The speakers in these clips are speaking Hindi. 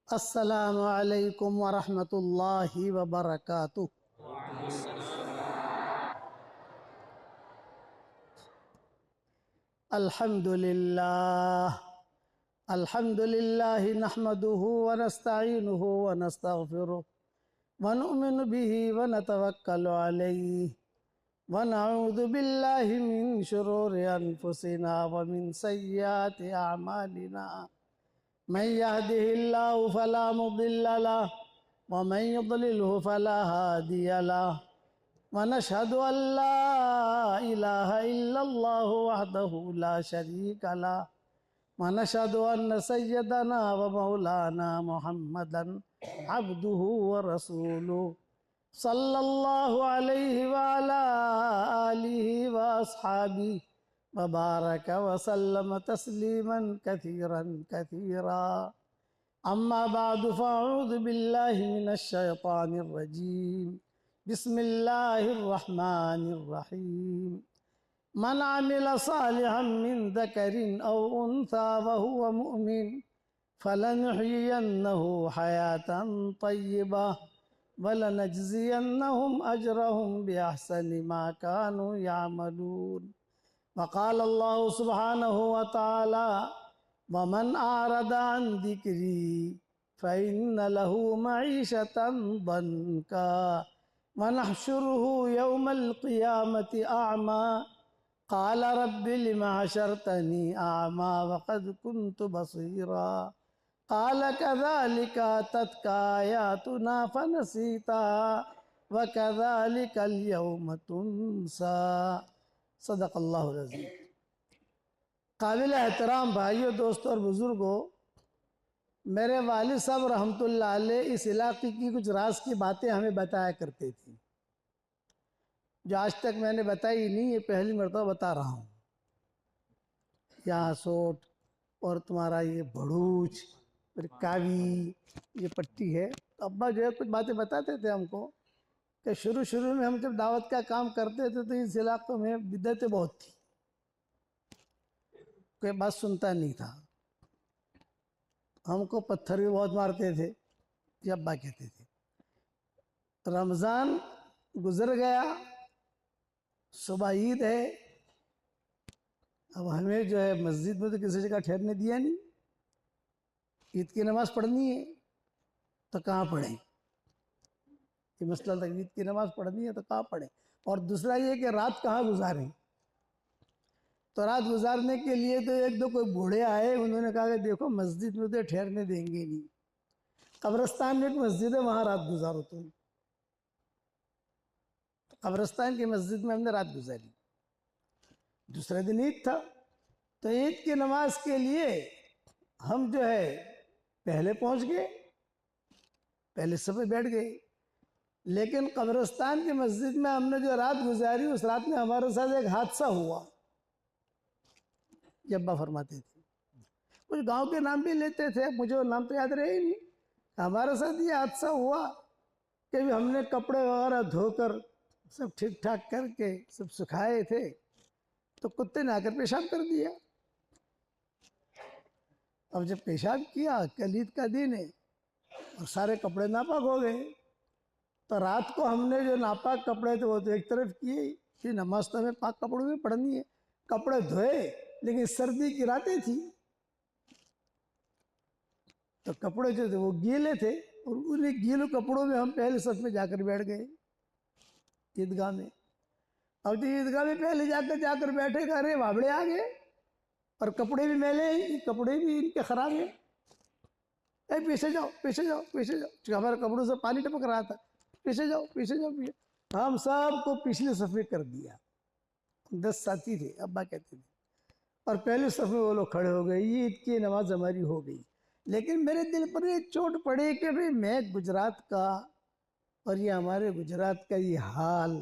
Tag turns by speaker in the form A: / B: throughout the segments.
A: अस्सलामु अलैकुम वरहमतुल्लाहि वबरकातुह। अल्हम्दुलिल्लाह अल्हम्दुलिल्लाहि नहमदुहु व नस्तईनुहु व नस्तगफिरुह व नु'मिनु बिही व नतवक्कलु अलैहि व नऊज़ु बिल्लाहि मिन शुरूरि अनफुसिना व मिन सय्यिआति अअमालिना। मन यहदिहिल्लाहु फला मुदिल्ल लहु व मन युद्लिलहु फला हादिय लहु व नशहदु अल्ला इलाहा इल्लल्लाहु वहदहु ला शरीका लहु व नशहदु अन्न सय्यदना व मौलाना मुहम्मदन अब्दुहु व रसूलुहु सल्लल्लाहु अलैहि व अला आलिहि व अस्हाबिहि व बारक व सल्लम तस्लीमन कसीरन कसीरा। अम्मा बादु फ़अऊज़ु बिल्लाहि मिनश शैतानिर रजीम। बिस्मिल्लाहिर रहमानिर रहीम। मन अमिल सालिहन मिन ज़करिन औ उन्सा व हुवा मुमिन फलनुहयियन्नहु हयातन तय्यिबा वलनजज़ियन्नहुम अजरहुम बिअहसनि मा कानू यअमलून। वक़ाल अल्लाहु सुब्हानहु व तआला वमन अअरद अन ज़िक्री फ़इन्न लहू मईशतन दन्का वनहशुरुहु यौमल क़ियामति अअमा क़ाल रब्बि लिमा हशरतनी अअमा वक़द कुन्तु बसीरा क़ाल कज़ालिका अततका आयातुना फ़नसीताहा व कज़ालिकल यौम तुनसा। सदक़ल्लाहुल अज़ीम। काबिल एहतराम भाइयों, दोस्तों और बुज़ुर्गों, मेरे वालिद साहब रहमतुल्लाह अलैह इस इलाक़े की कुछ राज की बातें हमें बताया करते थे जो आज तक मैंने बताई नहीं, ये पहली मरतबा बता रहा हूँ। यहाँ सोट और तुम्हारा ये भड़ूच और कावी ये पट्टी है। तो अब्बा जो है कुछ बातें बताते थे हमको कि शुरू शुरू में हम जब दावत का काम करते थे तो इस इलाक़ों में बिद्दतें बहुत थी, कोई बात सुनता नहीं था, हमको पत्थर भी बहुत मारते थे। ये अब्बा कहते थे। रमज़ान गुजर गया, सुबह ईद है, अब हमें जो है मस्जिद में तो किसी जगह ठहरने दिया नहीं, ईद की नमाज़ पढ़नी है तो कहाँ पढ़ें, ये मसला था। ईद की नमाज़ पढ़नी है तो कहाँ पढ़ें, और दूसरा ये कि रात कहाँ गुजारें। तो रात गुजारने के लिए तो एक दो कोई बूढ़े आए, उन्होंने कहा कि देखो मस्जिद में तो ठहरने देंगे नहीं, कब्रिस्तान में एक मस्जिद है वहाँ रात गुजारो तुम। तो कब्रिस्तान की मस्जिद में हमने रात गुजारी। दूसरे दिन ईद था, तो ईद की नमाज के लिए हम जो है पहले पहुँच गए, पहले सब बैठ गए। लेकिन कब्रिस्तान की मस्जिद में हमने जो रात गुजारी, उस रात में हमारे साथ एक हादसा हुआ। ये अब्बा फरमाते थे, कुछ गांव के नाम भी लेते थे, मुझे वो नाम तो याद रहे ही नहीं। हमारे साथ ये हादसा हुआ कि भी हमने कपड़े वगैरह धोकर सब ठीक ठाक करके सब सुखाए थे, तो कुत्ते ने आकर पेशाब कर दिया। अब जब पेशाब किया, कल ईद का दिन है और सारे कपड़े नापाक हो गए, तो रात को हमने जो नापाक कपड़े थे वो तो एक तरफ किए कि नमाज तो हमें पाक कपड़ों में पढ़नी है। कपड़े धोए, लेकिन सर्दी की रातें थी तो कपड़े जो थे वो गीले थे, और उन्हीं गीले कपड़ों में हम पहले सफ में जाकर बैठ गए ईदगाह में। अब जो ईदगाह में पहले जाकर बैठे, अरे वाबड़े आ गए और कपड़े भी मैले, कपड़े भी इनके खराब है। अरे पीछे जाओ पीछे जाओ पीछे जाओ, हमारे कपड़ों से पानी टपक रहा था, पीछे जाओ पीछे जाओ पीछे। हम सबको पिछले सफ में कर दिया। 10 साथी थे, अब्बा कहते थे, और पहले सफ में वो लोग खड़े हो गए। ईद की नमाज हमारी हो गई। लेकिन मेरे दिल पर एक चोट पड़ी कि भाई मैं गुजरात का और ये हमारे गुजरात का ये हाल,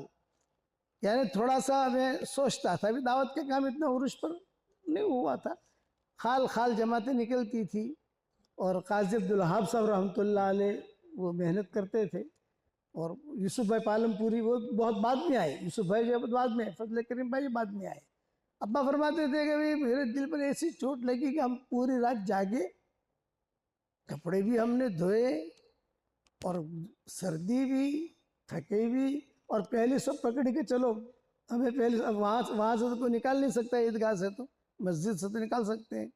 A: यानी थोड़ा सा मैं सोचता था। अभी दावत के काम इतना उरुश पर नहीं हुआ था, खाल खाल जमातें निकलती थी, और काजी अब्दुल वहाब साहब रहमतुल्लाह अलैह वो मेहनत करते थे, और यूसुफ भाई पालमपुरी वो बहुत बाद में आए। यूसुफ भाई जो बाद में, फजल करीम भाई बाद में आए। अब्बा फरमाते थे कि भाई मेरे दिल पर ऐसी चोट लगी कि हम पूरी रात जागे कपड़े भी हमने धोए और सर्दी भी, थके भी, और पहले सब पकड़ के चलो हमें पहले, अब वहाँ से तो कोई निकाल नहीं सकता, ईदगाह से तो, मस्जिद से तो निकाल सकते हैं।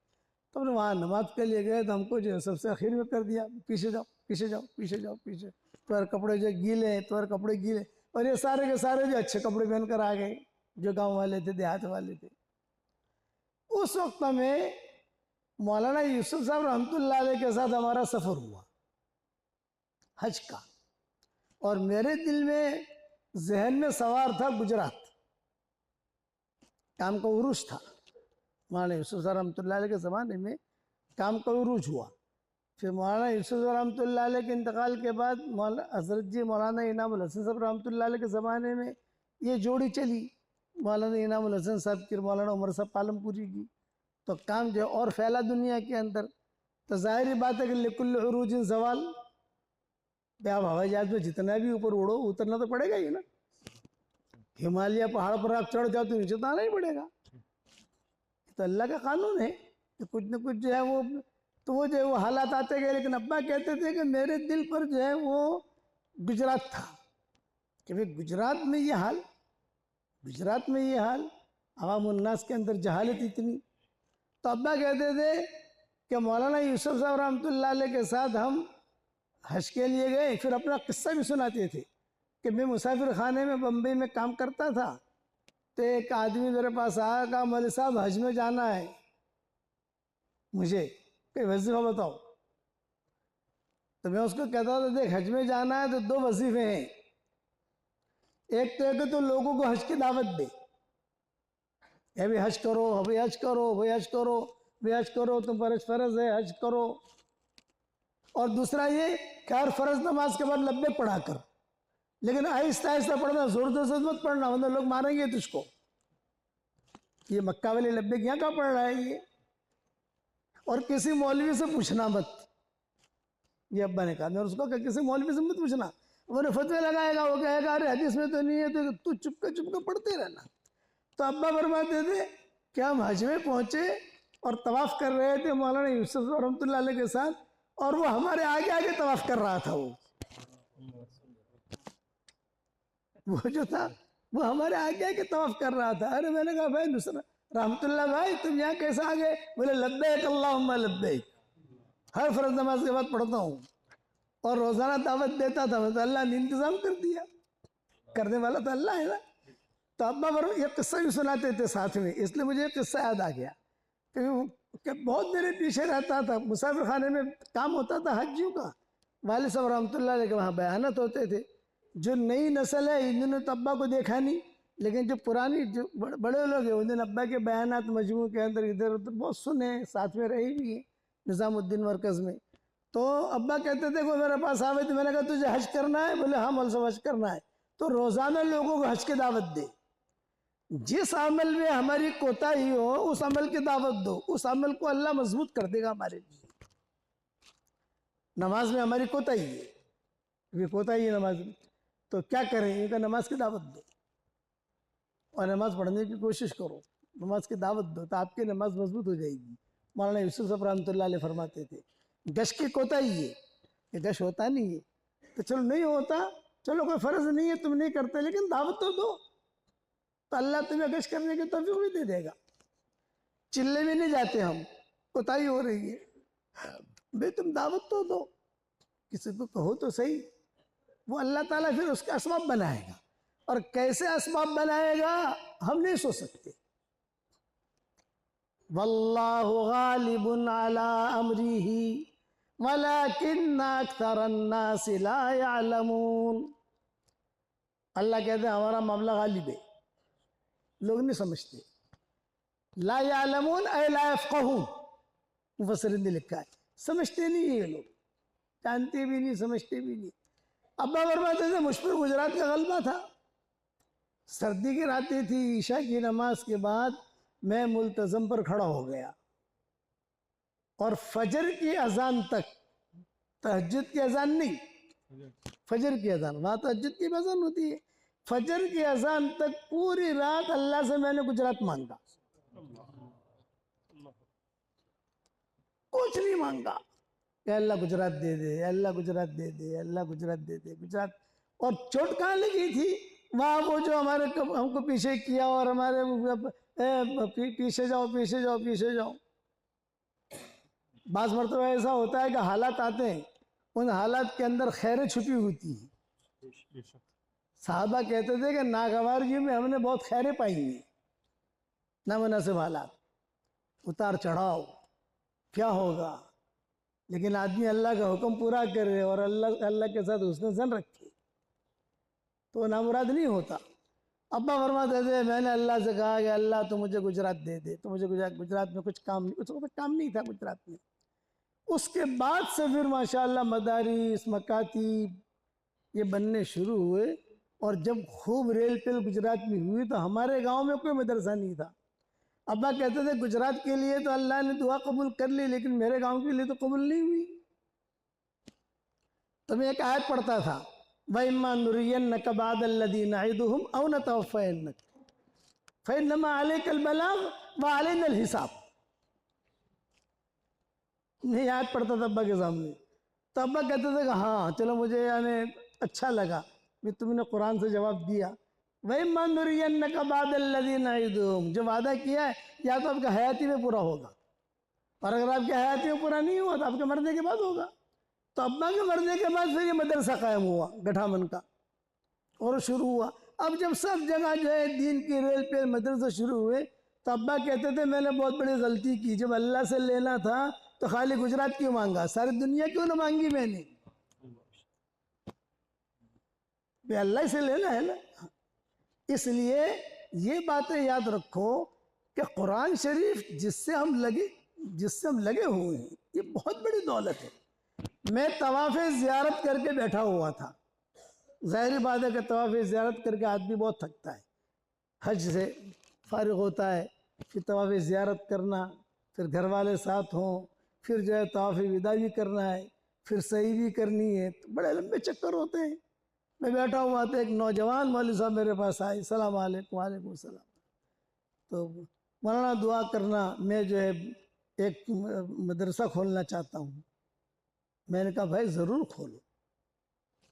A: तो हमने वहाँ नमाज के लिए गए तो हमको जो है सबसे आखिर में कर दिया, पीछे जाओ पीछे जाओ पीछे जाओ पीछे। तुम्हारे कपड़े जो गीले हैं, तुम्हारे कपड़े गीले, और ये सारे के सारे जो अच्छे कपड़े पहन कर आ गए, जो गाँव वाले थे, देहात वाले थे। उस वक्त में मौलाना यूसुफ साहब रहमतुल्लाह अलैह के साथ हमारा सफ़र हुआ हज का, और मेरे दिल में जहन में सवार था गुजरात, काम का उरूज था। मौलाना यूसुफ साहब रहमतुल्लाह अलैह के ज़माने में काम का उरूज हुआ। फिर मौलाना यूसुफ साहब रहमतुल्लाह अलैह के इंतकाल के बाद हज़रत जी मौलाना इनामुल हसन साहब रहमतुल्लाह अलैह के ज़माने में ये जोड़ी चली, मौलाना इनामुल हसन साहब की मौलाना उमर साहब पालमपुरी की। तो काम जो और फैला दुनिया के अंदर। तो ज़ाहिर बात है कि लिकुल्ल उरूजिन ज़वाल, आप हवाई जहाज में जितना भी ऊपर उड़ो उतरना तो पड़ेगा ही ना। हिमालय पहाड़ पर आप चढ़ जाओ तो नीचे तो आना ही पड़ेगा। तो अल्लाह का कानून है कि कुछ न कुछ जो है वो, तो वो जो है वो हालात आते गए। लेकिन अब्बा कहते थे कि मेरे दिल पर जो है वो गुजरात था कि भाई गुजरात में ये हाल, गुजरात में ये हाल, अवाम उन्नास के अंदर जहालत इतनी। तो अब्बा कहते थे कि मौलाना यूसुफ साहब रहमतुल्लाह अलैह के साथ हम हज के लिए गए। फिर अपना किस्सा भी सुनाते थे कि मैं मुसाफिर खाने में बम्बई में काम करता था, तो एक आदमी मेरे पास आया, कहा मौलवी साहब हज में जाना है मुझे, कोई वजीफा बताओ। तो मैं उसको कहता था देख हज में जाना है तो दो वजीफे हैं, एक तो है कि तो लोगों को हज की दावत दे, भाई हज करो, भाई हज करो, भाई हज करो, भाई हज करो, तुम पर फर्ज है हज करो। और दूसरा ये कि हर फर्ज नमाज के बाद लब्बे पढ़ा कर, लेकिन आहिस्ता आहिस्ता पढ़ना, जोर जोर से मत पढ़ना वरना लोग मारेंगे तुझको। ये मक्का वाले लब्बे यहाँ कहाँ पढ़ रहा है ये। और किसी मौलवी से पूछना मत, ये अब्बा ने कहा। मैं उसको कहा किसी मौलवी से मत पूछना, वो फतवे लगाएगा, वो कहेगा अरे हदीस में तो नहीं है, तो तू चुपके पढ़ते रहना। तो अब्बा फरमाते थे कि हम हज में पहुंचे और तवाफ़ कर रहे थे मौलाना यूसुफ रहमतुल्लाह अलैह के साथ, और वो हमारे आगे आगे तवाफ़ कर रहा था। वो जो था वो हमारे आगे आगे तवाफ़ कर रहा था। अरे मैंने कहा भाई नुसरत रहमतुल्लाह भाई तुम यहाँ कैसे आ गए? बोले लब्बैक अल्लाहुम्मा लब्बैक, हर फर्ज नमाज के बाद पढ़ता हूँ और रोज़ाना दावत देता था। तो अल्लाह ने इंतज़ाम कर दिया, करने वाला तो अल्लाह है ना। तो अब्बा ये किस्सा भी सुनाते थे साथ में, इसलिए मुझे एक किस्सा याद आ गया कि बहुत मेरे पीछे रहता था। मुसाफिर खाने में काम होता था हज्जियों का, वालिद साहब रहमतुल्लाह अलैह के वहाँ बयानात होते थे। जो नई नस्ल है इन्होंने तो अब्बा को देखा नहीं, लेकिन जो पुरानी जो बड़े लोग हैं उन्होंने अब्बा के बयानात मजमू के अंदर इधर उधर बहुत सुने, साथ में रहे भी हैं निज़ामुद्दीन मरकज़ में। तो अब्बा कहते थे कोई मेरे पास आवे तो मैंने कहा तुझे हज करना है? बोले हाँ मौलवी साहब हज करना है। तो रोज़ाना लोगों को हज की दावत दे, जिस अमल में हमारी कोताही हो उस अमल की दावत दो, उस अमल को अल्लाह मजबूत कर देगा हमारे लिए। नमाज में हमारी कोताही है, ये कोताही है नमाज में, तो क्या करें? इनका नमाज की दावत दो और नमाज पढ़ने की कोशिश करो, नमाज की दावत दो तो आपकी नमाज मजबूत हो जाएगी। मौलाना यूसुफ साहब रहमतुल्लाह अलैह फरमाते थे गश की कोताही है, ये गश होता नहीं है तो चलो नहीं होता, चलो कोई फ़र्ज नहीं है तुम नहीं करते, लेकिन दावत तो दो, तो अल्लाह तुम्हें गश करने की तौफीक भी दे देगा। चिल्ले भी नहीं जाते हम, कोताही हो रही है भाई तुम दावत तो दो, किसी को कहो तो सही। वो अल्लाह ताला फिर उसका असबाब बनाएगा, और कैसे असबाब बनाएगा हम नहीं सोच सकते। वल्लाहु गालिबुन अला अमरिही वलाकिन्न अक्सरन्नासि ला यअलमून। अल्लाह कहते हैं हमारा मामला गालिब है, लोग नहीं समझते। ला यअलमून ऐ ला यफ़क़हून, मुफस्सिरीन ने लिखा है समझते नहीं ये लोग, जानते भी नहीं समझते भी नहीं। अब्बा फरमाते थे मुझ पर गुजरात का गलबा था, सर्दी की रातें थी, ईशा की नमाज के बाद मैं मुल्तज़म पर खड़ा हो गया और फजर की अजान तक, तहज्जुद की अजान नहीं, फजर की अजान, वहाँ तहज्जुद की अजान होती है, फजर की अजान तक पूरी रात अल्लाह से मैंने गुजरात मांगा, कुछ नहीं मांगा। कि अल्लाह गुजरात दे दे, अल्लाह गुजरात दे दे, अल्लाह गुजरात दे दे, गुजरात। और चोट कहाँ लगी थी? वहाँ वो जो हमारे हमको पीछे किया और हमारे पीछे जाओ पीछे जाओ पीछे जाओ। बाज़ मरतबा ऐसा होता है कि हालात आते हैं, उन हालात के अंदर खैरें छुपी होती हैं। साहबा कहते थे कि नागवारगी में हमने बहुत खैरें पाई हैं। नामुनासिब हालात, उतार चढ़ाव, क्या होगा, लेकिन आदमी अल्लाह का हुक्म पूरा करे और अल्लाह के साथ उसने जन रखे तो नामुराद नहीं होता। अब्बा फरमाते थे मैंने अल्लाह से कहा कि अल्लाह तो मुझे गुजरात दे दे, तो मुझे गुजरात में कुछ काम नहीं, उसको काम नहीं था गुजरात में। उसके बाद से फिर माशाअल्लाह मदारिस मकातीब ये बनने शुरू हुए। और जब खूब रेल पेल गुजरात में हुई तो हमारे गांव में कोई मदरसा नहीं था। अब्बा कहते थे गुजरात के लिए तो अल्लाह ने दुआ कबूल कर ली, लेकिन मेरे गांव के लिए तो कबूल नहीं हुई। तो मैं एक आयत पढ़ता था, वइम्मा नुरियन्नक बादल्लज़ी नइदुहुम औ नतवफ़्फ़यन्नक फ़इन्नमा अलैकल बलाग व अलैनल हिसाब। मैं याद पढ़ता था अब्बा के सामने, तो अब्बा कहते थे कि हाँ चलो मुझे यानी अच्छा लगा कि तुमने कुरान से जवाब दिया। वइम्मा नुरियन्नक बादल्लज़ी नइदुहुम, जो वादा किया है या तो आपका हयाती में पूरा होगा, और अगर आपके हयाती में पूरा नहीं हुआ तो आपके मरने के बाद होगा। तो अब्बा के मरने के बाद फिर ये मदरसा कायम हुआ गठामन का, और शुरू हुआ। अब जब सब जगह जो है दीन की रेल पे मदरसे शुरू हुए तो अब्बा कहते थे मैंने बहुत बड़ी गलती की, जब अल्लाह से लेना था तो खाली गुजरात क्यों मांगा, सारी दुनिया क्यों ना मांगी मैंने, अल्लाह से लेना है ना। इसलिए ये बातें याद रखो कि कुरान शरीफ जिससे हम लगे हुए हैं ये बहुत बड़ी दौलत है। मैं तवाफ़ ज़ियारत करके बैठा हुआ था, ज़ाहिर बात है कि तवाफ़ ज़ियारत करके आदमी बहुत थकता है, हज से फारिग होता है, फिर तवाफ़ ज़ियारत करना, फिर घर वाले साथ हों, फिर जो है तवाफ़ विदा भी करना है, फिर सही भी करनी है, तो बड़े लंबे चक्कर होते हैं। मैं बैठा हुआ था, एक नौजवान मौलवी साहब मेरे पास आए, सलाम वालेकुम। वालेकुम सलाम। तो मौलाना दुआ करना, मैं जो है एक मदरसा खोलना चाहता हूँ। मैंने कहा भाई ज़रूर खोलो,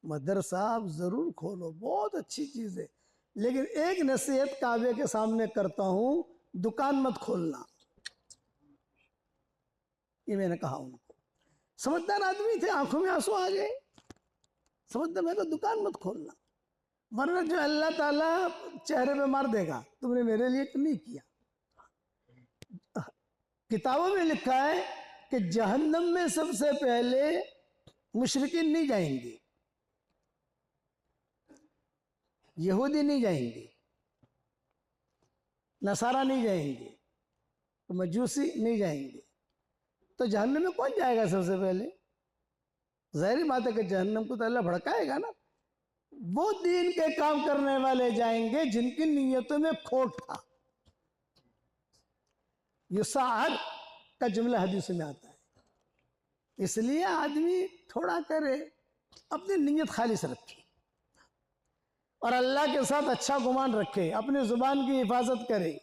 A: मदरसा आप ज़रूर खोलो, बहुत अच्छी चीज़ है, लेकिन एक नसीहत काबे के सामने करता हूँ, दुकान मत खोलना। ये मैंने कहा उनको। समझदार आदमी थे, आंखों में आंसू आ गए। समझदार, मैं तो दुकान मत खोलना, वरना जो अल्लाह ताला चेहरे पे मार देगा, तुमने मेरे लिए तो नहीं किया। किताबों में लिखा है कि जहन्नम में सबसे पहले मुशरिकीन नहीं जाएंगे, यहूदी नहीं जाएंगे, नसारा नहीं जाएंगे, मजूसी नहीं जाएंगे। तो जहन्नम में कौन जाएगा सबसे पहले? ज़ाहिर बात है कि जहन्नम को तो अल्लाह भड़काएगा ना। वो दीन के काम करने वाले जाएंगे जिनकी नीयतों में खोट था। युसाअद का जुमला हदीस में आता है। इसलिए आदमी थोड़ा करे, अपनी नीयत खालिस रखे और अल्लाह के साथ अच्छा गुमान रखे, अपनी जुबान की हिफाजत करे।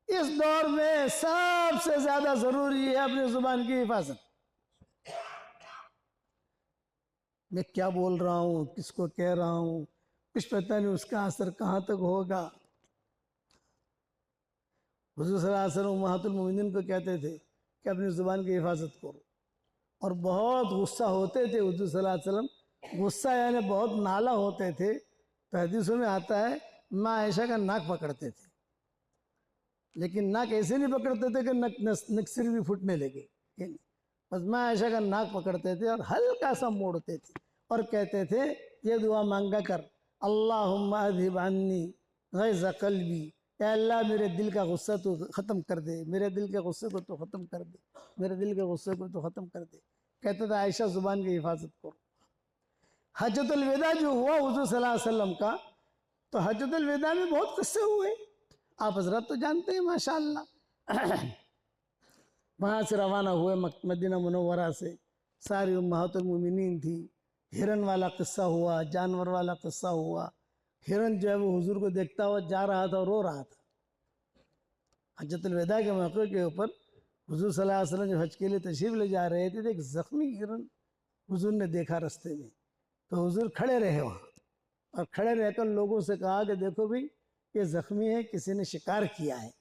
A: इस दौर में सबसे ज्यादा जरूरी है अपनी जुबान की हिफाजत। मैं क्या बोल रहा हूँ, किसको कह रहा हूँ, कुछ पता नहीं उसका असर कहाँ तक होगा। हुज़ूर सल्लल्लाहु अलैहि वसल्लम उम्महातुल मोमिनीन को कहते थे कि अपनी ज़ुबान की हिफाजत करो, और बहुत गुस्सा होते थे हुज़ूर सल्लल्लाहु अलैहि वसल्लम। गुस्सा यानी बहुत नाला होते थे। तो हदीसों में आता है माँ आयशा का नाक पकड़ते थे, लेकिन नाक ऐसे नहीं पकड़ते थे कि नक सिर भी फूटने लगे, बस माँ आयशा का नाक पकड़ते थे और हल्का सा मोड़ते थे और कहते थे ये दुआ मांगा कर, अल्लाहुम्मा अज़हिब अन्नी ग़ैज़ क़ल्बी, या अल्लाह मेरे दिल का गुस्सा तो ख़त्म कर दे, मेरे दिल के गुस्से को तो ख़त्म कर दे, मेरे दिल के गुस्से को तो ख़त्म कर दे। कहते थे आयशा ज़ुबान की हिफाजत करो। हज्जतुल विदा जो हुआ हुज़ूर सल्लल्लाहु अलैहि वसल्लम का, तो हज्जतुल विदा में बहुत किस्से हुए, आप हजरत तो जानते हैं माशाअल्लाह। वहाँ से रवाना हुए मदीना मुनव्वरा से, सारी उम्महातुल मोमिनीन थी। हिरन वाला किस्सा हुआ, जानवर वाला किस्सा हुआ। हिरन जो है वो हुजूर को देखता हुआ जा रहा था और रो रहा था। हज्जतुल विदा के मौके के ऊपर हुजूर सल्लल्लाहु अलैहि वसल्लम जब हज के लिए तशरीफ ले जा रहे थे तो एक जख्मी हिरन हुजूर ने देखा रास्ते में, तो हुजूर खड़े रहे वहाँ और खड़े रहकर लोगों से कहा कि देखो भाई ये जख्मी है, किसी ने शिकार किया है,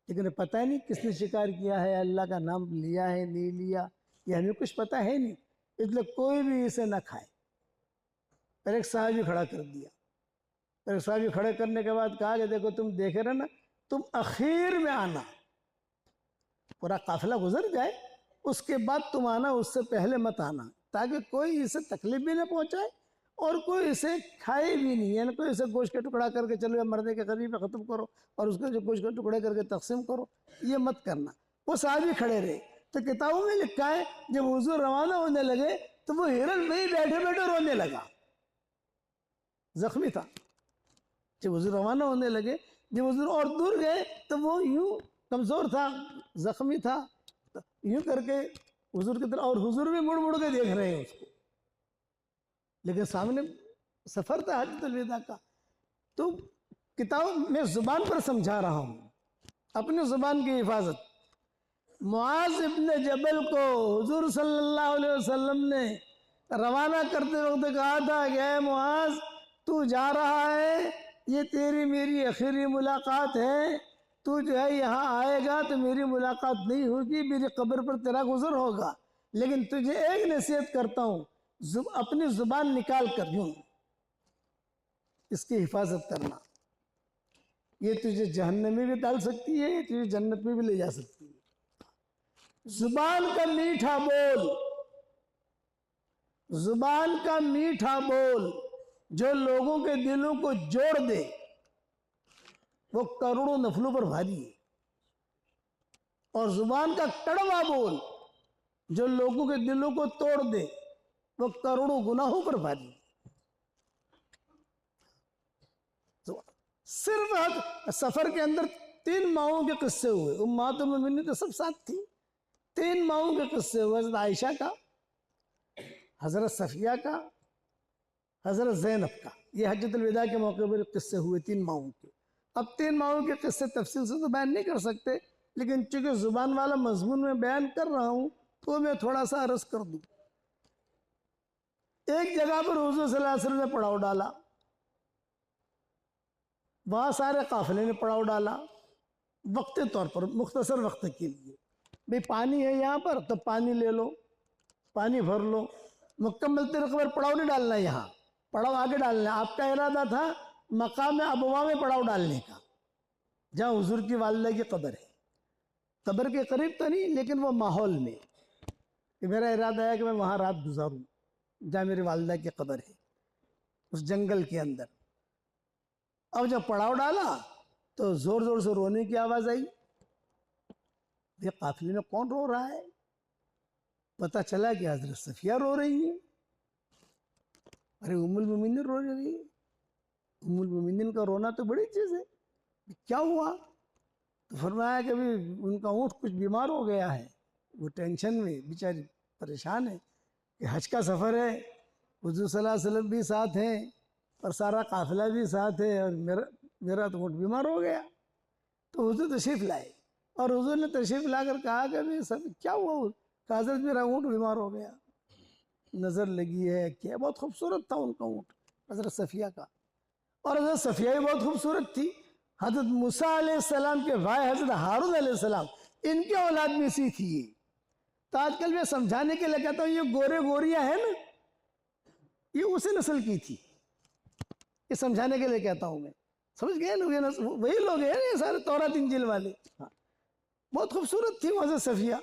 A: लेकिन पता ही नहीं किसने शिकार किया है, अल्लाह का नाम लिया है नहीं लिया, ये हमें कुछ पता है नहीं, इसलिए कोई भी इसे ना खाए। फिर एक साहबी खड़ा कर दिया। फिर साहबी खड़े करने के बाद कहा कि देखो तुम देखे रहे ना, तुम आखिर में आना, पूरा काफिला गुजर जाए उसके बाद तुम आना, उससे पहले मत आना, ताकि कोई इसे तकलीफ भी ना पहुंचाए और कोई इसे खाए भी नहीं, यानी कोई इसे गोश्त का टुकड़ा करके चलो या मरने के करीब में ख़त्म करो और उसके जो गोश्त के टुकड़े करके तकसीम करो, ये मत करना। वो साहबी खड़े रहे। तो किताबों में लिखा है जब हुजूर रवाना होने लगे तो वो हिरन में बैठे बैठे रोने लगा, जख्मी था। जब हुजूर रवाना होने लगे, जब हुजूर और दूर गए तो वो यूं कमज़ोर था, जख्मी था, तो यूं करके हुजूर की तरफ, और हुजूर भी मुड़ मुड़ के देख रहे हैं उसको, लेकिन सामने सफ़र था हज्जतुल विदा का। तो किताब में ज़ुबान पर समझा रहा हूँ, अपनी ज़ुबान की हिफाजत। मुआज़ इब्न जबल को हुजूर सल्लल्लाहु अलैहि वसल्लम ने रवाना करते वक्त कहा था कि मुआज़ तू जा रहा है, ये तेरी मेरी आखिरी मुलाकात है, तू जो है यहाँ आएगा तो मेरी मुलाकात नहीं होगी, मेरी कब्र पर तेरा गुजर होगा, लेकिन तुझे एक नसीहत करता हूँ, अपनी जुबान निकाल कर यूं इसकी हिफाजत करना, ये तुझे जहन्नम में भी डाल सकती है, तुझे जन्नत में भी ले जा सकती है। जुबान का मीठा बोल, जुबान का मीठा बोल जो लोगों के दिलों को जोड़ दे वो करोड़ों नफलों पर भारी है, और जुबान का कड़वा बोल जो लोगों के दिलों को तोड़ दे वो करोड़ों गुनाहों पर भारी। तो सिर्फ सफर के अंदर 3 माओं के किस्से हुए, उम्महातुल मोमिनीन तो सब साथ थी, 3 माओं के किस्से हुए, हजरत आयशा का, हजरत सफिया का, हजरत ज़ैनब का। ये हज्जतुल विदा के मौके पर किस्से हुए 3 माओं के। अब 3 माओं के किस्से तफसील से तो बयान नहीं कर सकते, लेकिन चूंकि जुबान वाला मजमून में बयान कर रहा हूँ तो मैं थोड़ा सा अर्ज कर दूँ। एक जगह पर हुजूर सल्लल्लाहु अलैहि वसल्लम ने पड़ाव डाला, वहाँ सारे काफिले ने पड़ाव डाला, वक्ती तौर पर मुख्तसर वक्त के लिए, भाई पानी है यहाँ पर तो पानी ले लो, पानी भर लो, मुकम्मल तरीके पर पड़ाव नहीं डालना, यहाँ पड़ाव आगे डालना। आपका इरादा था मकाम अबवा में पड़ाव डालने का, जहाँ हुजूर की वालिदा की कब्र है, कब्र के करीब तो नहीं लेकिन वो माहौल में, कि मेरा इरादा है कि मैं वहाँ रात गुजारूँ जहाँ मेरी वालिदा की कब्र है, उस जंगल के अंदर। अब जब पड़ाव डाला तो जोर जोर से रोने की आवाज़ आई। ये काफिले में कौन रो रहा है? पता चला कि हजरत सफिया रो रही है। अरे उम्मुल मोमिनीन रो रही है। उम्मुल मोमिनीन का रोना तो बड़ी चीज़ है, क्या हुआ? तो फरमाया कि अभी उनका ऊँट कुछ बीमार हो गया है, वो टेंशन में बेचारी परेशान है कि हज का सफ़र है, हुजूर सल्लल्लाहु अलैहि वसल्लम भी साथ हैं और सारा काफिला भी साथ है, और मेरा तो ऊँट बीमार हो गया। तो हुजूर तशरीफ़ लाए और हुजूर ने तशरीफ़ लाकर कहा कि अभी सब क्या हुआ? हज़रत मेरा ऊँट बीमार हो गया, नज़र लगी है क्या? बहुत खूबसूरत था उनका ऊँट, हज़रत सफ़िया का, और हज़रत सफ़िया भी बहुत खूबसूरत थी। हज़रत मूसा अलैहिस्सलाम के भाई हज़रत हारून अलैहिस्सलाम, इनके औलाद में सी थी ये। तो आजकल मैं समझाने के लिए कहता हूँ, ये गोरे गोरियाँ हैं ना, ये उसी नस्ल की थी, ये समझाने के लिए कहता हूँ मैं। समझ गए लोग, ये वही लोग हैं ये सारे तौरात इंजील वाले। हाँ, बहुत खूबसूरत थी हज़रत सफ़िया।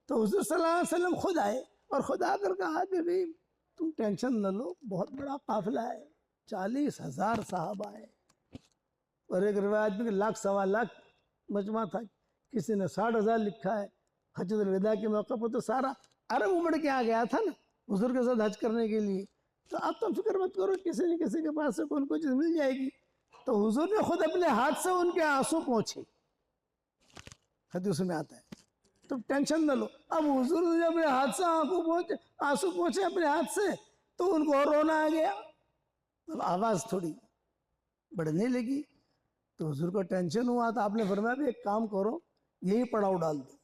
A: तो हुज़ूर सल्लल्लाहु अलैहि वसल्लम खुद आए और खुद आकर कहा कि भाई तुम टेंशन न लो, बहुत बड़ा काफिला है, 40,000 साहबा है, और एक रिवायत में 1,00,000 सवा लाख मजमा था, किसी ने 60,000 लिखा है। हज्जतुल विदा के मौके पर तो सारा अरब उमड़ के आ गया था ना हुजूर के साथ हज करने के लिए। तो आप तो फिक्र मत करो, किसी न किसी के पास से कोई चीज़ मिल जाएगी। तो हुजूर ने खुद अपने हाथ से उनके आंसू पहुँचे, हदीस में आता है, तो टेंशन न लो। अब हुजूर ने अपने हाथ से आंसू पहुँचे अपने हाथ से, तो उनको और रोना आ गया, अब आवाज़ थोड़ी बढ़ने लगी। तो हुजूर को टेंशन हुआ, तो आपने फरमाया भी एक काम करो, यही पड़ाव डाल दो,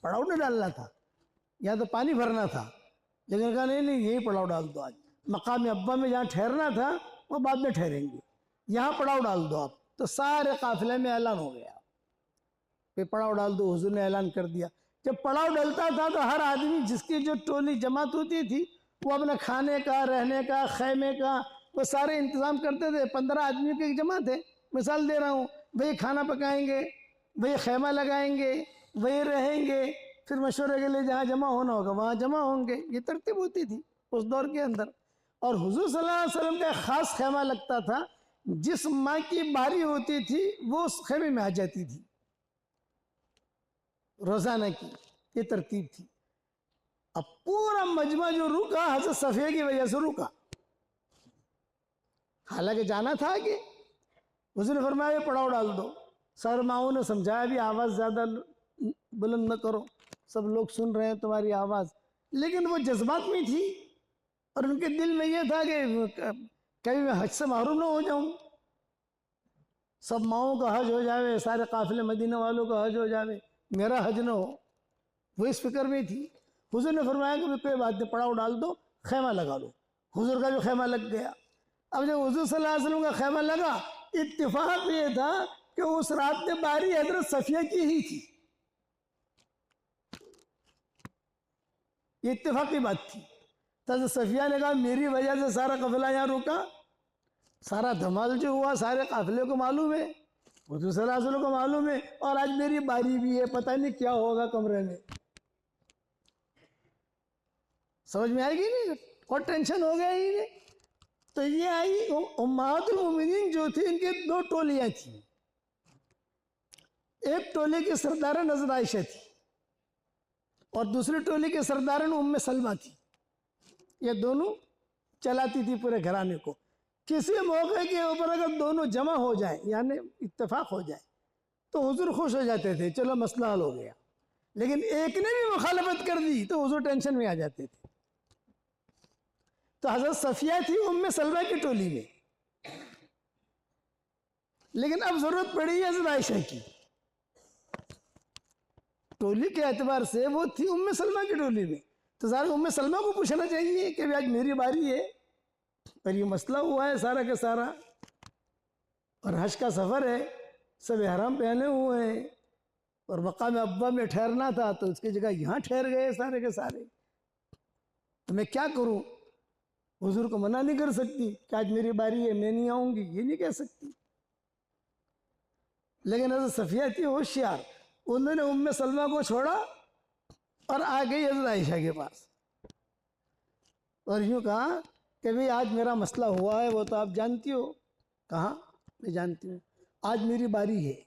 A: पड़ाव नहीं डालना था, यहाँ तो पानी भरना था, लेकिन कहा नहीं नहीं यही पड़ाव डाल दो, आज मकाम अब्बा में जहाँ ठहरना था वो बाद में ठहरेंगे, यहाँ पड़ाव डाल दो आप। तो सारे काफिले में ऐलान हो गया कि पड़ाव डाल दो, हुजूर ने ऐलान कर दिया। जब पड़ाव डलता था तो हर आदमी जिसकी जो टोली जमात होती थी वो अपने खाने का, रहने का, खैमे का वो सारे इंतजाम करते थे। 15 आदमियों की जमात है, मिसाल दे रहा हूँ, वही खाना पकाएंगे, वही खैमा लगाएंगे, वही रहेंगे, फिर मशवरे के लिए जहाँ जमा होना होगा वहाँ जमा होंगे। ये तरतीब होती थी उस दौर के अंदर। और हुजूर सल्लल्लाहु अलैहि वसल्लम का खास खैमा लगता था, जिस माँ की बारी होती थी वो उस खैमे में आ जाती थी रोजाना की, ये तरतीब थी। अब पूरा मजमा जो रुका हज़रत सफिया की वजह से रुका, हालांकि जाना था कि हुजूर ने फरमाया पड़ाव डाल दो। सर माओ ने समझाया भी आवाज़ ज़्यादा बुलंद न करो, सब लोग सुन रहे हैं तुम्हारी आवाज़, लेकिन वो जज्बात में थी और उनके दिल में ये था कि कभी मैं हज से महरूम ना हो जाऊं, सब माओं का हज हो जावे, सारे काफिले मदीना वालों का हज हो जावे, मेरा हज ना हो, वो इस फिक्र में थी। हुजूर ने फरमाया कि कोई बात नहीं, पड़ाव डाल दो, खैमा लगा लो। हुजूर का जो खैमा लग गया। अब जब हुजूर सल्लल्लाहु अलैहि वसल्लम का खैमा लगा, इत्तेफाक ये था कि उस रात में बारी हजरत सफिया की ही थी, ये इत्तेफाकी बात थी। तो सफिया ने कहा मेरी वजह से सारा काफिला यहाँ रुका, सारा धमाल जो हुआ सारे काफिले को मालूम है, हुजूर सल्लल्लाहु अलैहि वसल्लम को मालूम है, और आज मेरी बारी भी है, पता नहीं क्या होगा कमरे में। समझ में आएगी नहीं, और टेंशन हो गया ही नहीं। तो ये आई उम्महातुल मोमिनीन जो थी, इनकी 2 टोलियां थी। एक टोली की सरदारन हज़रत आयशा थी और दूसरी टोली की सरदारन उम्मे सलमा थी। ये दोनों चलाती थी पूरे घराने को। किसी मौके के ऊपर अगर दोनों जमा हो जाए, यानी इत्तेफाक हो जाए, तो हुजूर खुश हो जाते थे, चलो मसला हल हो गया। लेकिन एक ने भी मुखालफत कर दी तो हुजूर टेंशन में आ जाते थे। तो हजरत सफिया थी उम्मे सलमा की टोली में, लेकिन अब जरूरत पड़ी हजरत आयशा की। टोली के एतबार से वो थी उम्मे सलमा की टोली में, तो ज़ाहिर उम्मे सलमा को पूछना चाहिए कि आज मेरी बारी है और ये मसला हुआ है सारा का सारा, और हज का सफ़र है, सब ihram पहने हुए हैं और मकाम अब्बा में ठहरना था, तो उसकी जगह यहाँ ठहर गए सारे के सारे, तो मैं क्या करूँ? हुजूर को मना नहीं कर सकती कि आज मेरी बारी है, मैं नहीं आऊँगी, ये नहीं कह सकती। लेकिन हज़रत सफिया थी होशियार, उन्होंने उम्मे सलमा को छोड़ा और आ गई हज़रत आयशा के पास और यूँ कहा कि भाई आज मेरा मसला हुआ है, वो तो आप जानती हो। कहा मैं जानती हूँ, आज मेरी बारी है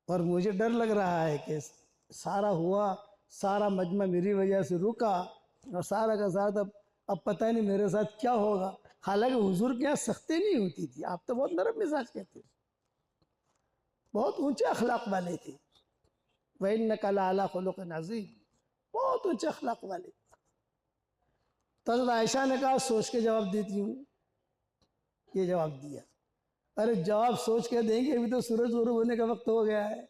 A: और मुझे डर लग रहा है कि सारा हुआ, सारा मजमा मेरी वजह से रुका और सारा का सारा अब पता नहीं मेरे साथ क्या होगा। हालांकि हुजूर के यहाँ सख्ती नहीं होती थी, आप तो बहुत नरम मिजाज के थे, बहुत ऊंचे अखलाक वाले थे। वइन्नका लअला खुलुक़िन अज़ीम, बहुत ऊंचे अखलाक वाले। तो हज़रत आयशा ने कहा सोच के जवाब देती हूँ। ये जवाब दिया। अरे जवाब सोच के देंगे, अभी तो सूरज गुरूब होने का वक्त हो गया है,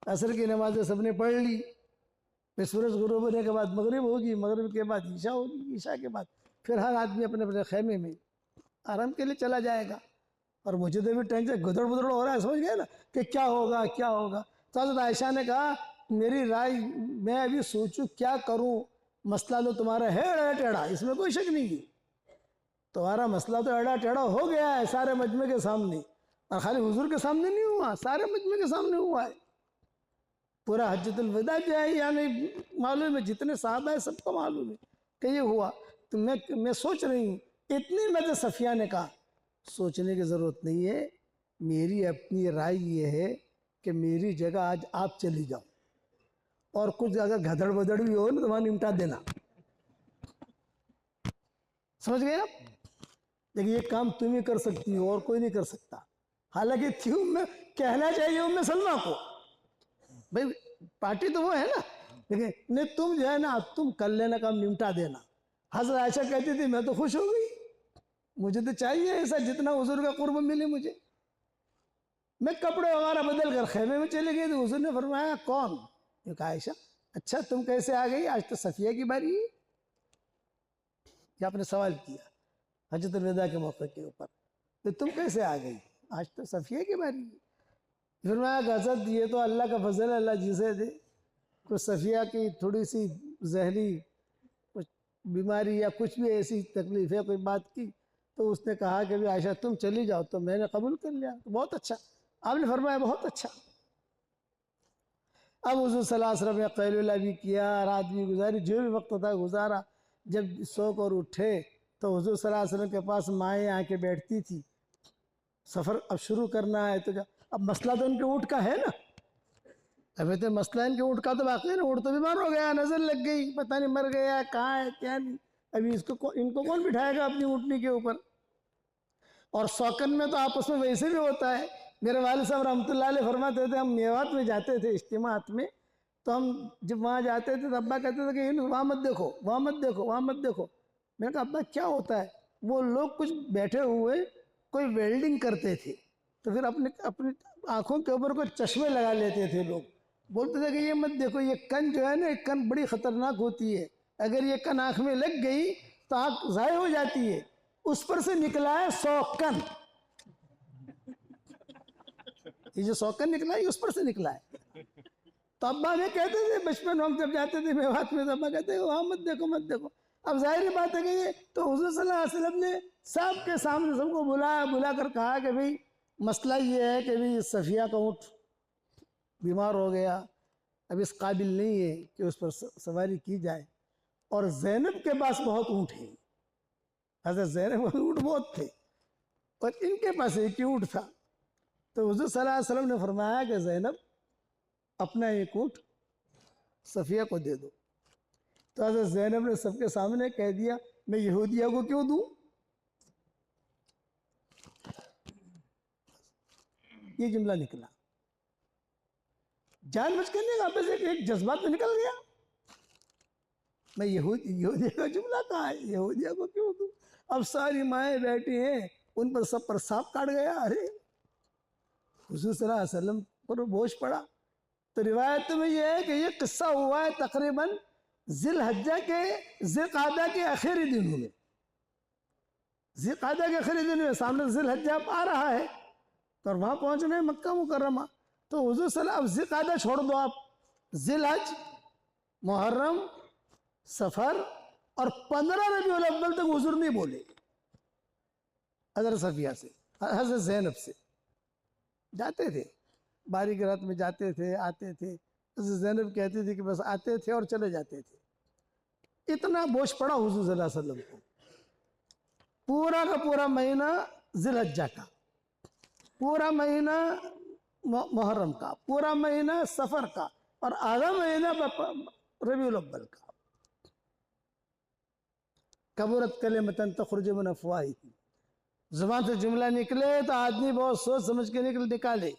A: असर की नमाज़ें सबने पढ़ ली, फिर सूरज गुरूब होने के बाद मगरिब होगी, मगरिब के बाद ईशा होगी, ईशा के बाद फिर हर आदमी अपने अपने खेमे में आराम के लिए चला जाएगा। और मुझे तो भी टेंशन गुदड़ बुदड़ हो रहा है, समझ गए ना कि क्या होगा क्या होगा। तो हज़रत आयशा ने कहा मेरी राय, मैं अभी सोचूं क्या करूं, मसला तो तुम्हारा है एड़ा टेढ़ा, इसमें कोई शक नहीं है, तुम्हारा मसला तो एड़ा टेढ़ा हो गया है सारे मजमे के सामने, और खाली हुजूर के सामने नहीं हुआ, सारे मजमे के सामने हुआ है। पूरा हज्जतुल विदा जो है, यानी मालूम है, जितने साहबा है सबको मालूम है कि ये हुआ। तो मैं सोच रही हूँ, इतनी में सफिया ने कहा सोचने की ज़रूरत नहीं है, मेरी अपनी राय ये है कि मेरी जगह आज आप चली जाओ और कुछ अगर घदड़ बदड़ भी हो ना तो वहाँ निपटा देना, समझ गए आप? लेकिन ये काम तुम ही कर सकती हो और कोई नहीं कर सकता। हालांकि थी उम्मे, कहना चाहिए उम्मे सलमा को, भाई पार्टी तो वो है ना, लेकिन नहीं तुम जो है ना तुम कर लेना, काम निपटा देना। हज़रत आयशा कहती थी मैं तो खुश हो गई, मुझे तो चाहिए ऐसा जितना हुजूर का कुर्ब मिले मुझे। मैं कपड़े वगैरह बदल कर खेमे में चले गए तो हुजूर ने फरमाया कौन? ये कहा आयशा। अच्छा तुम कैसे आ गई, आज तो सफिया की बारी है। ये आपने सवाल किया हजरत विदा के मौके के ऊपर, तो तुम कैसे आ गई, आज तो सफिया की बारी है। फिर मैं हजरत ये तो अल्लाह का फजल है, अल्लाह जिसे दे। कुछ सफिया की थोड़ी सी जहरी कुछ बीमारी या कुछ भी ऐसी तकलीफ है कोई बात की, तो उसने कहा कि भी आयशा तुम चली जाओ, तो मैंने कबूल कर लिया। तो बहुत अच्छा, आपने फरमाया बहुत अच्छा। अब हुज़ूर सल्लल्लाहु अलैहि वसल्लम ने क़ैलुला भी किया, रात भी गुजारी, जो भी वक्त था गुजारा। जब सो कर उठे तो हुज़ूर सल्लल्लाहु अलैहि वसल्लम के पास माएँ आके बैठती थी। सफ़र अब शुरू करना है तो अब मसला तो उनके ऊँट का है ना, अभी तो मसला इनके ऊँट का तो बाकी है ना। ऊँट तो बीमार हो गया, नज़र लग गई, पता नहीं मर गया कहाँ है क्या नहीं। अभी इनको कौन बिठाएगा अपनी ऊँटनी के ऊपर। और शौकन में तो आपस में वैसे भी होता है। मेरे वालिद साहब रहमतुल्लाह अलैह फरमाते थे, हम मेवात में जाते थे इज्तिमात में, तो हम जब वहाँ जाते थे तो अब्बा कहते थे कि वहाँ मत देखो, वहाँ मत देखो, वहाँ मत देखो। मैंने कहा अब्बा क्या होता है? वो लोग कुछ बैठे हुए कोई वेल्डिंग करते थे, तो फिर अपने अपनी आँखों के ऊपर कोई चश्मे लगा लेते थे लोग। बोलते थे कि ये मत देखो, ये कन जो है ना, एक कन बड़ी ख़तरनाक होती है, अगर ये कन आँख में लग गई तो आँख ज़ाय हो जाती है। उस पर से निकला है शौकन, ये जो शौकन निकला है उस पर से निकला है। तो अब्बा हमें कहते थे बचपन में, हम जब जाते थे मेवात में, तो अब्बा कहते वहाँ मत देखो मत देखो। अब जाहिर बात है कि ये तो हुज़ूर सल्लल्लाहु अलैहि वसल्लम ने सबके सामने सबको बुला कर कहा कि भाई मसला ये है कि भाई सफ़िया का ऊँट बीमार हो गया, अब इस काबिल नहीं है कि उस पर सवारी की जाए। और ज़ैनब के पास बहुत ऊँट हैं, हज़रत ज़ैनब के ऊँट बहुत थे और इनके पास एक ही ऊँट था। तो हुज़ूर सल्लल्लाहु अलैहि वसल्लम ने फरमाया कि ज़ैनब अपना एक ऊँट सफ़िया को दे दो। तो हज़रत ज़ैनब ने सबके सामने कह दिया मैं यहूदिया को क्यों दूँ? ये जुमला निकला, जानबूझ कर नहीं, वापस एक जज्बात में निकल गया। मैं यहूदिया का जुमला कहाँ है, यहूदिया को क्यों दूँ? अब सारी माएँ बैठी हैं, उन पर सब पर सांप काट गया। अरे हुज़ूर सल्लल्लाहु अलैहि वसल्लम पर बोझ पड़ा। तो रिवायत में यह है कि यह किस्सा हुआ है तकरीबन ज़िलहज्जा के ज़िलक़ादा के आखिरी दिनों में। ज़िलक़ादा के आखिरी दिनों में सामने ज़िलहज्जा आ रहा है, तो वहाँ पहुँचना है मक्का मुकर्रमा। तो हुज़ूर सल्लल्लाहु अलैहि वसल्लम ज़िलक़ादा छोड़ दो आप, ज़िलहज, मुहर्रम, सफ़र और 15 रबीउल अव्वल तक हुज़ूर नहीं बोले। हज़रत सफ़िया से, हज़रत ज़ैनब से जाते थे, बारी की रात में जाते थे आते थे। हज़रत ज़ैनब कहती थी कि बस आते थे और चले जाते थे। इतना बोझ पड़ा हुज़ूर सल्लल्लाहु अलैहि वसल्लम को। पूरा का पूरा महीना ज़िलहज्जा का, पूरा महीना मुहर्रम का, पूरा महीना सफ़र का और आधा महीना रबीउल अव्वल का। कबूरत कलिमतन तख़रुज मिन अफ़वाहिहिम, ज़ुबान से जुमला निकले तो आदमी बहुत सोच समझ के निकाले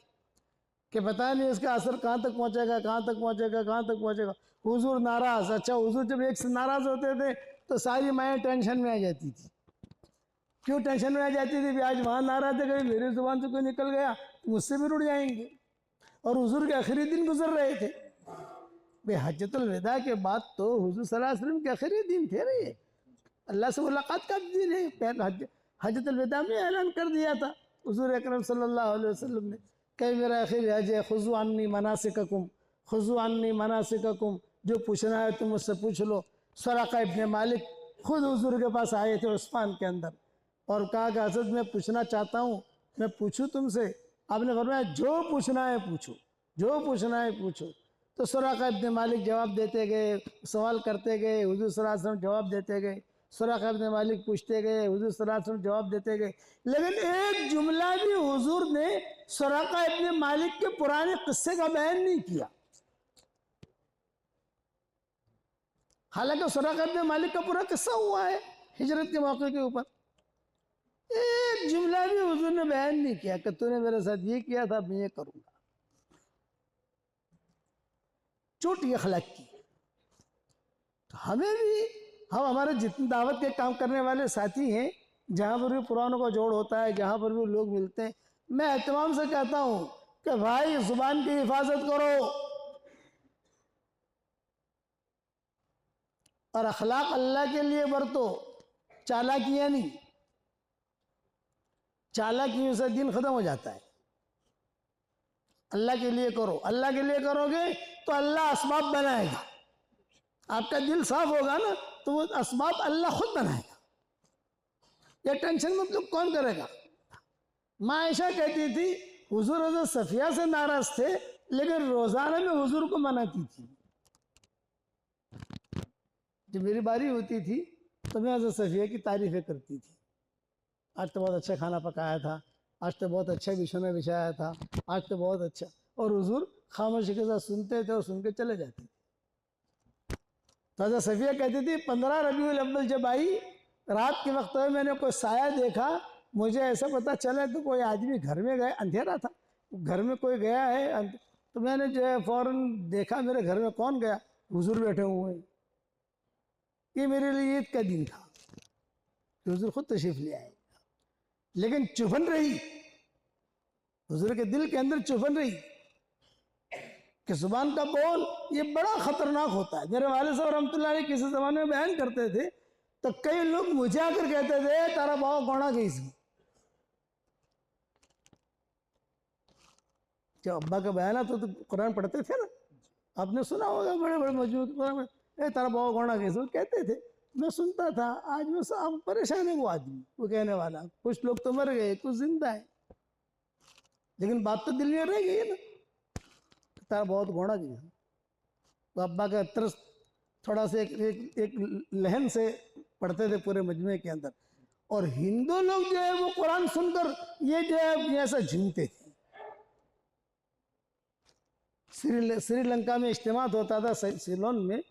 A: कि पता नहीं इसका असर कहाँ तक पहुँचेगा, कहाँ तक पहुँचेगा, कहाँ तक पहुँचेगा। हुजूर नाराज़, अच्छा हुजूर जब एक से नाराज़ होते थे तो सारी माएँ टेंशन में आ जाती थी। क्यों टेंशन में आ जाती थी? आज वहाँ नाराज़ है, कभी मेरी ज़ुबान से कोई निकल गया तो मुझसे भी रुड़ जाएंगे। और हुजूर के आखिरी दिन गुजर रहे थे भाई, हज्जतुल विदा के बाद तो हुजूर सल्लल्लाहु अलैहि वसल्लम के आखिरी दिन थे ना, ये अल्लाह से मुलाकात का दिन है। हज्जतुल विदा में ऐलान कर दिया था हुजूर अकरम सल्लल्लाहु अलैहि वसल्लम ने, कई मेरा आखिरी हज है, खुज़ू अन्नी मनासिककुम, खुज़ू अन्नी मनासिककुम, जो पूछना है तुम मुझसे पूछ लो। सराक़ा इब्न मालिक खुद हुजूर के पास आए थे उस्मान के अंदर और कहा कि हज़रत मैं पूछना चाहता हूँ, मैं पूछूँ तुमसे? आपने फरमाया जो पूछना है पूछो, जो पूछना है पूछो। तो सराक़ा इब्न मालिक जवाब देते गए, सवाल करते गए, हुजूर सल्लल्लाहु अलैहि वसल्लम जवाब देते गए। सराक़ा इब्न मालिक पूछते गए, हुजूर सल्लल्लाहु अलैहि वसल्लम जवाब देते गए। लेकिन एक जुमला भी हुजूर ने सराक़ा इब्न मालिक के पुराने किस्से का बयान नहीं किया। हालांकि सराक़ा इब्न मालिक का पूरा किस्सा हुआ है हिजरत के मौके के ऊपर। एक जुमला भी हुजूर ने बयान नहीं किया कि तूने मेरे साथ ये किया था, मैं ये करूंगा। चोटी अखलाक की। तो हमें भी, हम हमारे जितने दावत के काम करने वाले साथी हैं, जहाँ पर भी पुरानों का जोड़ होता है, जहाँ पर भी लोग मिलते हैं, मैं एहतमाम से कहता हूँ कि भाई जुबान की हिफाजत करो और अखलाक अल्लाह के लिए बरतो, चालाकियाँ नहीं। चालाकियों से दिन खत्म हो जाता है। अल्लाह के लिए करो, अल्लाह के लिए करोगे तो अल्लाह असबाब बनाएगा। आपका दिल साफ होगा ना तो वो असबाब अल्लाह खुद बनाएगा। ये टेंशन मतलब कौन करेगा? माँ आयशा कहती थी हुजूर हज़रत सफिया से नाराज थे लेकिन रोजाना में हुजूर को मनाती थी। जब मेरी बारी होती थी तो मैं हज़रत सफिया की तारीफें करती थी। आज तो बहुत अच्छा खाना पकाया था, आज तो बहुत अच्छा बिछोना बिछाया था, आज तो बहुत अच्छा। और हुजूर खामोशी के साथ सुनते थे और सुन के चले जाते थे। तो हज़रत सफिया कहती थी 15 रबीउल अव्वल जब आई, रात के वक्त में मैंने कोई साया देखा, मुझे ऐसा पता चला तो कोई आदमी घर में गया, अंधेरा था, घर में कोई गया है। तो मैंने जो है फ़ौरन देखा मेरे घर में कौन गया, हुजूर बैठे हुए हैं। ये मेरे लिए ईद का दिन था, हुजूर खुद तशरीफ ले आए। लेकिन चुभन रही, हुजूर के दिल के अंदर चुभन रही कि जुबान का बोल ये बड़ा खतरनाक होता है। मेरे वालिद साहब रहमतुल्लाह अलैह किसी ज़माने में बयान करते थे तो कई लोग मुझे आकर कहते थे तारा बाबा गौड़ा गई सी। जब अब्बा का बयान आता तो कुरान पढ़ते थे ना, आपने सुना होगा बड़े बड़े मौजूद कुरान में, तारा बाबा गौड़ा गई सी कहते थे। मैं सुनता था। आज वो सब परेशान है वो आदमी, वो कहने वाला। कुछ लोग तो मर गए, कुछ जिंदा है, लेकिन बात तो दिल में रह गई है ना, तारा बहुत घोड़ा गया। तो अब्बा का तरस थोड़ा सा एक लहन से पढ़ते थे पूरे मजमे के अंदर। और हिंदू लोग जो है वो कुरान सुनकर ये जो है ऐसा झूमते थे। श्रीलंका में इज्तिमा होता था सिलोन में,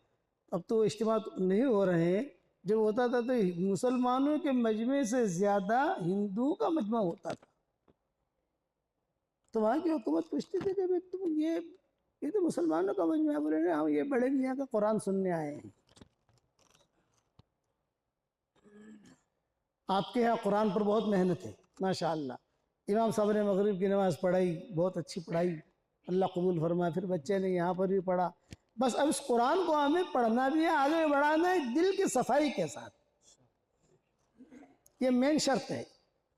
A: अब तो इज्तिमा नहीं हो रहे हैं। जब होता था तो मुसलमानों के मजमे से ज्यादा हिंदुओं का मजमा होता था। तो वहाँ की हुकूमत पूछती थी कि तुम ये तो मुसलमानों का मजमा है। बोले हम ये बड़े मियाँ का कुरान सुनने आए हैं। आपके यहाँ कुरान पर बहुत मेहनत है माशाअल्लाह। इमाम साहब ने मगरिब की नमाज़ पढ़ाई, बहुत अच्छी पढ़ाई, अल्लाह कबूल फरमाए। फिर बच्चे ने यहाँ पर भी पढ़ा। बस अब इस कुरान को हमें पढ़ना भी है, आगे बढ़ाना है दिल की सफाई के साथ। ये मेन शर्त है।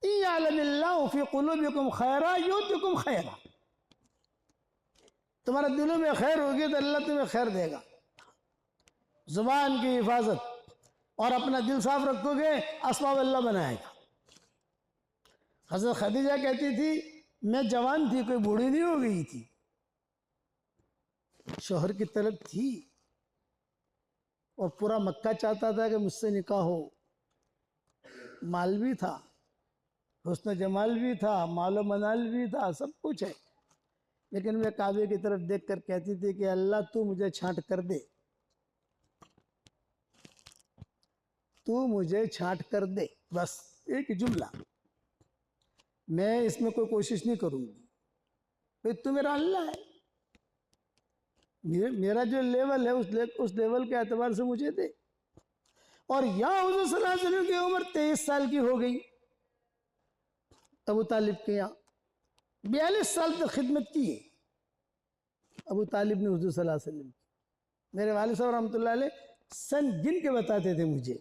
A: इय्यालमिल्लाहु फी कुलूबिकुम खैरा युतिकुम खैरा। तुम्हारे दिलों में खैर होगी तो अल्लाह तुम्हें खैर देगा। जुबान की हिफाजत और अपना दिल साफ रखोगे, असबाब अल्लाह बनाएगा। हज़रत खदीजा कहती थी मैं जवान थी, कोई बूढ़ी नहीं हो गई थी, शोहर की तलब थी और पूरा मक्का चाहता था कि मुझसे निकाह हो। माल भी था, हुस्न जमाल भी था, मालो मनाल भी था, सब कुछ है। लेकिन मैं काबे की तरफ देखकर कहती थी कि अल्लाह तू मुझे छांट कर दे, तू मुझे छांट कर दे। बस एक जुमला, मैं इसमें कोई कोशिश नहीं करूंगी। भाई तू मेरा अल्लाह है, मेरा जो लेवल है उस लेवल के एतबार से मुझे दे। और यहाँ हुज़ूर सल्लल्लाहु अलैहि वसल्लम की उम्र 23 साल की हो गई। अबू तालिब के यहाँ 42 साल तक खिदमत की है अबू तालिब ने हुज़ूर सल्लल्लाहु अलैहि वसल्लम। मेरे वालिद साहब रहमतुल्लाह अलैह सन गिन के बताते थे मुझे,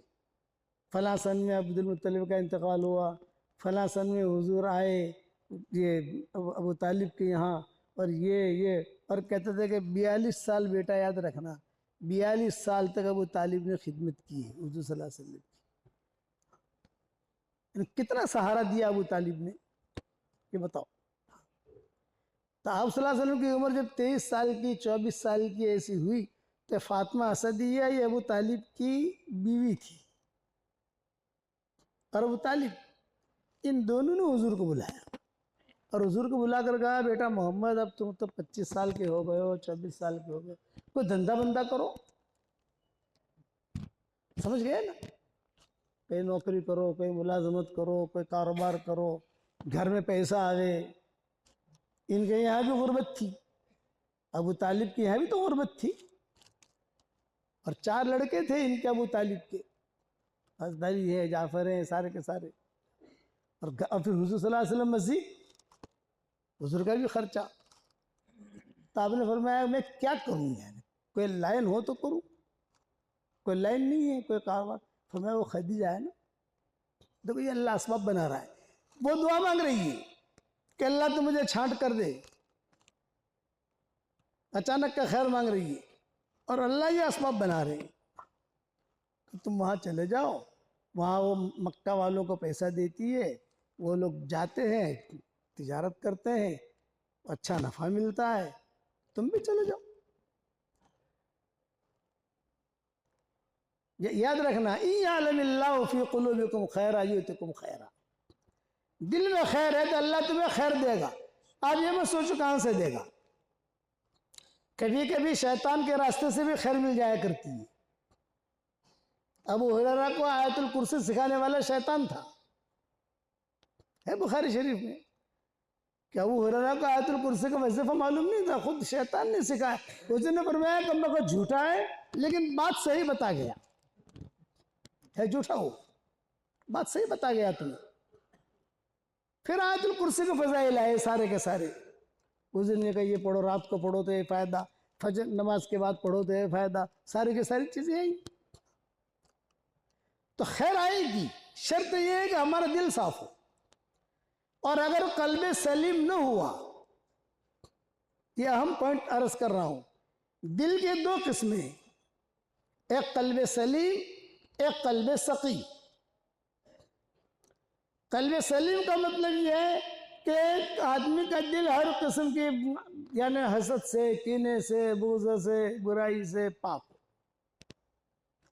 A: फला सन में अब्दुल मुत्तलिब का इंतकाल हुआ, फला सन में हुजूर आए ये अबू तालिब के यहाँ, और ये और कहते थे कि 42 साल बेटा याद रखना, 42 साल तक अबू तालिब ने खिदमत की है हुजूर सल्लल्लाहु अलैहि वसल्लम की। कितना सहारा दिया अबू तालिब ने, ये बताओ। तो आप सल्लल्लाहु अलैहि वसल्लम की उम्र जब 23 साल की 24 साल की ऐसी हुई तो फातिमा असदिया ये अबू तालिब की बीवी थी। और अबू तालिब इन दोनों ने हुजूर को बुलाया और हुजूर को बुला कर कहा बेटा मोहम्मद अब तुम तो 25 साल के हो गए हो, 24 साल के हो गए, कोई धंधा बंदा करो। समझ गए ना, कोई नौकरी करो, कोई मुलाजमत करो, कोई कारोबार करो, घर में पैसा आवे। इनके यहाँ भी गुर्बत थी, अबू तालिब के यहाँ भी तो गुर्बत थी। और 4 लड़के थे इनके अबू तालिब के, हज़रत अली है, जाफर है, सारे के सारे। और फिर हुजूर सल्लल्लाहु अलैहि वसल्लम मस्जिद, हुजूर का भी खर्चा। तो आपने फरमाया मैं क्या करूँ, यानी कोई लाइन हो तो करूँ, कोई लाइन नहीं है, कोई कारोबार। फरमाया वो खदीजा है ना, देखो ये अल्लाह असबाब बना रहा है। वो दुआ मांग रही है कि अल्लाह तो मुझे छांट कर दे, अचानक का खैर मांग रही है, और अल्लाह ये असबाब बना रहे हैं। तो तुम वहाँ चले जाओ, वहाँ वो मक्का वालों को पैसा देती है, वो लोग जाते हैं, तिजारत करते हैं, अच्छा नफ़ा मिलता है, तुम भी चले जाओ। याद रखना, इय्यालमिल्लाहु फी कुलूबिकुम खैरा युतिकुम खैरा, दिल में खैर है तो अल्लाह तुम्हें खैर देगा। आप ये मत सोचो कहाँ से देगा, कभी कभी शैतान के रास्ते से भी खैर मिल जाया करती है। अबू हुरैरा को आयतुल कुर्सी सिखाने वाला शैतान था, है बुखारी शरीफ में कि अबू हुरैरा को आयतुल कुर्सी का वजीफा मालूम नहीं था, खुद शैतान ने सिखाया। उसने फरमाया कि मैं को झूठा है लेकिन बात सही बता गया है, झूठा हो बात सही बता गया तुम्हें। फिर आयतुल कुर्सी के फजाइल आए सारे के सारे। उस दिन ने कहा ये पढ़ो, रात को पढ़ो तो ये फायदा, फजर नमाज के बाद पढ़ो तो ये फायदा, सारी की सारी चीजें आई। तो खैर आएगी, शर्त यह है कि हमारा दिल साफ हो। और अगर कल्ब सलीम न हुआ, ये अहम पॉइंट अर्ज कर रहा हूं, दिल के दो किस्में, एक कल्ब सलीम, एक कल्ब सकी। कल्ब सलीम का मतलब यह है कि आदमी का दिल हर किस्म की यानी हसद से, कीने से, बुग़्ज़ से, बुराई से पाक हो।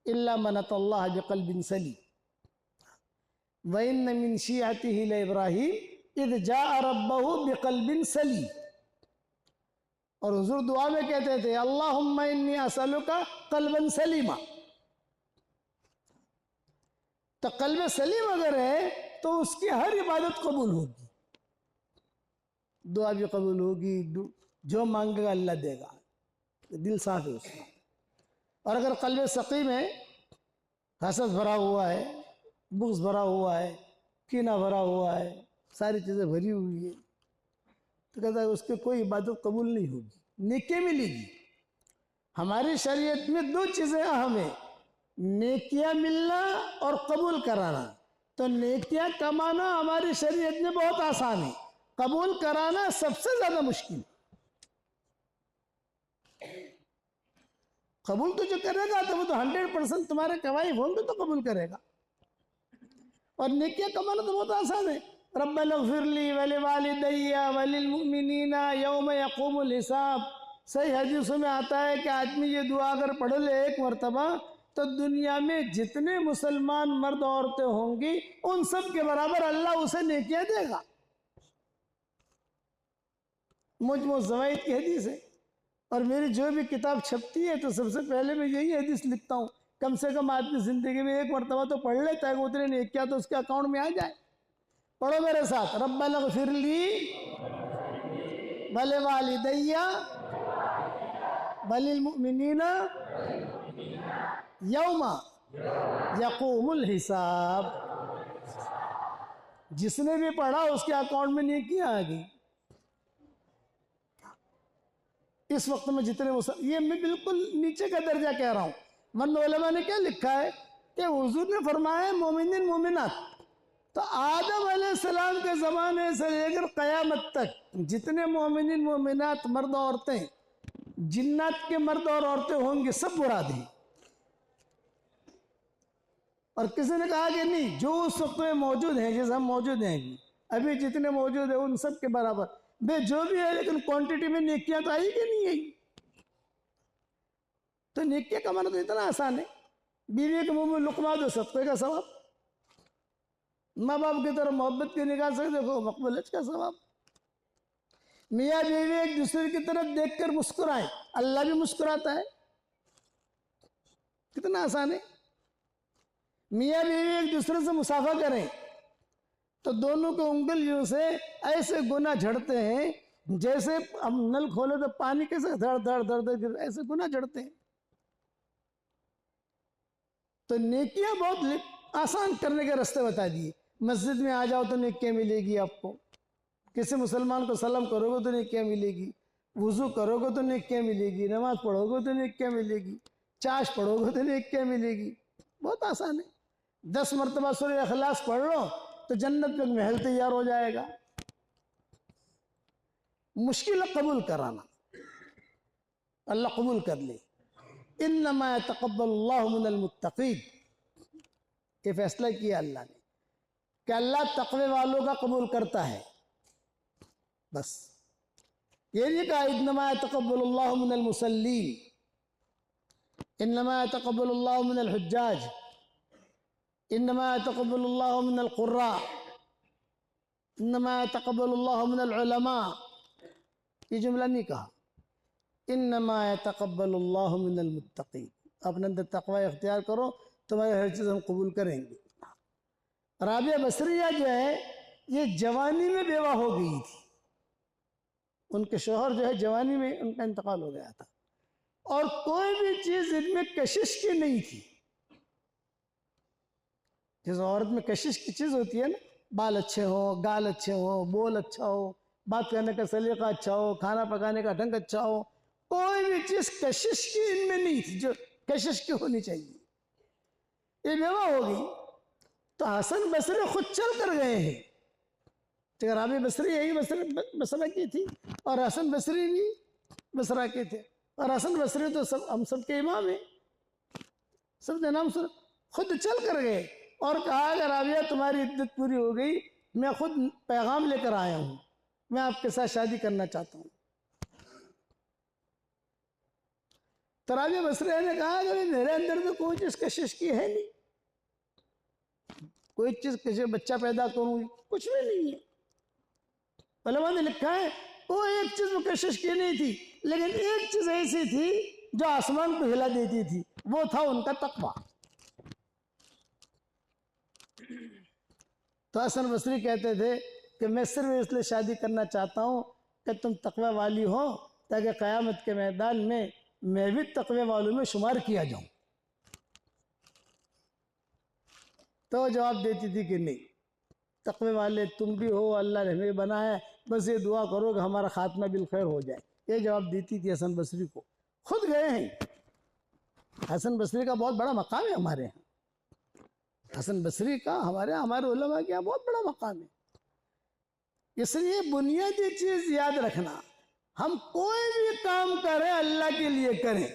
A: इल्ला मन अतल्लाह बिक़ल्बिन सलीम व इन्न मिन शिअतिही लइब्राहीम इज़ जाअ रब्बहु बिक़ल्बिन सलीम। और हुजूर दुआ में कहते थे अल्लाहुम्मा इन्नी असअलुका क़ल्बन सलीमा। तो कल्ब सलीम अगर है तो उसकी हर इबादत कबूल होगी, दुआ भी कबूल होगी, जो मांगेगा अल्लाह देगा, दिल साफ है उसका। और अगर कल्ब सकीम है, हसद भरा हुआ है, बुग़्ज़ भरा हुआ है, कीना भरा हुआ है, सारी चीज़ें भरी हुई है, तो कहता है उसकी कोई इबादत कबूल नहीं होगी, नेकी मिलेगी। हमारी शरीयत में दो चीज़ें अहम है, नेकियां मिलना और कबूल कराना। तो नेकियां कमाना हमारी शरीयत में बहुत आसान है, कबूल कराना सबसे ज्यादा मुश्किल। कबूल तो जो करेगा तो वो तो 100% तुम्हारे कमाई होंगे तो कबूल करेगा, और नेकियां कमाना तो बहुत आसान है। रब्बना ग़फ़िरली वलिवालिदैया वलिलमुमिनीना यौम यक़ूमुल हिसाब। सही हदीसों में आता है कि आदमी ये दुआ अगर पढ़ ले एक मरतबा, तो दुनिया में जितने मुसलमान मर्द औरतें होंगी उन सब के बराबर अल्लाह उसे नेकियां देगा। मुजमु ज़वाइद की हदीस है, और मेरी जो भी किताब छपती है तो सबसे पहले मैं यही हदीस लिखता हूँ, कम से कम आदमी जिंदगी में एक मरतबा तो पढ़ लेता है, उतने नेकियां तो उसके अकाउंट में आ जाए। पढ़ो मेरे साथ, रब्बना ग़फ़िरली वलिवालिदैया वलिलमुमिनीना यौमा यक़ूमुल हिसाब। जिसने भी पढ़ा उसके अकाउंट में नेकियां आ गई। इस वक्त में जितने ये मैं बिल्कुल नीचे का दर्जा कह रहा हूँ, वरना उलमा ने क्या लिखा है कि हुजूर ने फरमाया मोमिनीन मोमिनात। तो आदम अलैहिस्सलाम के ज़माने से लेकर क़यामत तक जितने मोमिनीन मोमिनात मर्द औरतें, जिन्नात के मर्द और औरतें होंगे, सब मुराद हैं। और किसी ने कहा कि नहीं, जो उस वक्त में मौजूद हैं, जैसे हम मौजूद हैं अभी जितने मौजूद हैं उन सब के बराबर, वे जो भी है, लेकिन क्वांटिटी में नेकियां तो आई कि नहीं आई। तो नेकियां कमाना तो इतना आसान है, बीवी के मुंह में लुकमा दो, सदक़े का सवाब। माँ बाप की तरफ मोहब्बत की निगाह से देखो, मक़बूलियत का सवाब। मियाँ बीवी एक दूसरे की तरफ देखकर मुस्कुराएं, अल्लाह भी मुस्कुराता है। कितना आसान है। मियाँ बीवी एक दूसरे से मुसाफा करें तो दोनों को उंगलियों से ऐसे गुना झड़ते हैं जैसे हम नल खोले तो पानी कैसे धड़ धड़ धड़ धड़ ऐसे गुना झड़ते हैं। तो नेकियां बहुत आसान करने के रास्ते बता दिए। मस्जिद में आ जाओ तो नेकियां मिलेगी आपको, किसी मुसलमान को सलाम करोगे तो नेकियां मिलेगी, वुजू करोगे तो नेकियां मिलेगी, नमाज पढ़ोगे तो नेकियां मिलेगी, चाश पढ़ोगे तो नेकियां मिलेगी। बहुत आसान है। 10 मरतबा सूरह इखलास पढ़ लो तो जन्नत में महल तैयार हो जाएगा। मुश्किल कबूल कराना, अल्लाह कबूल कर ले। इन्नमा यतक़ब्बलुल्लाहु मिनल मुत्तक़ीन, ये फैसला किया अल्लाह ने कि अल्लाह तक़वे वालों का कबूल करता है। बस ये नहीं कहा इन्नमा यतक़ब्बलुल्लाहु मिनल मुसल्लीन, इन्नमा यतक़ब्बलुल्लाहु मिनल हुज्जाज, इन्नमा यतक़ब्बलुल्लाहु मिनल क़ुर्रा, इन्नमा यतक़ब्बलुल्लाहु मिनल उलमा। ये जुमला नहीं कहा। इन्नमा यतक़ब्बलुल्लाहु मिनल मुत्तक़ीन, अपने अंदर तक़वा इख्तियार करो, तुम्हारी हर चीज़ हम कबूल करेंगे। राबिया बसरिया जो है ये जवानी में बेवा हो गई थी। उनके शोहर जो है जवानी में उनका इंतकाल हो गया था और कोई भी चीज़ इनमें कशिश की नहीं थी। जिस औरत में कशिश की चीज़ होती है ना, बाल अच्छे हो, गाल अच्छे हो, बोल अच्छा हो, बात करने का सलीका अच्छा हो, खाना पकाने का ढंग अच्छा हो, कोई भी चीज़ कशिश की इनमें नहीं थी जो कशिश की होनी चाहिए। ये बेवा हो गई तो हसन बसरी खुद चल कर गए हैं। राबी बसरी यही बसरा की थी और हसन बसरी भी बसरा के थे। और हसन बसरी तो सब हम सब के इमाम हैं, सब नाम सुन। खुद चल कर गए और कहा कि राबिया तुम्हारी इद्दत पूरी हो गई, मैं खुद पैगाम लेकर आया हूँ, मैं आपके साथ शादी करना चाहता हूँ। तो राबिया बसरी ने कहा कि मेरे अंदर तो कोई चीज़ कशिश की है नहीं, कोई चीज़ किसी बच्चा पैदा करूँगी, कुछ भी नहीं है। उलमा ने लिखा है कोई एक चीज़ में कशिश की नहीं थी, लेकिन एक चीज़ ऐसी थी जो आसमान को हिला देती थी, वो था उनका तकवा। तो हसन बसरी कहते थे कि मैं सिर्फ इसलिए शादी करना चाहता हूँ कि तुम तकवा वाली हो, ताकि क़यामत के मैदान में मैं भी तकवे वालों में शुमार किया जाऊँ। तो जवाब देती थी कि नहीं, तकवे वाले तुम भी हो, अल्लाह ने हमें बनाया, बस ये दुआ करो कि हमारा खात्मा बिल खैर हो जाए। ये जवाब देती थी हसन बसरी को। खुद गए हैं। हसन बसरी का बहुत बड़ा मकाम है हमारे यहाँ। हसन बसरी का हमारे उलमा के यहाँ बहुत बड़ा मकाम है। इसलिए बुनियादी चीज़ याद रखना, हम कोई भी काम करें अल्लाह के लिए करें।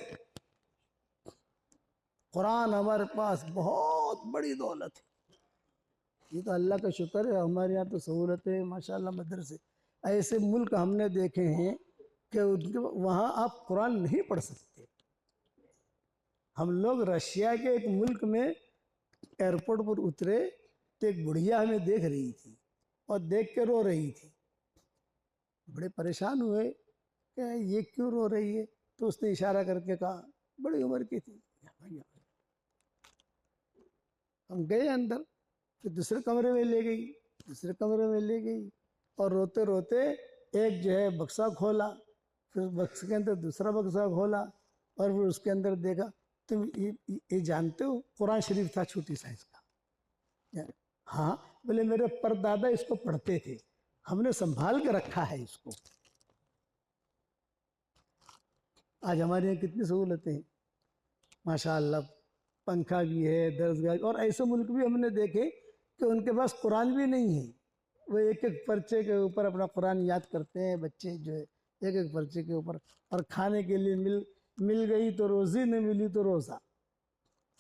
A: कुरान हमारे पास बहुत बड़ी दौलत है। ये तो अल्लाह का शुक्र है, हमारे यहाँ तो सहूलत है माशाल्लाह। मदरसे ऐसे मुल्क हमने देखे हैं कि उनके वहाँ आप कुरान नहीं पढ़ सकते। हम लोग रशिया के एक मुल्क में एयरपोर्ट पर उतरे तो एक बुढ़िया हमें देख रही थी और देख के रो रही थी। बड़े परेशान हुए कि ये क्यों रो रही है, तो उसने इशारा करके कहा, बड़ी उम्र की थी। हम गए अंदर, फिर दूसरे कमरे में ले गई, दूसरे कमरे में ले गई और रोते रोते एक जो है बक्सा खोला, फिर बक्से के अंदर दूसरा बक्सा खोला और फिर उसके अंदर देखा, तुम ये जानते हो कुरान शरीफ था छोटी साइज का। हाँ, बोले मेरे परदादा इसको पढ़ते थे, हमने संभाल के रखा है इसको। आज हमारे यहाँ कितनी सहूलतें हैं माशाअल्लाह, पंखा भी है, दरसगाह, और ऐसे मुल्क भी हमने देखे कि उनके पास कुरान भी नहीं है, वो एक एक पर्चे के ऊपर अपना कुरान याद करते हैं बच्चे जो है, एक एक पर्चे के ऊपर। और खाने के लिए मिल गई तो रोज़ी, नहीं मिली तो रोज़ा।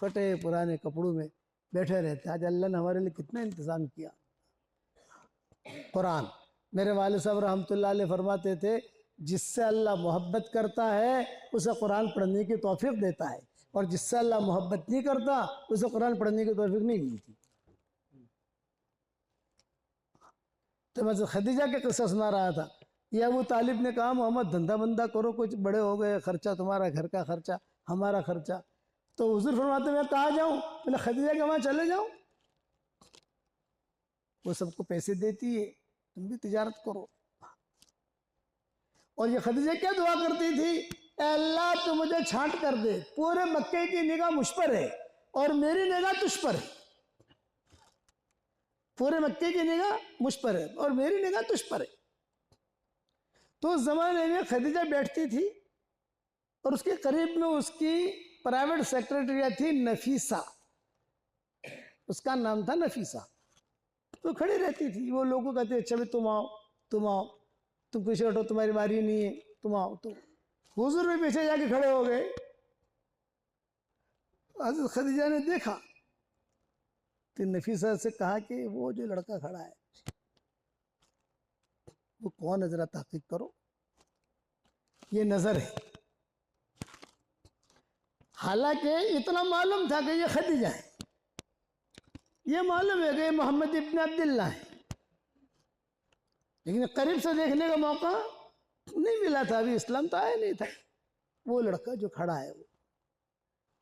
A: फटे पुराने कपड़ों में बैठे रहते। आज अल्लाह ने हमारे लिए कितना इंतज़ाम किया। कुरान, मेरे वाले साहब रहमतुल्लाह अलैह फरमाते थे, जिससे अल्लाह मोहब्बत करता है उसे कुरान पढ़ने की तौफीक देता है, और जिससे अल्लाह मोहब्बत नहीं करता उसे कुरान पढ़ने की तौफीक नहीं मिलती। तो मैं खदीजा के किस्सा सुना रहा था, ये अबू तालिब ने कहा, मोहम्मद धंधा बंदा करो, कुछ बड़े हो गए, खर्चा तुम्हारा, घर का खर्चा, हमारा खर्चा। तो हुजूर फरमाते मैं कहाँ जाऊँ? मैंने खदीजा के वहाँ चले जाऊँ, वो सबको पैसे देती है, तुम भी तिजारत करो। और ये खदीजा क्या दुआ करती थी, अल्लाह तू मुझे छांट कर दे, पूरे मक्के की निगाह मुझ पर है और मेरी निगाह तुझ पर है। पूरे मक्के की निगाह मुझ पर है और मेरी निगाह तुझ पर है। तो उस जमाने में खदीजा बैठती थी और उसके करीब में उसकी प्राइवेट सेक्रेटरी थी नफीसा, उसका नाम था नफीसा। तो खड़ी रहती थी, वो लोगों को कहते अच्छा भाई तुम आओ, तुम आओ, तुम पीछे हटो, तुम्हारी बारी नहीं है, तुम आओ। तो हुजूर भी पीछे जाके खड़े हो गए। हज़रत खदीजा ने देखा तो नफीसा से कहा कि वो जो लड़का खड़ा है वो कौन है, जरा तहकीक करो, ये नजर है। हालांकि इतना मालूम था कि ये खदीजा है, ये मालूम है कि ये मोहम्मद इब्न अब्दुल्ला है, लेकिन करीब से देखने का मौका नहीं मिला था, अभी इस्लाम तो आया नहीं था। वो लड़का जो खड़ा है वो,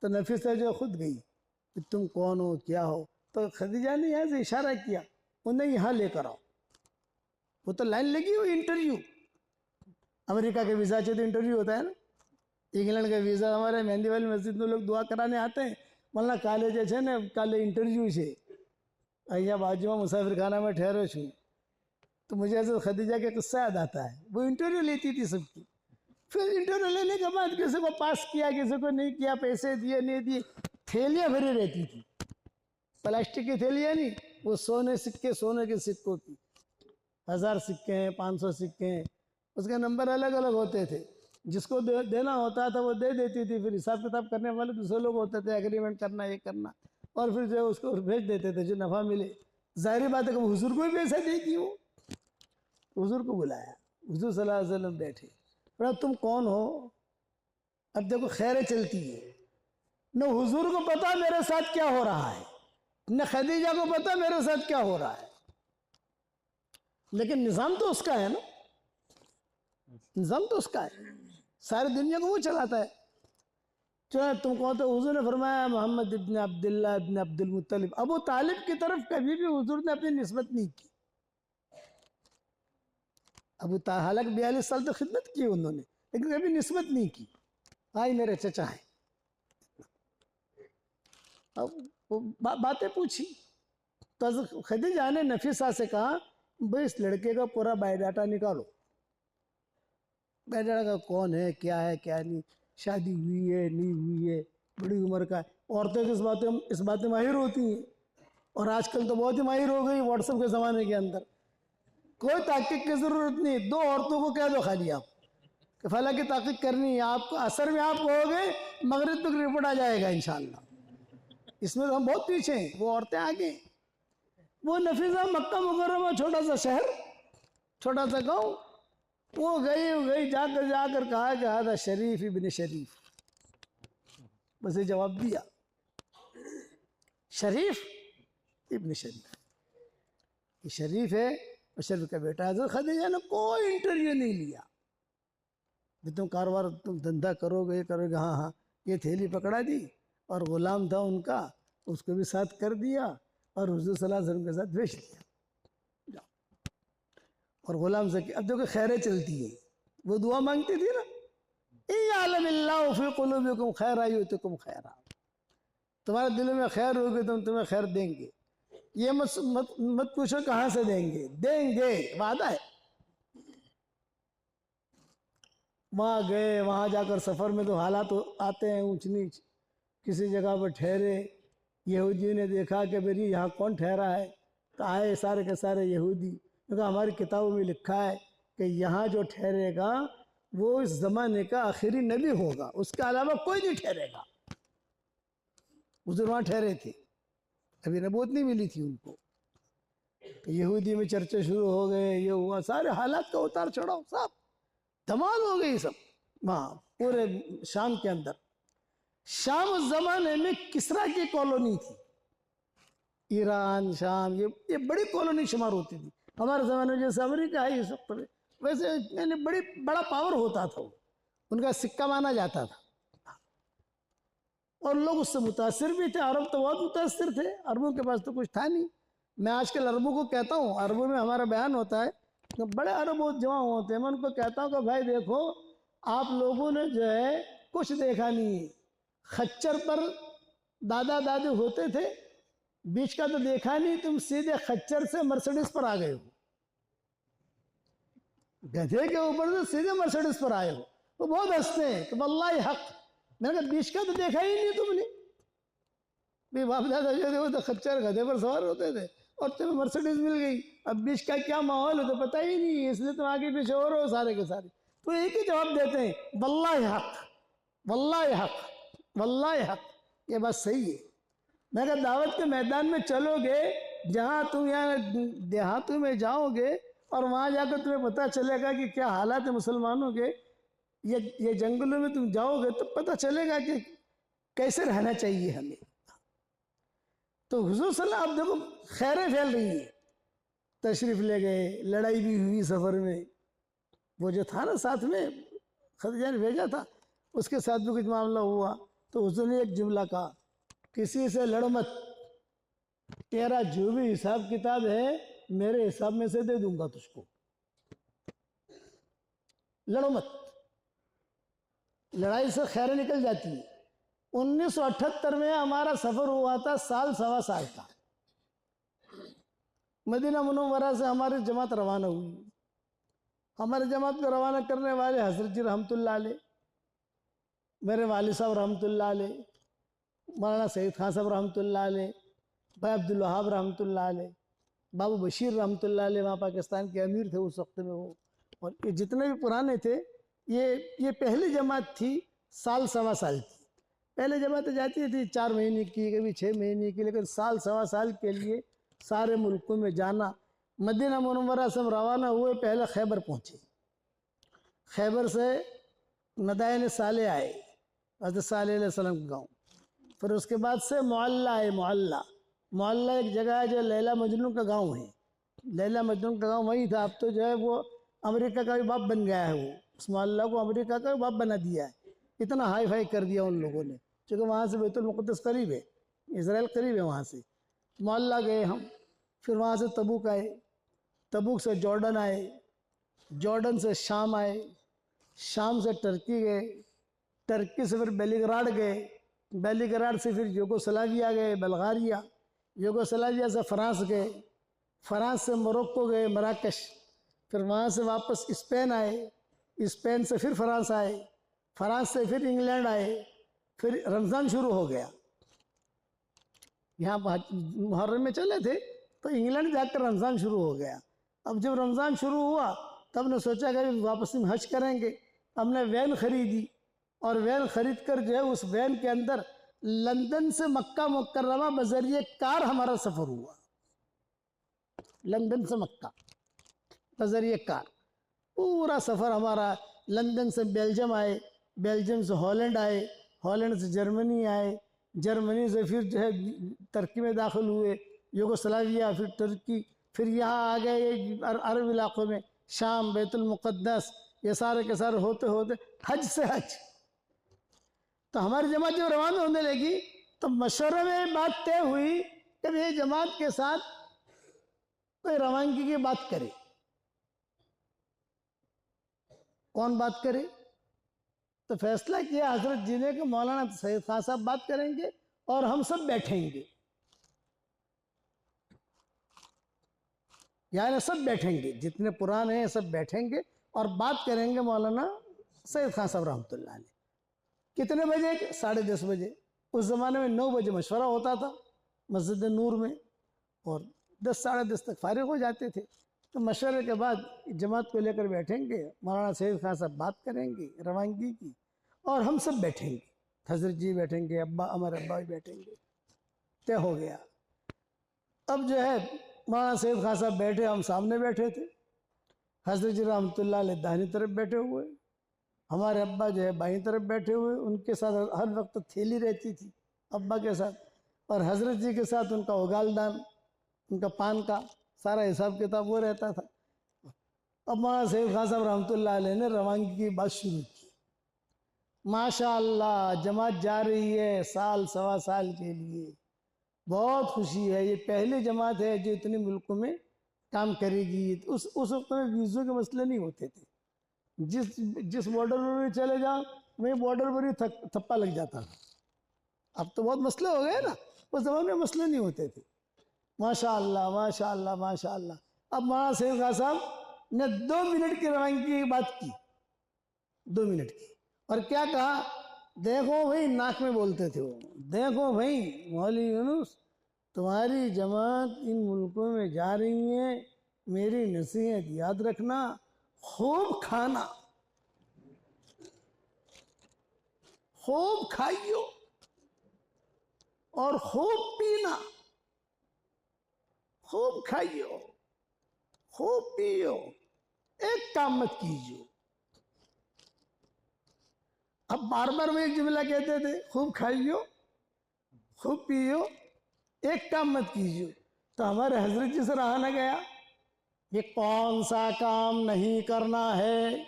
A: तो नफीसा जो खुद गई कि तुम कौन हो, क्या हो। तो खदीजा ने यहाँ से इशारा किया, उन्हें यहाँ लेकर आओ। वो तो लाइन लगी हुई, इंटरव्यू, अमेरिका के वीज़ा से तो इंटरव्यू होता है ना, इंग्लैंड का वीज़ा, हमारे मेहंदी वाली मस्जिद में लोग दुआ कराने आते हैं, मतलब काले जैसे ना काले इंटरव्यू से અહીંયા બાજુમાં मुसाफिर खाना में ठहरो छूँ। तो मुझे ऐसे खदीजा का किस्सा याद आता है, वो इंटरव्यू लेती थी सबकी, फिर इंटरव्यू लेने के बाद किसी को पास किया, किसी को नहीं किया, पैसे दिए नहीं दिए, थैलियाँ भरी रहती थी, प्लास्टिक की थैलियाँ नहीं, वो सोने सिक्के, सोने के सिक्कों की, 1000 सिक्के हैं, 500 सिक्के हैं, उसके नंबर अलग अलग होते थे। जिसको देना होता था वो दे देती थी, फिर हिसाब किताब करने वाले दूसरे लोग होते थे, एग्रीमेंट करना, ये करना, और फिर जो उसको भेज देते थे जो नफ़ा मिले। जाहिर बात है कि हुजूर को भी पैसा देगी वो। हुजूर को बुलाया, हुजूर सल्लल्लाहु अलैहि वसल्लम बैठे, बोला तुम कौन हो। अब देखो खैरें चलती है, न हुजूर को पता मेरे साथ क्या हो रहा है, न खदीजा को पता मेरे साथ क्या हो रहा है, लेकिन निज़ाम तो उसका है ना, निज़ाम तो उसका है, सारी दुनिया को वो चलाता है। चलो तुम कौन, तो हुजूर ने फरमाया मोहम्मद इब्न अब्दुल्ला इब्न अब्दुल मुत्तलिब। अबू तालिब की तरफ कभी भी हुजूर ने अपनी निस्बत नहीं की। हालांकि 42 साल तो खिदमत की उन्होंने, लेकिन कभी निस्बत नहीं की, हाँ मेरे चचा है। अब वो बातें पूछी तो खदीजा ने नफीसा से कहा भाई इस लड़के का पूरा बायोडाटा निकालो, बायोडाटा का कौन है, क्या है, क्या नहीं, शादी हुई है, नहीं हुई है, बड़ी उम्र का है। औरतें तो इस बात में माहिर होती हैं, और आजकल तो बहुत ही माहिर हो गई व्हाट्सएप के ज़माने के अंदर। कोई ताक़ीक़ की ज़रूरत नहीं, 2 औरतों को कह दो खाली आप कि फला की ताक़ीक़ करनी है, आपको असर में आप कहोगे, मगरिब तक रिपोर्ट आ जाएगा इंशाअल्लाह। इसमें तो हम बहुत पीछे हैं, वो औरतें आगे। वो नफीसा मक्का मुकर्रमा छोटा सा शहर, छोटा सा गाँव, वो गई जाकर कहा कि हादा शरीफ इब्न शरीफ, बस ये जवाब दिया, शरीफ इब्न शरीफ, ये शरीफ है और शरीफ का बेटा। हज़रत खदीजा ने कोई इंटरव्यू नहीं लिया, तुम कारोबार, तुम धंधा करोगे, हाँ हाँ, ये थैली पकड़ा दी, और ग़ुलाम था उनका, उसको भी साथ कर दिया, और हुज़ूर सल्लल्लाहु अलैहि वसल्लम के साथ भेज दिया। और ग़ुलाम से अब देखो खैरें चलती है, वो दुआ मांगती थी ना, इयअलमिल्लाहु फी क़ुलूबिकुम खैरा युतिकुम खैरा, तुम्हारे दिल में खैर होगी तो हम तुम्हें खैर देंगे। ये मत पूछो कहाँ से देंगे, देंगे, वादा है। वहाँ गए, वहाँ जाकर सफ़र में तो हालात आते हैं ऊंच नीच, किसी जगह पर ठहरे, यहूदी ने देखा कि मेरी यहाँ कौन ठहरा है, तो आए सारे के सारे यहूदी, क्योंकि हमारी किताबों में लिखा है कि यहाँ जो ठहरेगा वो इस ज़माने का आखिरी नबी होगा, उसके अलावा कोई नहीं ठहरेगा। हुज़ूर वहाँ ठहरे थे, अभी नबूवत नहीं मिली थी उनको। तो यहूदी में चर्चे शुरू हो गए, ये हुआ, सारे हालात का उतार चढ़ाव, सब धमाल हो गई सब वहाँ पूरे शाम के अंदर। शाम उस ज़माने में किसरा की कॉलोनी थी, ईरान, शाम, ये बड़ी कॉलोनी शुमार होती थी। हमारे ज़माने में जैसे अमेरिका है इस वक्त, वैसे यानी बड़ा पावर होता था, उनका सिक्का माना जाता था, और लोग उससे मुतासिर भी थे। अरब तो बहुत मुतासिर थे, अरबों के पास तो कुछ था नहीं। मैं आजकल अरबों को कहता हूँ, अरबों में हमारा बयान होता है तो बड़े अरब जमा होते हैं, मैं उनको कहता हूँ कि भाई देखो आप लोगों ने जो है कुछ देखा नहीं है, खच्चर पर दादा दादी होते थे, बीच का तो देखा नहीं, तुम सीधे खच्चर से मर्सिडीज पर आ गए हो। गधे के ऊपर से सीधे मर्सिडीज पर आए हो। वो बहुत हंसते हैं कि वल्लाही हक। मैंने कहा बीच का तो देखा ही नहीं तुमने। भाई बाप दादा जो थे वो तो खच्चर गधे पर सवार होते थे और तुम्हें मर्सिडीज मिल गई। अब बीच का क्या माहौल है तो पता ही नहीं है, इसलिए तुम आगे पीछे और हो सारे के सारे। तो एक ही जवाब देते हैं वल्लाही हक, वल्लाही हक, वल्लाही हक। ये बात सही है। मैं कहा दावत के मैदान में चलोगे, जहाँ तुम यहाँ देहातों में जाओगे और वहाँ जाकर तुम्हें पता चलेगा कि क्या हालात है मुसलमानों के, ये जंगलों में तुम जाओगे तो पता चलेगा कि कैसे रहना चाहिए हमें। तो हुजूर सल्लल्लाहु अलैहि वसल्लम, आप देखो खैरें फैल रही हैं, तशरीफ ले गए, लड़ाई भी हुई सफ़र में। वो जो था ना साथ में खदीजा ने भेजा था, उसके साथ भी कुछ मामला हुआ तो हुजूर ने एक जुमला कहा, किसी से लड़ मत, तेरा जो भी हिसाब किताब है मेरे हिसाब में से दे दूंगा तुझको, लड़ो मत। लड़ाई से खैर निकल जाती है। 1978 में हमारा सफर हुआ था, साल सवा साल का। मदीना मुनव्वरा से हमारी जमात रवाना हुई। हमारे जमात को रवाना करने वाले हजरत जी रहमतुल्लाह अलैह, मेरे वालिद साहब रहमतुल्लाह अलैह, मौलाना सईद खान साहब रहमतुल्लाह अलैह, भाई अब्दुल वहाब रहमतुल्लाह अलैह, बाबू बशीर रहमतुल्लाह अलैह, वहाँ पाकिस्तान के अमीर थे उस वक्त में वो। और ये जितने भी पुराने थे, ये पहली जमात थी, साल सवा साल की। पहले जमातें जाती थी 4 महीने की, कभी 6 महीने की, लेकिन साल सवा साल के लिए सारे मुल्कों में जाना। मदीना मुनव्वरा से हम रवाना हुए, पहले खैबर पहुँचे। खैबर से मदाइन साले आए, हज़रत सालेह अलैहिस्सलाम का गाँव। फिर उसके बाद से मोहल्ला है, मोहल्ला। मोहल्ला एक जगह है जो लैला मजनू का गांव है। लैला मजनू का गांव वही था। अब तो जो है वो अमेरिका का भी बाप बन गया है। वो उस मोहल्ला को अमेरिका का भी बाप बना दिया है, इतना हाई फाई कर दिया उन लोगों ने। क्योंकि वहाँ से बैतुल मुक़द्दस करीब है, इसराइल करीब है वहाँ से। मोहल्ला गए हम, फिर वहाँ से तबूक आए, तबूक से जॉर्डन आए, जॉर्डन से शाम आए, शाम से टर्की गए, टर्की से फिर बेलिग्राड गए, बेलिग्राड से फिर यूगोस्लाविया गए, बल्गारिया, यूगोस्लाविया से फ्रांस गए, फ्रांस से मोरक्को गए, मराकश, फिर वहाँ से वापस स्पेन आए, स्पेन से फिर फ्रांस आए, फ्रांस से फिर इंग्लैंड आए, फिर रमज़ान शुरू हो गया। यहाँ मुहर्रम में चले थे तो इंग्लैंड जाकर रमज़ान शुरू हो गया। अब जब रमज़ान शुरू हुआ तब ने सोचा कि वापस हम हज करेंगे। हमने वैन खरीदी और वैन खरीद कर जो है उस वैन के अंदर लंदन से मक्का मुकर्रमा बजरिए कार हमारा सफ़र हुआ। लंदन से मक्का बजरिए कार पूरा सफ़र हमारा। लंदन से बेल्जियम आए, बेल्जियम से हॉलैंड आए, हॉलैंड से जर्मनी आए, जर्मनी से फिर जो है तुर्की में दाखिल हुए, यूगोस्लाविया, फिर तुर्की, फिर यहाँ आ गए अरब इलाक़ों में, शाम, बैतुल मुक़द्दस, ये सारे के सारे होते होते हज से हज। तो हमारी जमात जब रवाना होने लगी तो मशवरे में बात तय हुई कि ये जमात के साथ कोई रवानगी की बात करे। कौन बात करे? तो फैसला किया हजरत जी ने कि मौलाना सईद खान साहब बात करेंगे और हम सब बैठेंगे, यानी सब बैठेंगे, जितने पुराने हैं सब बैठेंगे और बात करेंगे मौलाना सईद खान साहब रहमतुल्लाह अलैह। कितने बजे? 10:30 बजे। उस ज़माने में 9 बजे मशवरा होता था मस्जिद नूर में और 10 साढ़े 10 तक फारिग हो जाते थे। तो मशवरे के बाद जमात को लेकर बैठेंगे, मौलाना सईद खान साहब बात करेंगे रवानगी की और हम सब बैठेंगे, हजरत जी बैठेंगे, अब्बा हमारे अब्बा भी बैठेंगे। तय हो गया। अब जो है मौलाना सईद खान साहब बैठे, हम सामने बैठे थे, हजरत जी रहमतुल्लाह अलैह दाहिनी तरफ बैठे हुए, हमारे अब्बा जो है बाईं तरफ बैठे हुए। उनके साथ हर वक्त थैली रहती थी अब्बा के साथ, और हजरत जी के साथ उनका उगालदान, उनका पान का सारा हिसाब किताब वो रहता था। अब मौलाना सईद खान साहब रहमतुल्लाह अलैह ने रवानगी की बात शुरू की। माशाअल्लाह जमात जा रही है साल सवा साल के लिए, बहुत खुशी है। ये पहली जमात है जो इतने मुल्कों में काम करेगी। उस वक्त में वीज़ों के मसले नहीं होते थे। जिस बॉर्डर पर भी चले जाओ वहीं बॉर्डर पर ही थप्पा लग जाता था। अब तो बहुत मसले हो गए ना, उस ज़माने में मसले नहीं होते थे। माशाअल्लाह माशाअल्लाह माशाअल्लाह। अब मौलाना सईद खान साहब ने 2 मिनट की रवानगी की बात की, 2 मिनट की, और क्या कहा, देखो भाई, नाक में बोलते थे वो, देखो भाई मौलवी यूनुस, तुम्हारी जमात इन मुल्कों में जा रही है, मेरी नसीहत याद रखना, खूब खाना, खूब खाइयो और खूब पीना, खूब खाइयो खूब पियो, एक काम मत कीजिए। अब बार बार वो एक जुमला कहते थे, खूब खाइयो खूब पियो, एक काम मत कीजिए। तो हमारे हजरत जी से रहा ना गया, ये कौन सा काम नहीं करना है।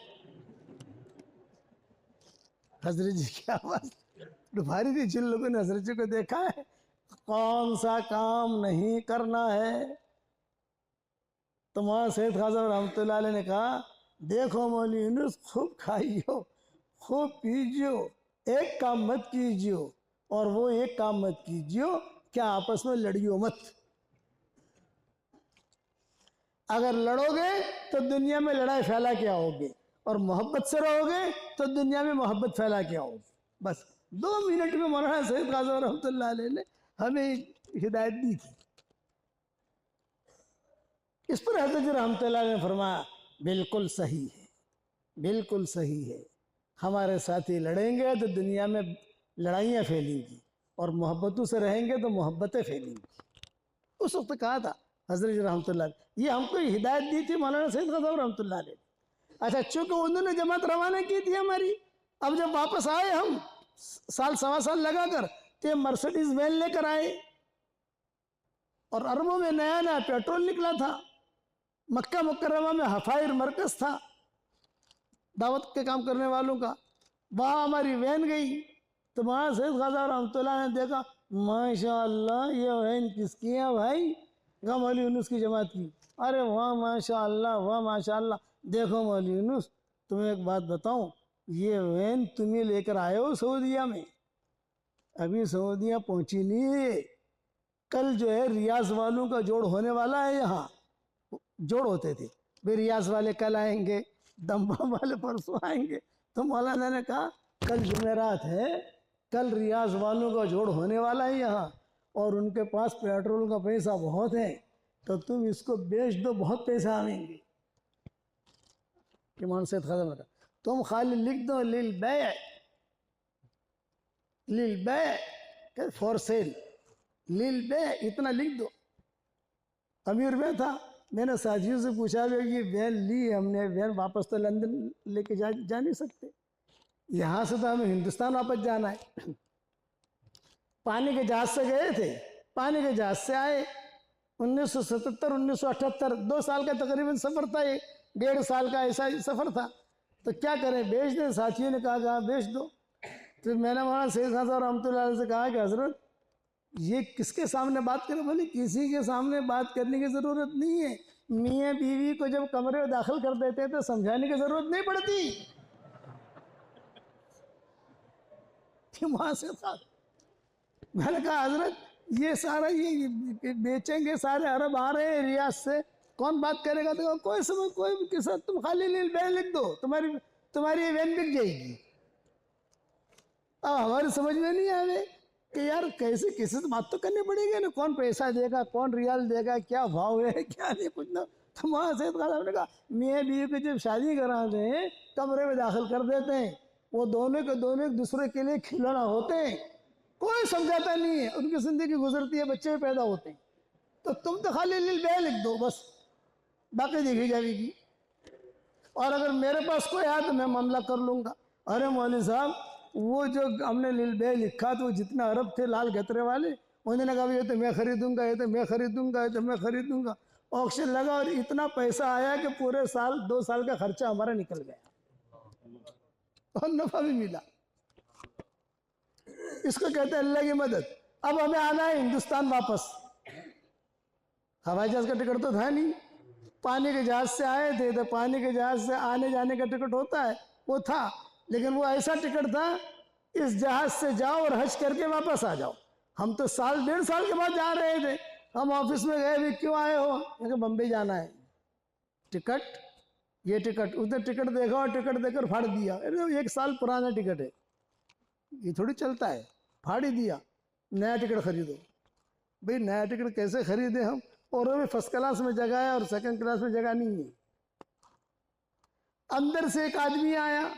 A: हजरत जी की आवाज दुभारी थी, जिन लोगों ने हजरत जी को देखा है, कौन सा काम नहीं करना है। तो वहां सैयद ख्वाजा रहमतुल्लाह अलैह ने कहा, देखो मौलवी यूनुस, खूब खाइयो खूब पीजियो, एक काम मत कीजियो, और वो एक काम मत कीजियो क्या आपस में लड़ियो मत। अगर लड़ोगे तो दुनिया में लड़ाई फैला के आओगे, और मोहब्बत से रहोगे तो दुनिया में मोहब्बत फैला के आओगे। बस 2 मिनट में मौलाना सैयद ख्वाजा रहमतुल्लाह अलैह ने हमें हिदायत दी थी। इस पर हज़रत जी रहमतुल्लाह अलैह ने फरमाया, बिल्कुल सही है, बिल्कुल सही है, हमारे साथी लड़ेंगे तो दुनिया में लड़ाइयाँ फैलेंगी, और मोहब्बतों से रहेंगे तो मोहब्बतें फैलेंगी। उस वक्त कहा था हज़रत जी रहमतुल्लाह, ये हमको हिदायत दी थी मौलाना सैयद ख्वाजा रहमतुल्लाह अलैह। अच्छा, चूंकि उन्होंने जमात रवाना की थी हमारी, अब जब वापस आए हम साल सवा साल लगा कर, तो मर्सिडीज वैन लेकर आए, और अरबों में नया नया पेट्रोल निकला था, मक्का मुकर्रमा में हफायर मरकज था दावत के काम करने वालों का, वहाँ हमारी वैन गई। तो वहाँ सैयद ख्वाजा रहमतुल्लाह ने देखा, माशाअल्लाह ये वैन किसकी है भाई? कहा मौलवी यूनुस की जमात की। अरे वाह माशाअल्लाह, वाह माशाअल्लाह। देखो मौलवी यूनुस, तुम्हें एक बात बताऊं, ये वैन तुम्हें लेकर आए हो सऊदीया में, अभी सऊदीया पहुंची नहीं है। कल जो है रियाज वालों का जोड़ होने वाला है, यहाँ जोड़ होते थे भाई, रियाज वाले कल आएंगे, दमदम वाले परसों आएंगे। तो मौलाना ने कहा, कल जुमेरात है, कल रियाज वालों का जोड़ होने वाला है यहाँ, और उनके पास पेट्रोल का पैसा बहुत है, तो तुम इसको बेच दो, बहुत पैसा आएंगे। इमाम सैयद ख़ाजा ने, तुम खाली लिख दो लिल बै फॉर सेल, लिल बै इतना लिख दो। अमीर में था, मैंने साथियों से पूछा भी, ये वैन ली हमने, वैन वापस तो लंदन लेके जा नहीं सकते, यहाँ से तो हमें हिंदुस्तान वापस जाना है। पानी के जहाज से गए थे, पानी के जहाज से आए, 1977 1978 2 साल का तकरीबन सफ़र था, ये 1.5 साल का ऐसा सफ़र था। तो क्या करें, बेच दें? साथियों ने कहा बेच दो। तो मैंने मौलाना सैयद ख्वाजा रहमतुल्लाह अलैह से कहा कि हजरत ये किसके सामने बात करें? बोले किसी के सामने बात करने की ज़रूरत नहीं है, मियाँ बीवी को जब कमरे में दाखिल कर देते हैं तो समझाने की ज़रूरत नहीं पड़ती। वहाँ से था, मैंने कहा हजरत ये सारा ये बेचेंगे, सारे अरब आ रहे हैं रियाज से, कौन बात करेगा? तो कोई समझ, कोई भी किसा, तुम खाली नील वैन लिख दो, तुम्हारी ये वैन बिक जाएगी। अब हमारी समझ में नहीं आ रहे कि यार कैसे, किसी से बात तो करनी पड़ेगी ना, कौन पैसा देगा, कौन रियाल देगा, क्या भाव है, क्या नहीं, कुछ ना। तो वहाँ से ने कहा, मियाँ बीवी को जब शादी कराते हैं कमरे में दाखिल कर देते हैं, वो दोनों के दोनों एक दूसरे के लिए खिलौना होते हैं, कोई समझाता नहीं है, उनकी जिंदगी गुजरती है, बच्चे भी पैदा होते हैं। तो तुम तो खाली लिल बै लिख दो, बस बाकी देखी जाएगी, और अगर मेरे पास कोई आया तो मैं मामला कर लूँगा। अरे मौलवी साहब, वो जो हमने लिल बै लिखा तो जितने अरब थे लाल गतरे वाले, उन्होंने कहा ये तो मैं खरीदूंगा, ये तो मैं खरीदूंगा, ये तो मैं खरीदूंगा। ऑक्शन लगा और इतना पैसा आया कि पूरे साल 2 साल का खर्चा हमारा निकल गया और नफा भी मिला। इसको कहते हैं अल्लाह की मदद। अब हमें आना है हिंदुस्तान वापस, हवाई जहाज का टिकट तो था नहीं, पानी के जहाज से आए थे, तो पानी के जहाज से आने जाने का टिकट होता है, वो था, लेकिन वो ऐसा टिकट था, इस जहाज से जाओ और हज करके वापस आ जाओ। हम तो 1.5 साल के बाद जा रहे थे। हम ऑफिस में गए, भी क्यों आए हो? क्योंकि बम्बई जाना है। टिकट ये टिकट, उसने टिकट देखा और टिकट देकर फाड़ दिया। अरे 1 साल पुराना टिकट है, ये थोड़ी चलता है, फाड़ ही दिया। नया टिकट खरीदो। भाई नया टिकट कैसे खरीदे हम, और वो फर्स्ट क्लास में जगह है और सेकंड क्लास में जगह नहीं है। अंदर से एक आदमी आया,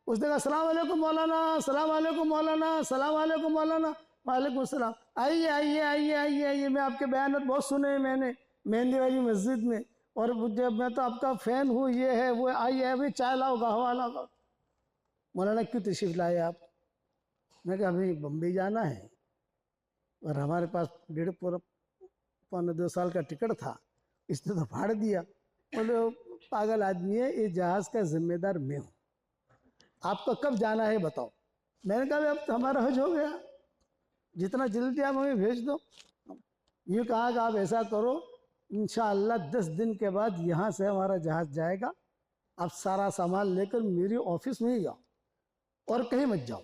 A: उसने कहा सलाम वालेकुम मौलाना, सलाम वालेकुम मौलाना, सलाम वालेकुम मौलाना। वालेकुम सलाम। आइए आइए आइए आइए आइए, मैं आपके बयान बहुत सुने हैं मैंने मेहंदी वाली मस्जिद में, और जब मैं तो आपका फ़ैन हूँ, ये है वो, आइए अभी चाय लाओ, कहवा लाओ। मौलाना क्यों तशरीफ लाए आप? मैं कहा अभी बम्बई जाना है और हमारे पास 1.5 पौने 2 साल का टिकट था, इसने तो फाड़ दिया। बोले पागल आदमी है, ये जहाज़ का जिम्मेदार मैं हूँ, आपको कब जाना है बताओ। मैंने कहा अब तो हमारा हज हो गया, जितना जल्दी आप हमें भेज दो। यूँ कहा कि आप ऐसा करो, इंशाअल्लाह 10 दिन के बाद यहाँ से हमारा जहाज़ जाएगा, आप सारा सामान लेकर मेरी ऑफिस में ही आओ और कहीं मत जाओ।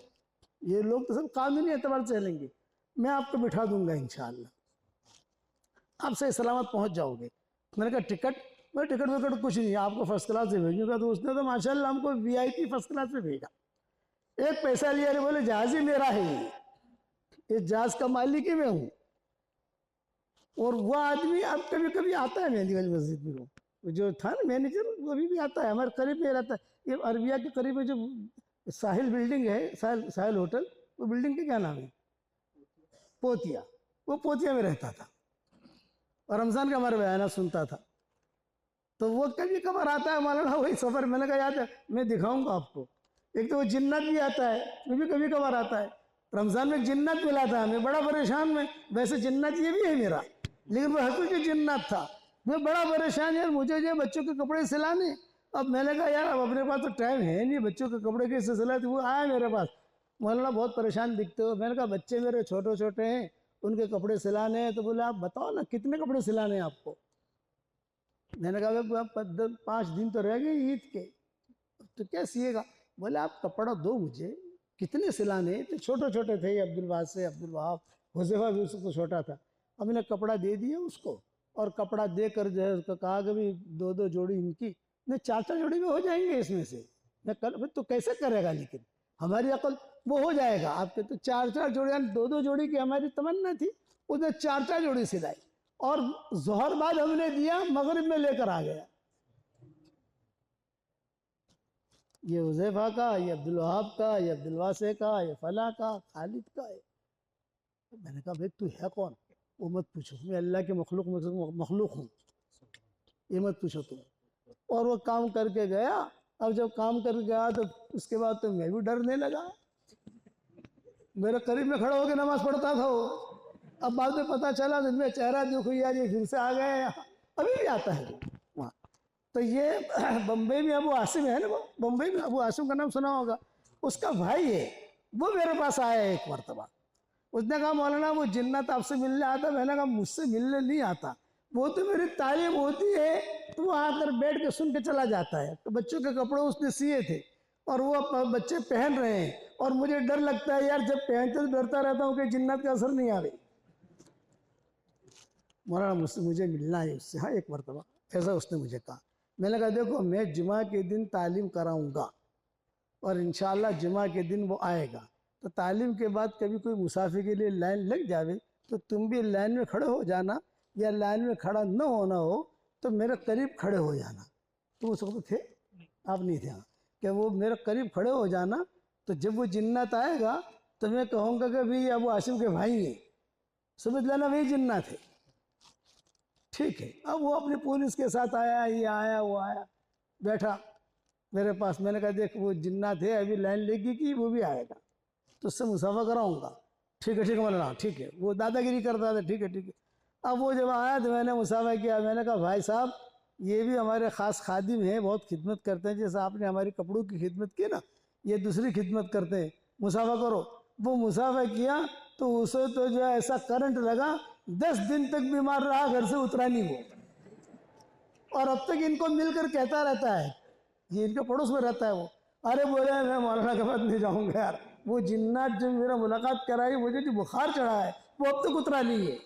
A: ये लोग तो सब कानूनी एतबार से चलेंगे, मैं आपको बिठा दूंगा इंशाअल्लाह, आप सही सलामत पहुँच जाओगे। मैंने कहा टिकट, मैं टिकट विकट कुछ नहीं, आपको फर्स्ट क्लास से भेजूंगा। तो उसने तो माशाल्लाह हमको VIP फर्स्ट क्लास में भेजा, एक पैसा लिया नहीं, बोले जहाज़ ही मेरा है, ये जहाज़ का मालिक ही मैं हूँ। और वह आदमी अब कभी कभी आता है मेहंदी वाली मस्जिद में, वो जो था ना मैनेजर, वो अभी भी आता है, हमारे करीब में रहता है। ये अरबिया के करीब में जो साहिल बिल्डिंग है, साहिल होटल, वो बिल्डिंग के क्या नाम है, पोतिया, वो पोतिया में रहता था और रमज़ान का हमारा बयाना सुनता था। तो वो कभी कभार आता है मौलाना वही सफ़र। मैंने कहा याद है, मैं दिखाऊंगा आपको। एक तो वो जिन्नत भी आता है, वो भी कभी कभार आता है। रमज़ान में जिन्नत मिला था, मैं बड़ा परेशान में, वैसे जिन्नत ये भी है मेरा, लेकिन वो हकीकी जिन्नत था। मैं बड़ा परेशान यार, मुझे जो बच्चों के कपड़े सिलाने। अब मैंने कहा यार अब अपने पास तो टाइम है नहीं, बच्चों के कपड़े कैसे सिलाए। तो वो आया मेरे पास, मौलाना बहुत परेशान दिखते हो। मैंने कहा बच्चे मेरे छोटे छोटे हैं, उनके कपड़े सिलाने हैं। तो बोले आप बताओ ना कितने कपड़े सिलाने हैं आपको। मैंने कहा 5 दिन तो रह गए ईद के, तो क्या सिएगा। बोले आप कपड़ा दो मुझे, कितने सिलाने। तो छोटे छोटे थे, अब्दुल वासे, अब्दुल वहाब, हुज़ैफा भी उसको छोटा था। अब मैंने कपड़ा दे दिया उसको, और कपड़ा देकर जो है उसको कहा कि भी 2-2 जोड़ी इनकी, नहीं 4-4 जोड़ी में हो जाएंगे इसमें से। मैं कल तो कैसे करेगा, लेकिन हमारी अकल वो हो जाएगा आपके। तो 4-4 जोड़ी, 2-2 जोड़ी की हमारी तमन्ना थी, उसने 4-4 जोड़ी सिलाई, और जोहर बाद हमने दिया, मगरिब में लेकर आ गया। ये हुज़ैफा का, ये अब्दुल वहाब का, ये अब्दुल वासे का, ये फला का, खालिद का है। तो मैंने कहा भाई तू है कौन? वो मत पूछो, मैं अल्लाह के मखलूक हूँ, ये मत पूछो तुम। और वो काम करके गया। अब जब काम करके गया तो उसके बाद तो मैं भी डरने लगा। मेरे करीब में खड़ा होकर नमाज पढ़ता था वो। अब बाद में पता चला तो मेरा चेहरा देखो यार, ये फिर से आ गए यहाँ, अभी भी आता है वहाँ। तो ये बम्बई में अबू आसिम है ना, वो बम्बई में अबू आसिम का नाम सुना होगा, उसका भाई है। वो मेरे पास आया एक मरतबा, उसने कहा मौलाना वो जिन्नत आपसे मिलने आता। मैंने कहा मुझसे मिलने नहीं आता, वो तो मेरी तालीम होती है, तो वो आकर बैठ के सुन के चला जाता है। तो बच्चों के कपड़े उसने सिए थे और वो बच्चे पहन रहे हैं, और मुझे डर लगता है यार, जब पहनते तो डरता रहता हूँ कि जिन्नत का असर नहीं आ रही। मौलाना मुझे मिलना है उससे, हाँ एक मरतबा ऐसा उसने मुझे कहा। मैंने कहा देखो मैं जुमा के दिन तालीम कराऊंगा, और इंशाअल्लाह जुमा के दिन वो आएगा। तो तालीम के बाद कभी कोई मुसाफिर के लिए लाइन लग जावे तो तुम भी लाइन में खड़े हो जाना, या लाइन में खड़ा न होना हो तो मेरे करीब खड़े हो जाना। तुम उस वक्त थे, आप नहीं थे, हाँ, कि वो मेरे करीब खड़े हो जाना। तो जब वो जिन्नत आएगा तो मैं कहूँगा कि भाई अबू आसिम के भाई हैं, समझ लेना वही जिन्नत है। ठीक है। अब वो अपनी पुलिस के साथ आया, ये आया वो आया, बैठा मेरे पास। मैंने कहा देख वो जिन्नत है, अभी लाइन लेगी कि वो भी आएगा, तो उससे मुसाफा कराऊंगा। ठीक है मौलाना, ठीक है। वो दादागिरी करता था, ठीक है ठीक है। अब वो जब आया तो मैंने मुसाफा किया। मैंने कहा भाई साहब ये भी हमारे ख़ास खादिम हैं, बहुत खिदमत करते हैं, जैसे आपने हमारी कपड़ों की खिदमत की ना, ये दूसरी खिदमत करते हैं, मुसाफा करो। वो मुसाफा किया तो उसे तो जो है ऐसा करंट लगा, 10 दिन तक बीमार रहा, घर से उतरा नहीं वो। और अब तक इनको मिलकर कहता रहता है, ये इनके पड़ोस में रहता है वो, अरे बोले मैं मौलाना के पास नहीं जाऊंगा यार, वो जिन्नात जो मेरा मुलाकात कराई, मुझे जो बुखार चढ़ा है वो अब तक उतरा नहीं है।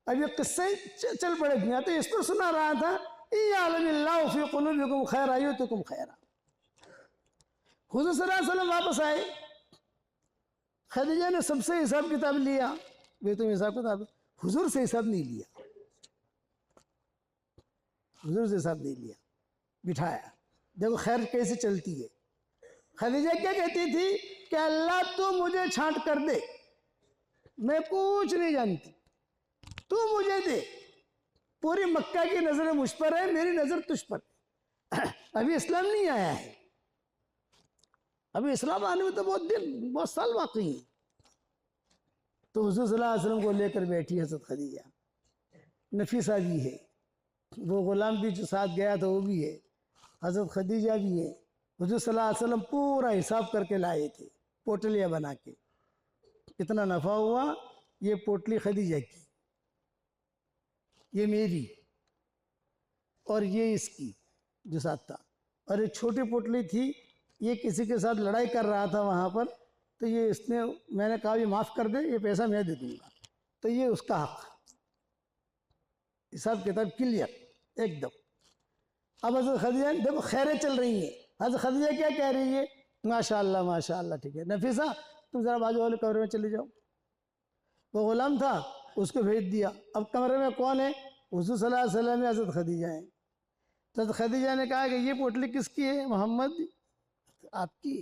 A: अब ये किस्से चल पड़े। मैं तो इस पर सुना रहा था यअलमिल्लाहु फी कुलूबिकुम खैरा युतिकुम खैरा। हुज़ूर सल्लल्लाहु अलैहि वसल्लम वापस आए, खदीजा ने सबसे हिसाब किताब लिया, वे तुम हिसाब किताब, हुजूर से हिसाब नहीं लिया, हुजूर से हिसाब नहीं लिया, बिठाया। देखो खैर कैसे चलती है। खदीजा क्या कहती थी कि अल्लाह तू मुझे छांट कर दे, मैं कुछ नहीं जानती, तू मुझे दे, पूरी मक्का की नजर मुझ पर है, मेरी नजर तुझ पर है। अभी इस्लाम नहीं आया है, अभी इस्लाम आने में तो बहुत साल बाकी है। तो हुज़ूर सल्लल्लाहु अलैहि वसल्लम को लेकर बैठी हज़रत खदीजा, नफीसा भी है, वो गुलाम भी जो साथ गया था वो भी है, हज़रत खदीजा भी है। हुज़ूर सल्लल्लाहु अलैहि वसल्लम पूरा हिसाब करके लाए थे, पोटलियाँ बना के, कितना नफ़ा हुआ, ये पोटली खदीजा की, ये मेरी, और ये इसकी जो साथ था, और एक छोटी पोटली थी, ये किसी के साथ लड़ाई कर रहा था वहाँ पर, तो ये इसने, मैंने कहा ये माफ़ कर दे, ये पैसा मैं दे दूँगा, तो ये उसका हक। हिसाब किताब क्लियर एकदम। अब हज़रत खदीजा देखो खैरें चल रही हैं, हज़रत खदीजा क्या कह रही है, माशाअल्लाह माशाअल्लाह, ठीक है नफीसा तुम ज़रा बाजू वाले कमरे में चले जाओ। वो गुलाम था, उसको भेज दिया। अब कमरे में कौन है, हुज़ूर सल्लल्लाहु अलैहि वसल्लम, हज़रत खदीजा है। तो हज़रत खदीजा ने कहा कि ये पोटली किसकी है मोहम्मद, आपकी।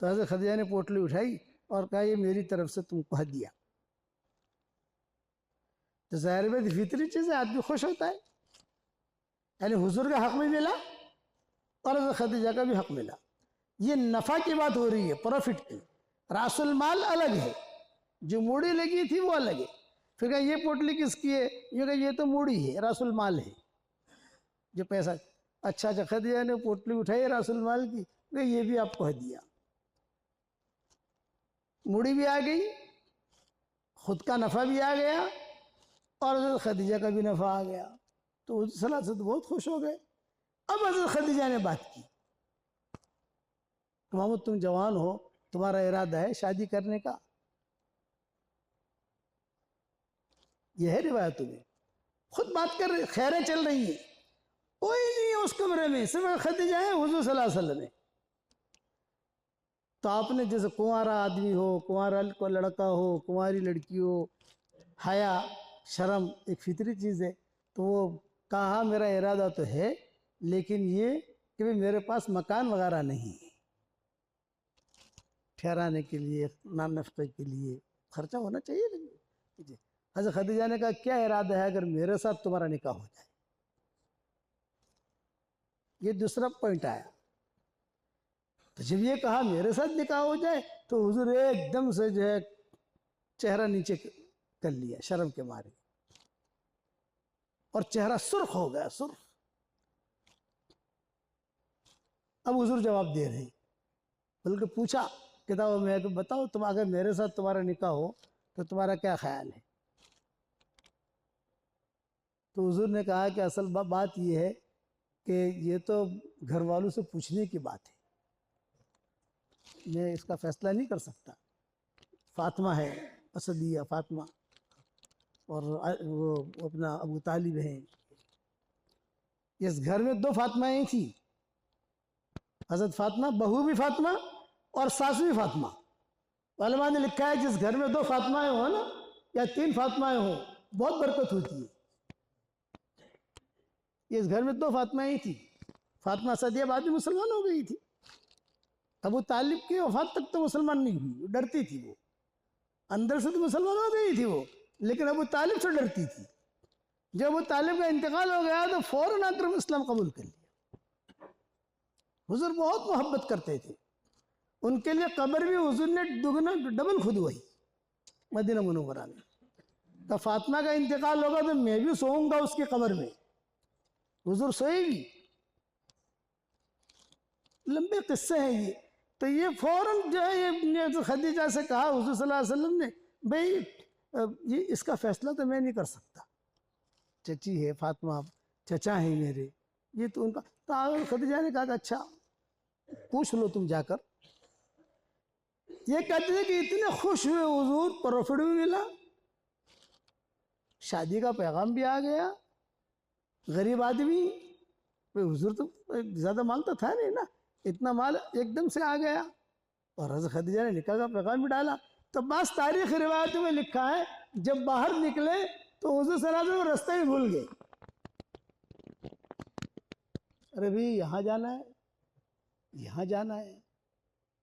A: तो हज़रत खदीजा ने पोटली उठाई और कहा ये मेरी तरफ से तुमको हदिया। तो ज़ाहिर में फितरी चीज़ है, आदमी खुश होता है, यानी हुजूर का हक भी मिला और हज़रत खदीजा का भी हक मिला। ये नफ़ा की बात हो रही है, प्रॉफिट की। रासुल माल अलग है, जो मूड़ी लगी थी वो अलग है। फिर कहा ये पोटली किसकी है, ये कहा ये तो मूड़ी है, रासुल माल है जो पैसा। अच्छा अच्छा, खदीजा ने पोटली उठाई रासुल माल की, ये भी आपको हदिया। मूड़ी भी आ गई, खुद का नफ़ा भी आ गया और हज़रत खदीजा का भी नफ़ा आ गया। तो हुज़ूर सल्लल्लाहु अलैहि वसल्लम बहुत खुश हो गए। अब हज़रत खदीजा ने बात की, मोहम्मद तुम जवान हो, तुम्हारा इरादा है शादी करने का, यह है रिवायत में, खुद बात कर रहे, खैरें चल रही हैं, कोई नहीं है उस कमरे में, सिर्फ खदीजा है, हुज़ूर सल्लल्लाहु अलैहि वसल्लम है। तो आपने जैसे कुंवारा आदमी हो, कुंवारा को लड़का हो, कुंवारी लड़की हो, हया शर्म एक फितरी चीज़ है। तो वो कहा मेरा इरादा तो है, लेकिन ये कि भाई मेरे पास मकान वगैरह नहीं है, ठहराने के लिए, नाम नफ़क़े के लिए खर्चा होना चाहिए। नहीं, हज़रत खदीजा ने कहा क्या इरादा है अगर मेरे साथ तुम्हारा निकाह हो जाए। ये दूसरा पॉइंट आया। तो जब ये कहा मेरे साथ निकाह हो जाए, तो हुजूर एकदम से जो है चेहरा नीचे कर लिया शर्म के मारे, और चेहरा सुर्ख हो गया, सुर्ख। अब हुजूर जवाब दे रहे, बल्कि पूछा किताब में तो बताओ तुम अगर मेरे साथ तुम्हारा निकाह हो तो तुम्हारा क्या ख्याल है। तो हुजूर ने कहा कि असल बात यह है कि ये तो घर वालों से पूछने की बात है, मैं इसका फैसला नहीं कर सकता। फातिमा है, असदिया फातिमा, और वो अपना अबू तालिब है। इस घर में दो फातिमाएं थी, हज़रत फातिमा, बहू भी फातिमा और सासू भी फातिमा। उलमा ने लिखा है जिस घर में दो फातिमाएं हो ना, या तीन फातिमाएं हो, बहुत बरकत होती है। इस घर में दो फातिमाएं थी। फातिमा सदिया बाद में मुसलमान हो गई थी, अबू तालिब की वफात तक तो मुसलमान नहीं हुई, डरती थी वो, अंदर से तो मुसलमान हो गई थी वो, लेकिन अबू तालिब से डरती थी। जब अबू तालिब का इंतकाल हो गया तो फौरन आकर इस्लाम कबूल कर लिया। हुजूर बहुत मोहब्बत करते थे, उनके लिए कब्र भी हुजूर ने दुगना डबल खुदवाई मदीना मुनव्वरा में। तो फातिमा का इंतकाल होगा तो मैं भी सोऊंगा उसकी कब्र में, हुजूर सोए भी। लंबे किस्से हैं ये। तो ये फौरन जो है ये तो खदीजा से कहा हुजूर सल्लल्लाहु अलैहि वसल्लम ने, भाई ये इसका फैसला तो मैं नहीं कर सकता, चची है फातिमा, चचा है मेरे, ये तो उनका। तो खदीजा ने कहा कि अच्छा पूछ लो तुम जाकर। ये कहते थे कि इतने खुश हुए हुजूर, प्रॉफिट भी मिला, शादी का पैगाम भी आ गया, गरीब आदमी, भाई हुजूर तो ज़्यादा माल तो था नहीं ना, इतना माल एकदम से आ गया। और हज़रत खदीजा ने निकाह का पैगाम भी डाला। तो बस तारीख रिवायतों में लिखा है जब बाहर निकले तो हुजूर सल्लल्लाहु अलैहि वसल्लम रास्ते ही भूल गए। अरे भाई यहाँ जाना है, यहाँ जाना है,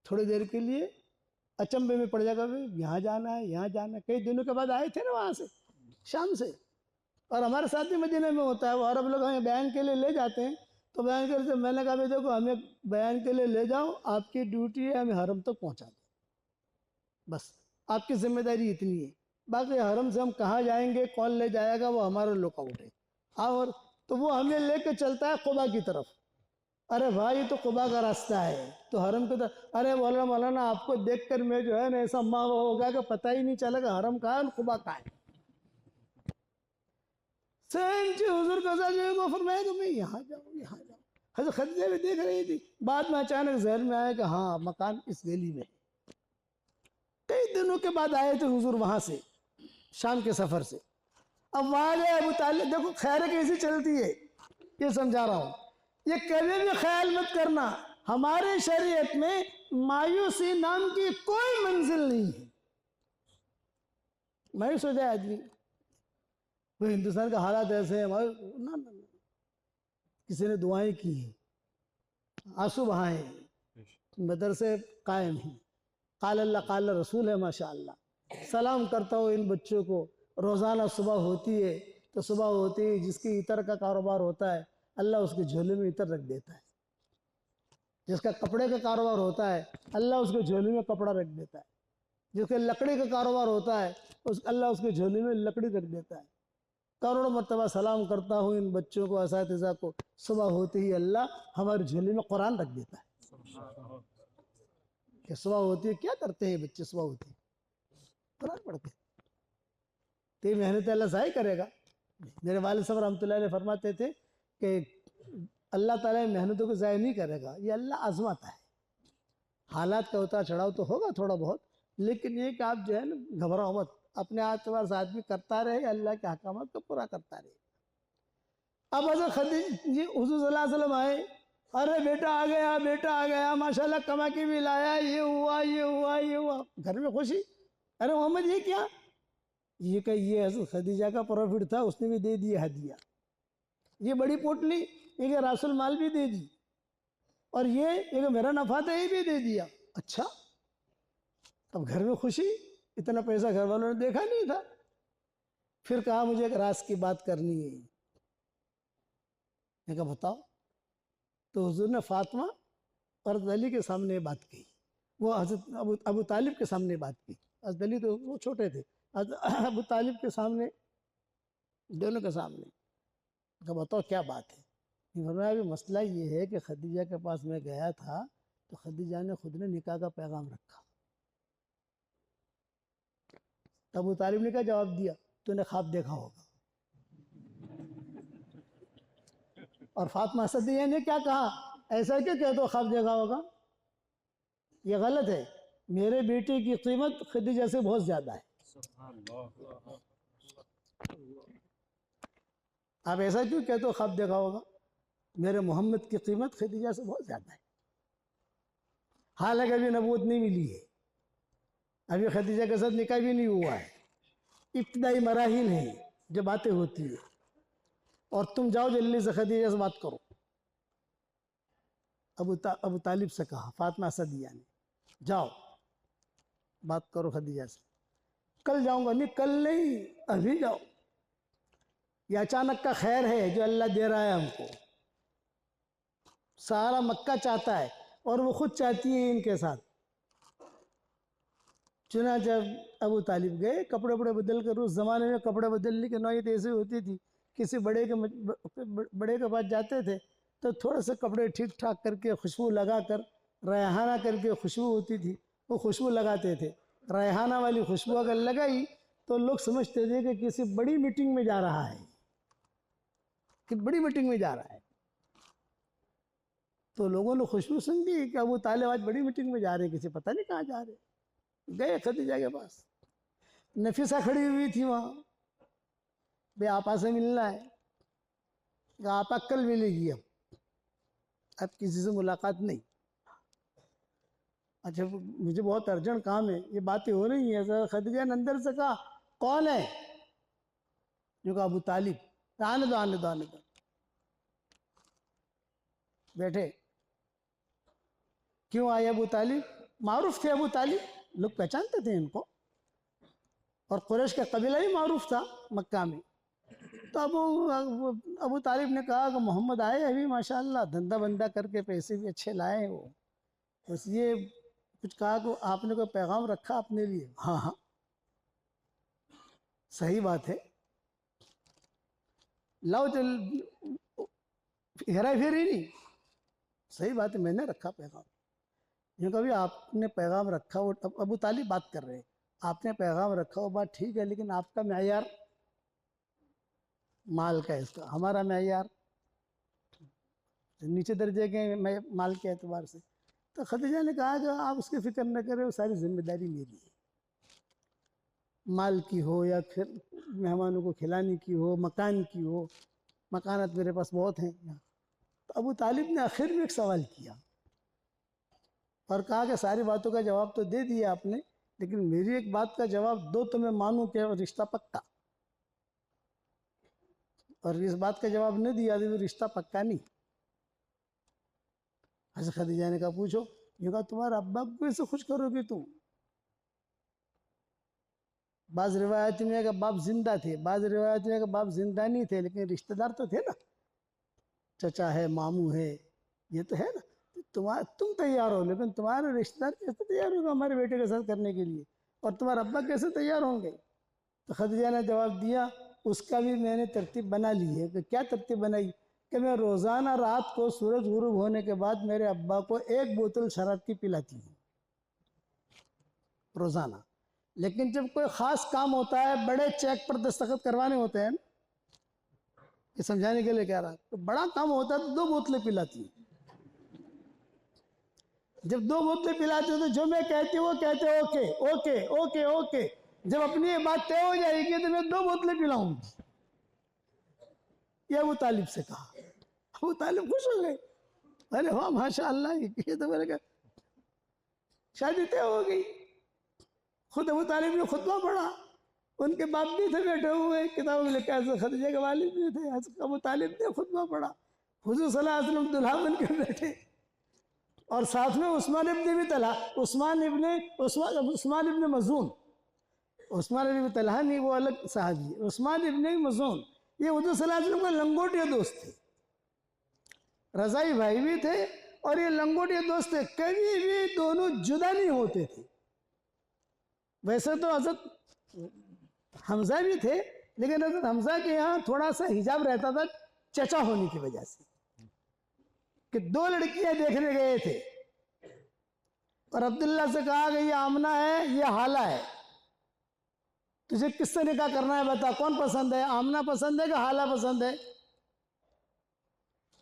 A: थोड़ी देर के लिए अचंभे में पड़ जाएगा, भाई यहाँ जाना है, यहाँ जाना है। कई दिनों के बाद आए थे ना वहाँ से, शाम से। और हमारे साथ भी मदीने में होता है, वो अरब लोग हमें बयान के लिए ले जाते हैं, तो बयान करते, मैंने कहा भाई देखो हमें बयान के लिए ले जाओ, आपकी ड्यूटी है हमें हरम तक पहुँचा दो, बस आपकी जिम्मेदारी इतनी है। बाकी हरम से हम कहाँ जाएंगे, कौन ले जाएगा, वो हमारा लुकआउट है। और तो वो हमें लेके चलता है कुबा की तरफ। अरे भाई तो कुबा का रास्ता है, तो हरम की तरफ। अरे मौलाना मौलाना आपको देखकर मैं जो है ना ऐसा माँ हो गया कि पता ही नहीं चला कि हरम कहाँ है और कुबा कहाँ है। हुजूर का को फरमाया कि मैं यहाँ जाऊँ, यहाँ जाऊँ। हज़रत खदीजा भी देख रही थी। बाद में अचानक ज़हन में आया कि हाँ मकान इस गली में। कई दिनों के बाद आए थे हुजूर वहां से, शाम के सफर से। अब वहां गए अबू तालिब, देखो खैर कैसी चलती है, ये समझा रहा हूं। ये कभी भी ख्याल मत करना, हमारे शरीयत में मायूसी नाम की कोई मंजिल नहीं है। मायूस हो जाए आदमी, वो हिंदुस्तान का हालात ऐसे हैं, ना, ना, ना। किसी ने दुआएं की हैं, आंसू बहाए, मदरसे कायम हैं, काल अल्लाह काल रसूल है, माशाअल्लाह। सलाम करता हूँ इन बच्चों को। रोज़ाना सुबह होती है तो सुबह होती है जिसकी इतर का कारोबार होता है अल्लाह उसके झोले में इतर रख देता है। जिसका कपड़े का कारोबार होता है अल्लाह उसके झोले में कपड़ा रख देता है। जिसके लकड़ी का कारोबार होता है अल्लाह उसके झोले में लकड़ी रख देता है। करोड़ों मरतबा सलाम करता हूँ इन बच्चों को, असातिज़ा को। सुबह होते ही अल्लाह हमारे झोले में कुरान रख देता है। कि सुबह होती है, क्या करते हैं बच्चे, सुबह होती है कुरान पढ़ते। तो ये मेहनत अल्लाह ज़ाहिर करेगा। मेरे वालिद साहब रहमतुल्लाह अलैह फरमाते थे कि अल्लाह ताला मेहनतों को ज़ाहिर नहीं करेगा, ये अल्लाह आजमाता है। हालात का उतार चढ़ाव तो होगा थोड़ा बहुत, लेकिन ये कि आप जो है ना घबराओ मत, अपने आतवार से आदमी करता रहे, अल्लाह के अहकामात को पूरा करता रहे। अब हज़रत खदीजा जी हुज़ूर सल्लल्लाहु अलैहि वसल्लम आए, अरे बेटा आ गया, बेटा आ गया, माशाल्लाह कमा के भी लाया, ये हुआ ये हुआ ये हुआ। घर में खुशी। अरे मोहम्मद ये क्या, ये कह ये हज़रत खदीजा का प्रॉफिट था, उसने भी दे दिया हदिया। ये बड़ी पोटली, ये रासुल माल भी दे दी, और ये मेरा नफा था ये भी दे दिया। अच्छा, अब घर में खुशी, इतना पैसा घर वालों ने देखा नहीं था। फिर कहा मुझे एक राज की बात करनी है। मैं कहा बताओ। तो हुजूर ने फातिमा और अली के सामने बात की, वो हज़रत अबू तालिब के सामने बात की। हज़रत अली तो वो छोटे थे, अबू तालिब के सामने, दोनों के सामने। कहा बताओ क्या बात है। अभी मसला ये है कि खदीजा के पास मैं गया था तो खदीजा ने खुद ने निकाह का पैगाम रखा। अबू तालिब ने क्या जवाब दिया, तूने ख्वाब देखा होगा। और फातिमा असदिया ने क्या कहा, ऐसा क्यों कहते हो ख्वाब देखा होगा, ये गलत है, मेरे बेटे की कीमत खदीजा से बहुत ज्यादा है। आप ऐसा क्यों कहते हो ख्वाब देखा होगा, मेरे मोहम्मद की कीमत खदीजा से बहुत ज्यादा है। हालांकि अभी नबूवत नहीं मिली है, अभी खदीजा के साथ निकाह भी नहीं हुआ है, इब्तिदाई मराहिल है जो बातें होती है। और तुम जाओ जल्दी से खदीजा से बात करो। अबू तालिब से कहा, फातिमा असदिया ने, जाओ बात करो खदीजा से। कल जाऊंगा, नहीं कल नहीं, अभी जाओ। ये अचानक का खैर है जो अल्लाह दे रहा है हमको। सारा मक्का चाहता है और वो खुद चाहती है इनके साथ। चुना जब अबू तालिब गए, कपड़े वपड़े बदल कर, उस ज़माने में कपड़े बदलने की नौयत ऐसी होती थी, किसी बड़े के पास जाते थे तो थोड़ा सा कपड़े ठीक ठाक करके, खुशबू लगा कर, रेहाना करके खुशबू होती थी, वो खुशबू लगाते थे। रेहाना वाली खुशबू अगर लगाई तो लोग समझते थे कि किसी बड़ी मीटिंग में जा रहा है, कि बड़ी मीटिंग में जा रहा है। तो लोगों ने खुशबू सुन ली कि अबू तालिब आज बड़ी मीटिंग में जा रहे हैं, किसी पता नहीं कहाँ जा रहे। गए खदीजा के पास, नफीसा खड़ी हुई थी वहाँ, बे आपा से मिलना है। आप कल मिलेगी, अब किसी से मुलाकात नहीं। अच्छा मुझे बहुत अर्जेंट काम है, ये बातें हो रही हैं। ऐसा खदीजा ने अंदर से कहा कौन है? जो कहा अबू तालिब। आने दो आने दो आने दो, बैठे। क्यों आए अबू तालिब? मारूफ थे अबू तालिब, लोग पहचानते थे इनको, और कुरैश का कबीला ही मारूफ था मक्का में। तो अबू तालिब ने कहा कि मोहम्मद आए अभी, माशाल्लाह धंधा बंदा करके पैसे भी अच्छे लाए हैं वो, बस ये कुछ कहा कि आपने कोई पैगाम रखा अपने लिए? हाँ हाँ सही बात है, लाओ चल, हेरा फेरी नहीं, सही बात है, मैंने रखा पैगाम। यूँ कभी आपने पैगाम रखा, वो अबू तालिब बात कर रहे हैं, आपने पैगाम रखा वो बात ठीक है, लेकिन आपका मैयार माल का है, इसका हमारा मैयार नीचे दर्जे के माल के एतबार से। तो खदीजा ने कहा कि आप उसकी फिक्र न करें, वो सारी जिम्मेदारी मेरी है, माल की हो या फिर मेहमानों को खिलाने की हो, मकान की हो, मकानात मेरे पास बहुत हैं। तो अबू तालिब ने आखिर में एक सवाल किया और कहा कि सारी बातों का जवाब तो दे दिया आपने, लेकिन मेरी एक बात का जवाब दो तो मैं मानूं कि रिश्ता पक्का, और इस बात का जवाब नहीं दिया तो रिश्ता पक्का नहीं। हज़रत खदीजा ने कहा पूछो। ये कहा तुम्हारा अब्बा को कैसे खुश करोगे तुम? बाज़ रिवायत में कि बाप जिंदा थे, बाज़ रिवायत में कि बाप जिंदा नहीं थे, लेकिन रिश्तेदार तो थे ना, चचा है, मामू है, ये तो है ना। तुम तैयार हो, लेकिन तुम्हारे रिश्तेदार कैसे तैयार होगा हमारे बेटे के साथ करने के लिए, और तुम्हारे अब्बा कैसे तैयार होंगे? तो खदीजा ने जवाब दिया उसका भी मैंने तरतीब बना ली है। कि क्या तरतीब बनाई? कि मैं रोज़ाना रात को सूरज गुरूब होने के बाद मेरे अब्बा को 1 बोतल शराब की पिलाती हूँ रोज़ाना, लेकिन जब कोई ख़ास काम होता है, बड़े चेक पर दस्तखत करवाने होते हैं, ये समझाने के लिए कह रहा, तो बड़ा काम होता है तो 2 बोतलें पिलाती हूँ। जब 2 बोतलें पिलाते हो तो जो मैं कहती हूँ वो कहते हो ओके ओके ओके ओके, जब अपनी ये बात तय हो जाएगी तो मैं 2 बोतलें पिलाऊंगी। ये अबू तालिब से कहा। अबू तालिब खुश हो गए, अरे वाह माशाअल्लाह, ये तो मेरे का शादी तय हो गई। खुद अबू तालिब ने खुतबा पढ़ा, उनके बाप भी थे बैठे हुए, किताब में लिखा है खदीजा के वालिद भी थे, अबू तालिब ने खुतबा पढ़ा, हुजूर सल्लल्लाहु अलैहि वसल्लम दुल्हा बन के बैठे, और साथ में उस्मान इब्ने भी तलहा, उस्मान इब्ने मज़ून, उस्मान इब्ने तलहा नहीं, वो अलग साहबी, उस्मान इब्ने मज़ून, ये हुजूर सल्लल्लाहु अलैहि वसल्लम के लंगोटिया दोस्त थे, रज़ाई भाई भी थे और ये लंगोटिया दोस्त थे, कभी भी दोनों जुदा नहीं होते थे। वैसे तो हज़रत हमज़ा भी थे, लेकिन हज़रत हमज़ा के यहाँ थोड़ा सा हिजाब रहता था चचा होने की वजह से, कि 2 लड़कियां देखने गए थे और अब्दुल्ला से कहा कि ये आमना है, ये हाला है, तुझे किससे निकाह करना है बता, कौन पसंद है, आमना पसंद है कि हाला पसंद है?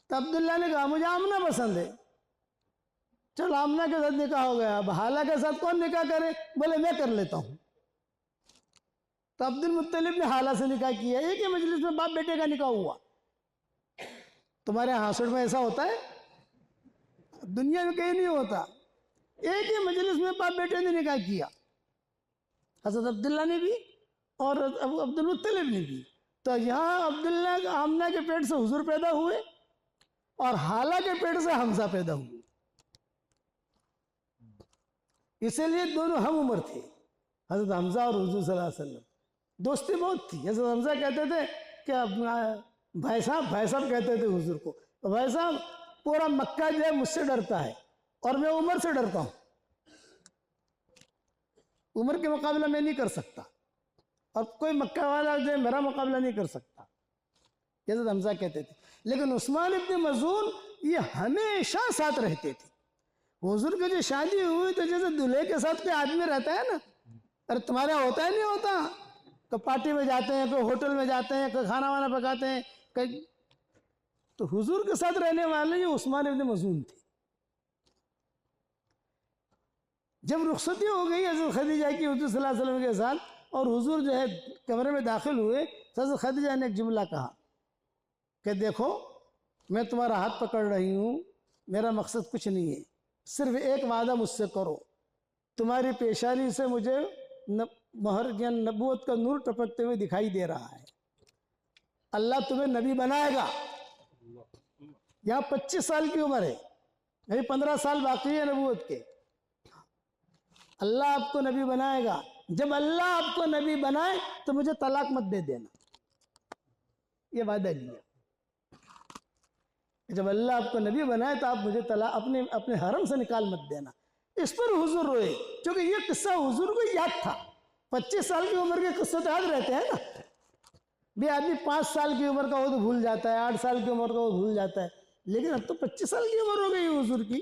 A: तो अब्दुल्ला ने कहा मुझे आमना पसंद है। चल आमना के साथ निकाह हो गया, अब हाला के साथ कौन निकाह करे? बोले मैं कर लेता हूँ। तो अब्दुल मुत्तलिब ने हाला से निकाह किया, एक ही मजलिस में बाप बेटे का निकाह हुआ। तुम्हारे हासुड़ में ऐसा होता है? दुनिया में कहीं नहीं होता। एक ही मजलिस में बाप बेटे ने निकाह किया, हज़रत अब्दुल्ला ने भी और अब्दुल मुत्तलिब ने भी। तो यहाँ अब्दुल्ला आमना के पेट से हुजूर पैदा हुए और हाला के पेट से हमजा पैदा हुए, इसीलिए दोनों हम उम्र थे, हज़रत हमजा और हुजूर सल्लल्लाहु अलैहि वसल्लम। दोस्ती बहुत थी। हज़रत हमजा कहते थे कि भाई साहब कहते थे हुजूर को, तो भाई साहब पूरा मक्का जो है मुझसे डरता है और मैं उमर से डरता हूँ, उमर के मुकाबला मैं नहीं कर सकता और कोई मक्का वाला जो है मेरा मुकाबला नहीं कर सकता, हज़रत हमजा कहते थे। लेकिन उस्मान इब्ने मज़ून ये हमेशा साथ रहते थे। हुजूर की जो शादी हुई तो जैसे दूल्हे के साथ कोई आदमी रहता है ना, अरे तुम्हारे यहाँ होता है नहीं होता, तो पार्टी में जाते हैं, कोई होटल में जाते हैं, कोई खाना वाना पकाते हैं, कहीं, तो हुजूर के साथ रहने वाले ये उस्मान इब्ने मज़ून थे। जब रुखसती हो गई हज़रत खदीजा की हुजूर सल्लल्लाहु अलैहि वसल्लम के साथ और हुजूर जो है कमरे में दाखिल हुए, हज़रत खदीजा ने एक जुमला कहा, कि देखो मैं तुम्हारा हाथ पकड़ रही हूँ, मेरा मकसद कुछ नहीं है, सिर्फ एक वादा मुझसे करो, तुम्हारी पेशानी से मुझे महर या नबूवत का नूर टपकते हुए दिखाई दे रहा है, अल्लाह तुम्हें नबी बनाएगा। यहाँ 25 साल की उम्र है, अभी 15 साल बाकी है नबूवत के। अल्लाह आपको नबी बनाएगा, जब अल्लाह आपको नबी बनाए तो मुझे तलाक मत दे देना, ये वादा लिया। जब अल्लाह आपको नबी बनाए तो आप मुझे तलाक अपने अपने हरम से निकाल मत देना। इस पर हुजूर रोए, क्योंकि ये किस्सा हुजूर को याद था। 25 साल की उम्र के किस्से तो याद रहते हैं ना, भी आदमी 5 साल की उम्र का हो तो भूल जाता है, 8 साल की उम्र का हो भूल जाता है, लेकिन अब तो 25 साल की उम्र हो गई हुजूर की।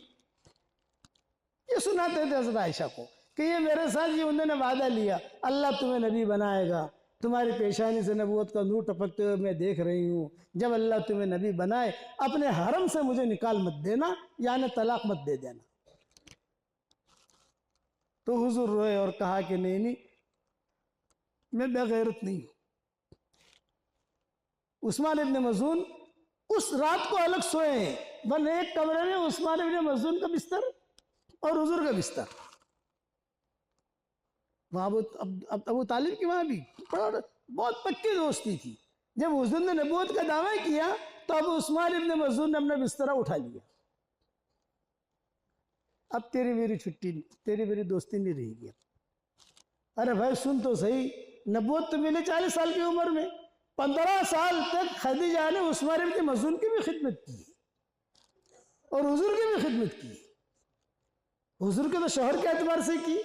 A: ये सुनाते थे हज़रत आयशा को कि ये मेरे साथ ये उन्होंने वादा लिया, अल्लाह तुम्हें नबी बनाएगा, तुम्हारी पेशानी से नबूवत का नूर टपकते हुए मैं देख रही हूँ, जब अल्लाह तुम्हें नबी बनाए अपने हरम से मुझे निकाल मत देना, यानी तलाक मत दे देना। तो हुजूर रोए और कहा कि नहीं नहीं, मैं बेगैरत नहीं हूँ। उस्मान इब्न मज़ून उस रात को अलग सोए हैं, वरना एक कमरे में उस्मान इब्न मज़ून का बिस्तर और हुजूर का बिस्तर। वहाँ अबू तालिब की वहाँ भी बहुत पक्की दोस्ती थी। जब हुजूर ने नबूवत का दावा किया तो अब उस्मान इब्न मज़ून ने अपना बिस्तरा उठा लिया, अब तेरी मेरी छुट्टी, तेरी मेरी दोस्ती नहीं रहेगी। अरे भाई सुन तो सही, नबूवत तो मिले 40 साल की उम्र में, 15 साल तक खदीजा ने उस्मान इब्न मज़ून की भी खिदमत की और हुजूर की भी खिदमत की। हुजूर के तो शोहर के एतबार से की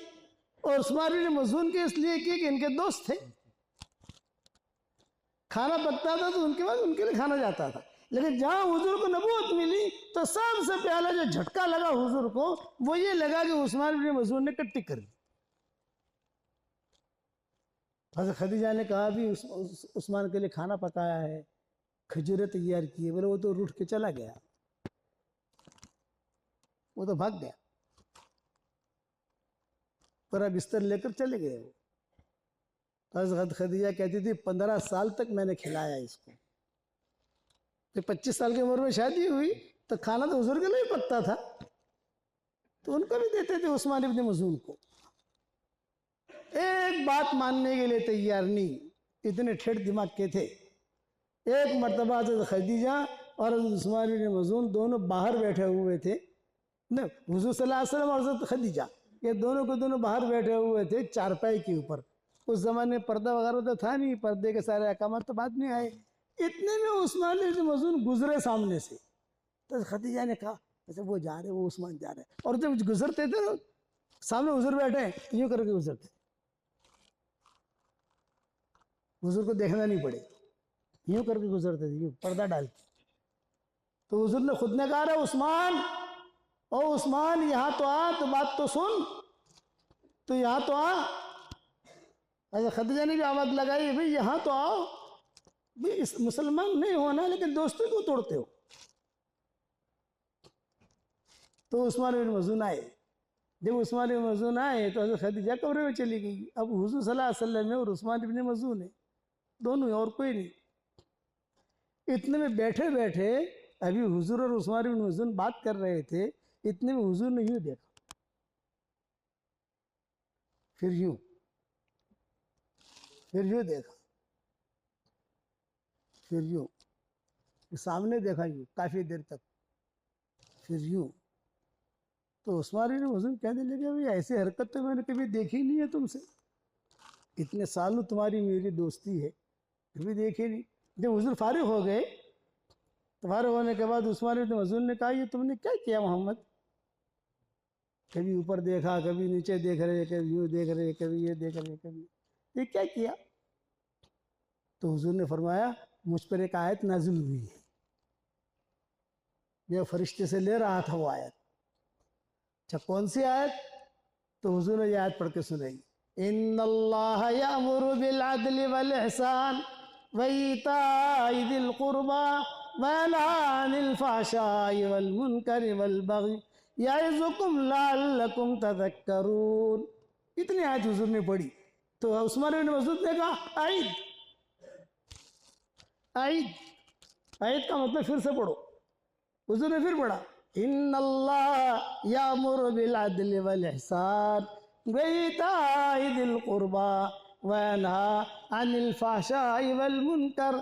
A: और उस्मान इब्न मज़ून के इसलिए की कि इनके दोस्त थे। खाना पकता था तो उनके बाद उनके लिए खाना जाता था, लेकिन जहाँ हुजूर को नबूवत मिली तो सबसे पहला जो झटका लगा हुजूर को वो ये लगा कि उस्मान इब्न मज़ून ने कट्टी कर दी। हज़रत खदीजा ने कहा भी उस्मान के लिए खाना पकाया है, खजूरें तैयार की है, बोले वो तो रूठ के चला गया, वो तो भाग गया, पूरा बिस्तर लेकर चले गए वो। हज़रत खदीजा कहती थी 15 साल तक मैंने खिलाया इसको। जब 25 साल की उम्र में शादी हुई तो खाना तो हुजूर के लिए पकता था, तो उनको भी देते थे उस्मान इब्न मज़ून को। एक बात मानने के लिए तैयार नहीं, इतने ठेठ दिमाग के थे। एक मरतबा हज़रत खदीजा और उस्मान इब्न मज़ून दोनों बाहर बैठे हुए थे, न हुजूर सल्लल्लाहु अलैहि वसल्लम और हज़रत खदीजा ये दोनों को दोनों बाहर बैठे हुए थे चारपाई के ऊपर। उस जमाने में पर्दा वगैरह तो था नहीं, पर्दे के सारे अहकाम तो बाद में आए। इतने में उस्मान इब्न मज़ून गुजरे सामने से, तो खदीजा ने कहा अच्छा वो जा रहे, वो उस्मान जा रहे, और जब गुजरते थे ना सामने हुजूर बैठे हैं यूँ करके गुजरते, हुजूर को देखना नहीं पड़े, यूँ करके गुजरते थे, यूँ पर्दा डाल के। तो हुजूर ने खुद ने कहा रे उस्मान, ओ उस्मान यहाँ तो आ, तो बात तो सुन, तो यहाँ तो आ। अच्छा खदीजा ने भी आवाज़ लगाई भाई यहाँ तो आओ, भाई इस मुसलमान नहीं होना लेकिन दोस्ती को तोड़ते हो। तो उस्मान बिन मज़ून आए। जब उस्मान बिन मज़ून आए तो हज़रत खदीजा कमरे में चली गई। अब हुजूर सल्लल्लाहु अलैहि वसल्लम है और उस्मान बिन मज़ून है, दोनों और कोई नहीं। इतने में बैठे बैठे अभी हुजूर और उस्मान बिन मज़ून बात कर रहे थे, इतने में हुजूर ने यूँ देखा, फिर यूँ देखा, फिर यूँ सामने देखा, यूँ काफ़ी देर तक, फिर यूँ। तो उस्मान बिन मज़ून कहने लगे भाई ऐसी हरकत तो मैंने कभी देखी नहीं है तुमसे, इतने सालों तुम्हारी मेरी दोस्ती है, कभी देखी नहीं। जब हुजूर फारिग हो गए तो फारिग होने के बाद उस्मान बिन मज़ून ने कहा ये तुमने क्या किया मोहम्मद, कभी ऊपर देखा, कभी नीचे देख रहे, कभी यूँ देख रहे, कभी ये देख रहे, कभी ये क्या किया। तो हुजूर ने फरमाया मुझ पर एक आयत नाजिल हुई है, ये फरिश्ते से ले रहा था वो आयत। अच्छा कौन सी आयत? तो हुजूर ने ये आयत पढ़ के सुनाई, इन्नल्लाह यअमुरु बिल अदलि वल इहसान व ईताइ दिल कुर्बा व यनहा अनिल फहशाइ वल मुनकरि वल बगी यइज़ुकुम लअल्लकुम तज़क्करून। इतनी आयत हुजूर ने पढ़ी। तो उस्मान बिन मज़ून ने कहा आइद आइद, आयत का मतलब फिर से पढ़ो। हुजूर ने फिर पढ़ा, इन्नल्लाह यामुरु बिल अदल वल इहसान व इताइ दिल कुर्बा व यनहा अनिल फहशाइ वल मुनकर।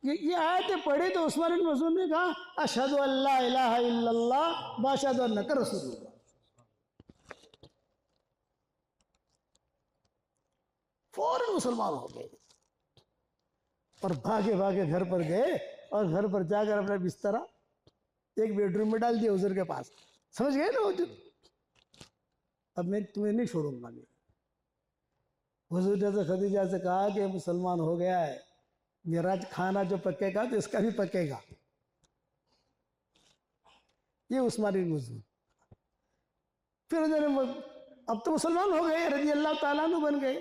A: ये आयतें पढ़ी तो उस्मान बिन मज़ून ने कहा, अशहदु अल्ला इलाहा इल्लल्लाह व अशहदु अन्नका रसूलुल्लाह। फौरन मुसलमान हो गए और भागे भागे घर पर गए और घर पर जाकर अपना बिस्तरा एक बेडरूम में डाल दिया हुजूर के पास। समझ गए ना हुजूर, अब मैं तुम्हें नहीं छोड़ूंगा। मैं हुजूर ने खदीजा से कहा कि मुसलमान हो गया है, मेरा खाना जो पकेगा तो इसका भी पकेगा। ये उस्मान बिन मज़ून। फिर उन्होंने अब तो मुसलमान हो गए, रज़ी अल्लाह ताला अन्हु बन गए।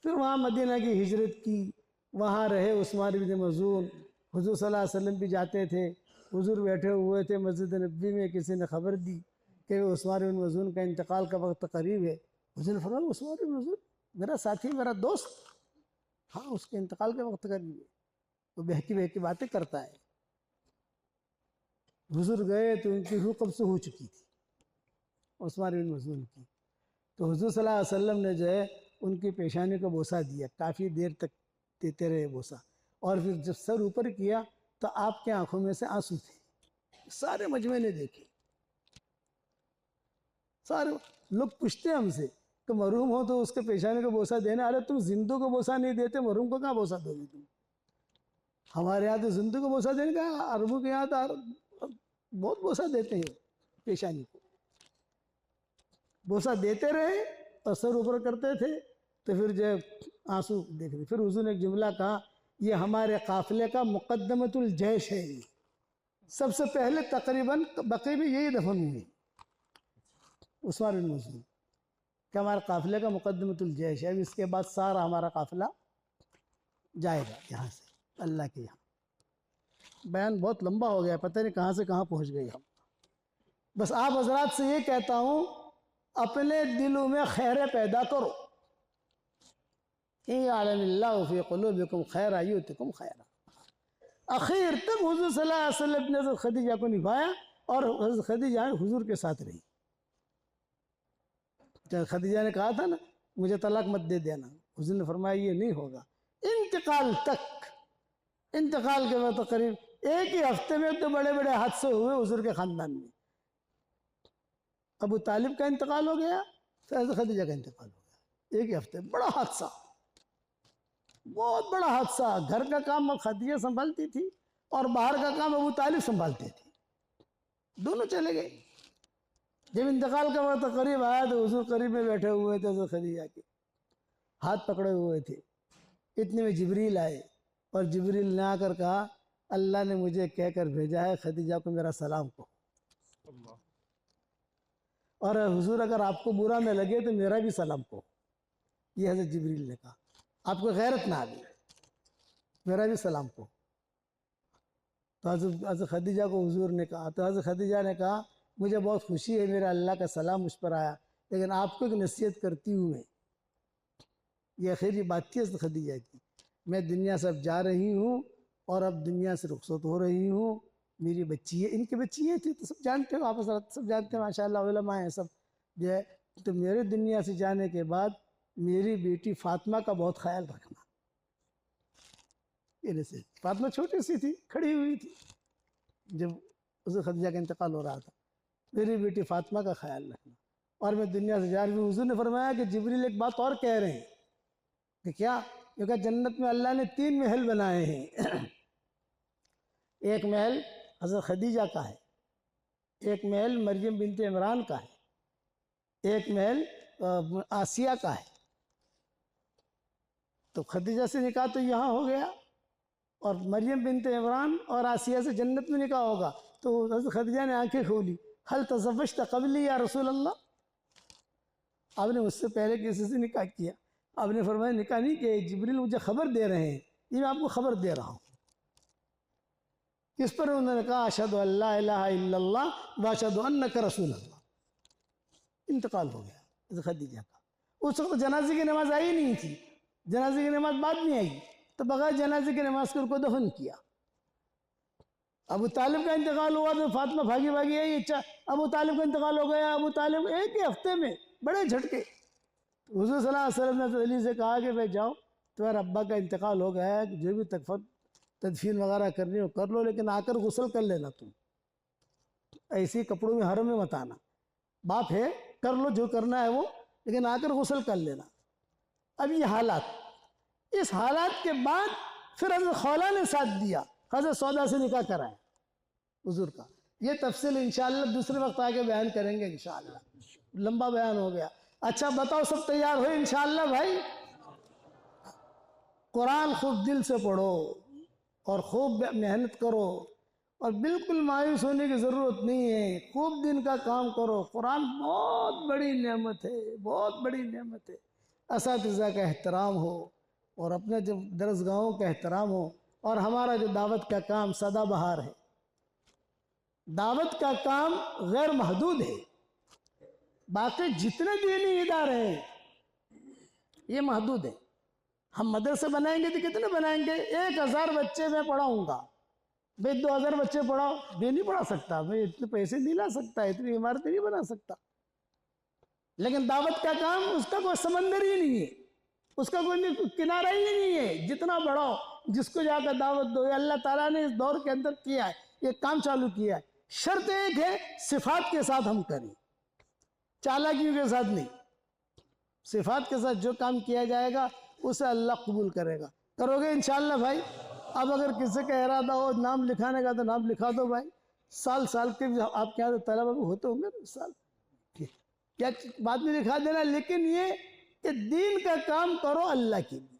A: फिर वहाँ मदीना की हिजरत की, वहाँ रहे उस्मान बिन मज़ून। हुजूर सल्लल्लाहु अलैहि वसल्लम भी जाते थे। हुजूर बैठे हुए थे मस्जिद नबी में, किसी ने खबर दी कि उस्मान बिन मज़ून का इंतकाल का वक्त करीब है। हुजूर ने फरमाया, उस्मान बिन मज़ून मेरा साथी, मेरा दोस्त, हाँ उसके इंतकाल का वक्त करीब है। वो बहकी बहकी बातें करता है। हुजूर गए तो उनकी रूह कब से हो चुकी थी उस्मान बिन मज़ून की। तो हुजूर सल्लल्लाहु अलैहि वसल्लम ने जो है उनकी पेशानी को बोसा दिया, काफ़ी देर तक देते रहे बोसा। और फिर जब सर ऊपर किया तो आपके आंखों में से आंसू थे। सारे मजमे ने देखे। सारे लोग पूछते हैं हमसे कि मरूम हो तो उसके पेशानी को बोसा देना। अरे तुम जिंदू को बोसा नहीं देते, मरूम को कहाँ बोसा दोगे तुम? हमारे यहाँ तो जिंदू को बोसा देने का, अरबों के यहाँ तो बहुत बोसा देते हैं पेशानी को। बोसा देते रहे और सर ऊपर करते थे तो फिर जो आंसू देख रहे। फिर हुजूर ने एक जुमला कहा, ये हमारे काफिले का मुकद्दमतुल जैश है। सबसे पहले तकरीबन बक़ी में यही दफन हुए उस्मान बिन मज़ून कि हमारे काफिले का मुकद्दमतुल जैश है। अब इसके बाद सारा हमारा काफिला जाएगा यहाँ से अल्लाह के यहाँ। बयान बहुत लंबा हो गया, पता नहीं कहाँ से कहाँ पहुँच गए हम। बस आप हजरात से ये कहता हूँ, अपने दिलों में खैर पैदा करो। आखिर तक हुजूर सल्लल्लाहु अलैहि वसल्लम ने हज़रत खदीजा को निभाया और हज़रत खदीजा हुजूर के साथ रही। जब खदीजा ने कहा था ना मुझे तलाक मत दे देना, हुजूर ने फरमाया ये नहीं होगा। इंतकाल तक, इंतकाल के वक्त करीब एक ही हफ्ते में तो बड़े बड़े हादसे हुए हुजूर के ख़ानदान में। अबू तालिब का इंतकाल हो गया, फिर हज़रत खदीजा का इंतकाल हो गया एक ही हफ्ते। बड़ा हादसा, बहुत बड़ा हादसा। घर का काम खदीजा संभालती थी और बाहर का काम अबू तालिब संभालते थे, दोनों चले गए। जब इंतकाल का वक्त करीब आया तो हुजूर करीब में बैठे हुए थे, तो खदीजा के हाथ पकड़े हुए थे। इतने में जिब्रील आए और जिब्रील ने आकर कहा, अल्लाह ने मुझे कहकर भेजा है खदीजा को मेरा सलाम को। और हुजूर अगर आपको बुरा न लगे तो मेरा भी सलाम को। ये हज़रत जिब्रील ने कहा, आपको गैरत ना आ गई, मेरा भी सलाम को। तो हज़रत खदीजा को हुजूर ने कहा, तो हज़रत खदीजा ने कहा, मुझे बहुत खुशी है मेरा अल्लाह का सलाम मुझ पर आया, लेकिन आपको एक नसीहत करती हूँ मैं। ये आखिरी बात थी हज़रत खदीजा की, मैं दुनिया से अब जा रही हूँ और अब दुनिया से रुखसत हो रही हूँ। मेरी बच्ची है, इनकी बच्चियाँ थी तो सब जानते हो, आप सब जानते हैं माशाअल्लाह, उलमा हैं सब जो है। तो मेरे दुनिया से जाने के बाद मेरी बेटी फातिमा का बहुत ख्याल रखना। ये जैसे फातिमा छोटी सी थी, खड़ी हुई थी जब उसे खदीजा का इंतकाल हो रहा था। मेरी बेटी फातिमा का ख्याल रखना, और मैं दुनिया से जा रही हूँ। हुजूर ने फरमाया कि जिब्रील एक बात और कह रहे हैं कि क्या? क्योंकि जन्नत में अल्लाह ने 3 महल बनाए हैं। एक महल हज़रत खदीजा का है, एक महल मरियम बिनत इमरान का है, एक महल आसिया का है। तो खदीजा से निकाह तो यहाँ हो गया, और मरियम बिनत इमरान और आसिया से जन्नत में निकाह होगा। तो हज़रत खदीजा ने आंखें खोली, हल तज़व्वजत क़ब्ली या रसूल अल्लाह, आपने मुझसे पहले किसी से निकाह किया? आपने फरमाया निकाह नहीं किया, जिब्रील मुझे खबर दे रहे हैं, ये मैं आपको खबर दे रहा हूँ। इस पर उन्होंने कहा, अशहदु अल्ला इलाहा इल्लल्लाह व अशहदु अन्नका रसूलुल्लाह। इंतकाल हो गया हज़रत खदीजा का। उस वक्त जनाजे की नमाज आई नहीं थी, जनाजे की नमाज बाद में आई, तो बगैर जनाजे की नमाज कर उनको दफन किया। अबू तालिब का इंतकाल हुआ तो फातिमा भागी भागी आई, अच्छा अबू तालिब का इंतकाल हो गया, अबू तालिब एक ही हफ्ते में बड़े झटके। हुज़ूर सल्लल्लाहु अलैहि वसल्लम ने तो अली से कहा कि भाई जाओ, तुम्हारे अब्बा का इंतकाल हो गया है, जो भी तदफीन वगैरह करनी हो कर लो, लेकिन आकर गुस्ल कर लेना तुम, ऐसे कपड़ों में हरम में मत आना। बाप है, कर लो जो करना है वो, लेकिन आकर गुस्ल कर लेना। अब ये हालात, इस हालात के बाद फिर हज़रत खौला ने साथ दिया, हज़रत सौदा से निकाह कराया हुजूर का। ये तफसील इंशाअल्लाह दूसरे वक्त आके बयान करेंगे इंशाअल्लाह, लंबा बयान हो गया। अच्छा बताओ सब तैयार हो इंशाअल्लाह भाई? कुरान खूब दिल से पढ़ो और खूब मेहनत करो, और बिल्कुल मायूस होने की ज़रूरत नहीं है। खूब दिन का काम करो, कुरान बहुत बड़ी नेमत है, बहुत बड़ी नेमत है। असातिज़ा का एहतराम हो और अपने जो दरसगाहों का एहतराम हो, और हमारा जो दावत का काम सदाबहार है, दावत का काम गैर महदूद है। बाकी जितने दीनी इदारे हैं ये महदूद है। हम मदरसे बनाएंगे तो कितने बनाएंगे? 1000 बच्चे मैं पढ़ाऊंगा, भाई 2000 बच्चे पढ़ाओ, मैं नहीं पढ़ा सकता, मैं इतने पैसे नहीं ला सकता, इतनी इमारतें नहीं बना सकता। लेकिन दावत का काम, उसका कोई समंदर ही नहीं है, उसका कोई किनारा ही नहीं है। जितना बढ़ाओ, जिसको जाकर दावत दो, अल्लाह ताला ने इस दौर के अंदर किया है, ये काम चालू किया है। शर्त एक है, सिफात के साथ हम करें, चालाकियों के साथ नहीं। सिफात के साथ जो काम किया जाएगा उसे अल्लाह कबूल करेगा। करोगे इंशाअल्लाह भाई? अब अगर किसी का इरादा हो नाम लिखाने का तो नाम लिखा दो भाई। साल साल के आपके यहाँ तो तलबा भी होते होंगे ना, साल क्या बाद में लिखा देना, लेकिन ये कि दीन का काम करो अल्लाह के लिए।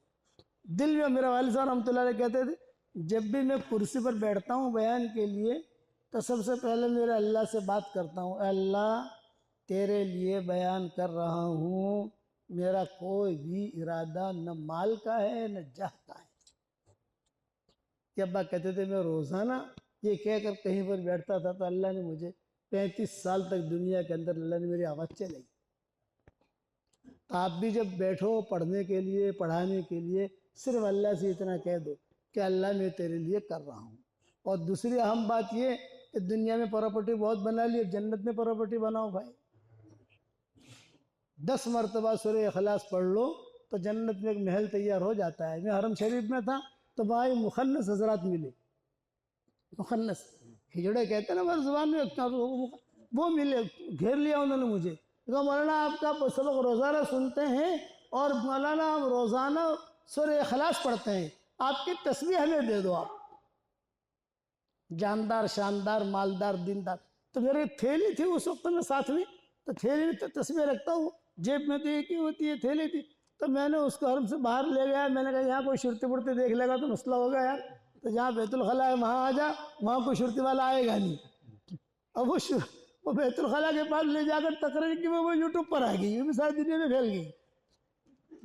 A: दिल में मेरा वालिद साहब रहमतुल्लाह अलैह कहते थे, जब भी मैं कुर्सी पर बैठता हूँ बयान के लिए, तो सबसे पहले मेरे अल्लाह से बात करता हूँ, अल्लाह तेरे लिए बयान कर रहा हूँ, मेरा कोई भी इरादा न माल का है न जाह का है। कि अब्बा कहते थे मैं रोज़ाना ये कहकर कहीं पर बैठता था, तो अल्लाह ने मुझे 35 साल तक दुनिया के अंदर अल्लाह ने मेरी आवाज़ चलाई। तो आप भी जब बैठो पढ़ने के लिए, पढ़ाने के लिए, सिर्फ अल्लाह से इतना कह दो कि अल्लाह मैं तेरे लिए कर रहा हूँ। और दूसरी अहम बात ये कि दुनिया में प्रॉपर्टी बहुत बना ली, जन्नत में प्रॉपर्टी बनाओ भाई। 10 मरतबा सूरह इखलास पढ़ लो तो जन्नत में एक महल तैयार हो जाता है। मैं हरम शरीफ में था तो भाई मुखन्नस हजरात मिले, मुखन्नस हिजड़े कहते हैं ना हमारी ज़ुबान में, वो मिले, घेर लिया उन्होंने मुझे, कहा मौलाना आपका सबक रोज़ाना सुनते हैं और मौलाना हम रोज़ाना सूरह इखलास पढ़ते हैं, आपकी तस्बीह हमें दे दो आप। जानदार, शानदार, मालदार, दीनदार। तो मेरी थैली थी उस वक्त में साथ में, तो थैली में तो तस्बीह रखता हूँ, जेब में तो एक ही होती है, थैली थी। तो मैंने उसको हरम से बाहर ले गया, मैंने कहा यहाँ कोई शुरती बुरती देख लेगा तो मसला होगा यार, तो जहाँ बैतुल खला है वहाँ आ जा, वहाँ कोई शुरती वाला आएगा नहीं। अब वो बैतुल खला के पास ले जाकर तकरीर की वो यूट्यूब पर आ गई, वो भी सारी दुनिया में फैल गई।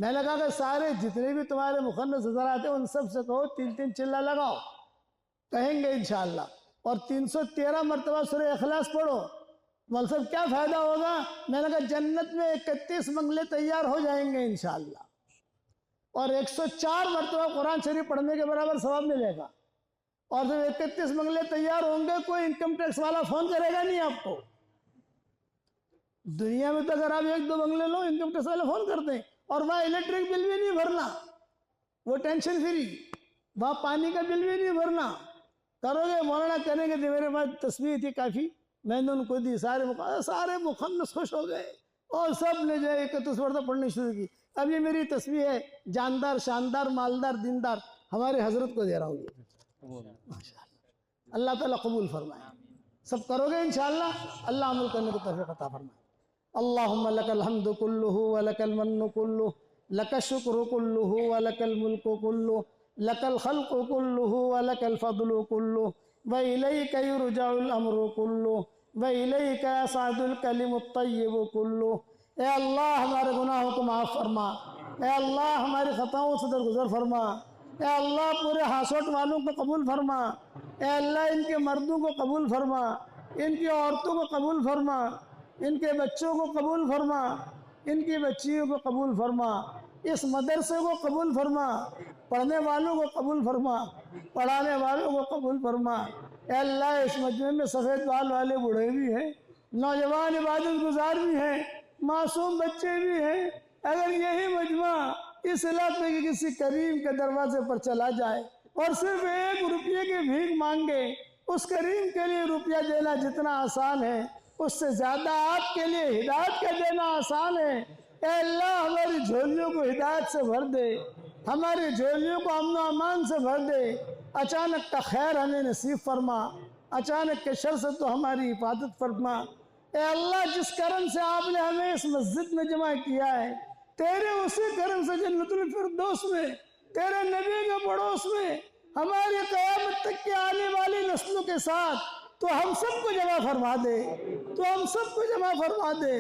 A: मैंने कहा कि सारे जितने भी तुम्हारे मुखन्नस हज़रात हैं उन सब से कहो 3-3 चिल्ला लगाओ, कहेंगे इंशाअल्लाह। और 313 मरतबा सूरह इखलास पढ़ो। मौलवी साहब क्या फ़ायदा होगा? मैंने कहा जन्नत में 31 बंगले तैयार हो जाएंगे इंशाअल्लाह, और 104 मरतबा कुरान शरीफ पढ़ने के बराबर सवाब मिलेगा। और जब 31 बंगले तैयार होंगे कोई इनकम टैक्स वाला फ़ोन करेगा नहीं आपको। दुनिया में तो अगर आप 1-2 बंगले लो इनकम टैक्स वाले फ़ोन करते हैं, और वहाँ इलेक्ट्रिक बिल भी नहीं भरना, वो टेंशन फ्री, वहाँ पानी का बिल भी नहीं भरना। करोगे? मौलाना करेंगे तो मेरे पास तस्वीर थी काफ़ी, मैंने उनको दी, सारे मुखन्नस खुश हो गए और सब ने जो 31 मरतबा पढ़नी शुरू की। अब ये मेरी तस्वीर है, जानदार, शानदार, मालदार, दीनदार, हमारे हजरत को दे रहा हूँ ये। माशाअल्लाह, अल्लाह ताला कबूल फरमाए। सब करोगे इंशाअल्लाह, अल्लाह अमल करने को तौफीक अता फरमाए। अल्लाहुम्मा लकल हम्दु कुल्लुहु व लकल मन्नु कुल्लुहु, लकल शुक्र कुल्लुहु व लकल मुल्कु कुल्लुहु, लकल खल्क़ु कुल्लुहु व लकल फद्लु कुल्लुहु, व इलैका युरजउल अम्रु कुल्लुहु, व इलैका यसअदुल कलिमुत तय्यिबु कुल्लुहु। ए अल्लाह हमारे गुनाहों को माफ़ फरमा, ए अल्लाह हमारी ख़ताओं से दरगुजर फरमा, ए अल्लाह पूरे हासोट वालों को कबूल फरमा, ए अल्लाह इनके मर्दों को कबूल फरमा, इनकी औरतों को कबूल फरमा, इनके बच्चों को कबूल फरमा, इनकी बच्चियों को कबूल फरमा, इस मदरसे को कबूल फरमा, पढ़ने वालों को कबूल फरमा, पढ़ाने वालों को कबूल फरमा। ए अल्लाह इस मजमे में सफ़ेद बाल वाले बूढ़े भी हैं, नौजवान इबादत गुजार भी हैं, मासूम बच्चे भी हैं। अगर यही मजमा इस इलाके के किसी करीम के दरवाजे पर चला जाए और सिर्फ 1 रुपये की भीख मांगे, उस करीम के लिए रुपया देना जितना आसान है, उससे ज़्यादा आपके लिए हिदायत का देना आसान है। ए अल्लाह हमारी झोलियों को हिदायत से भर दे, हमारी झोलियों को अमन अमान से भर दे। अचानक का खैर हमें नसीब फरमा, अचानक के शर से तो हमारी हिफाजत फरमा। ए अल्लाह जिस करम से आपने हमें इस मस्जिद में जमा किया है, तेरे उसी करम से जन्नतुल फिरदौस में, तेरे नबी के पड़ोस में, हमारी क़यामत तक के आने वाली नस्लों के साथ तो हम सबको जमा फरमा दे, तो हम सबको जमा फरमा दे,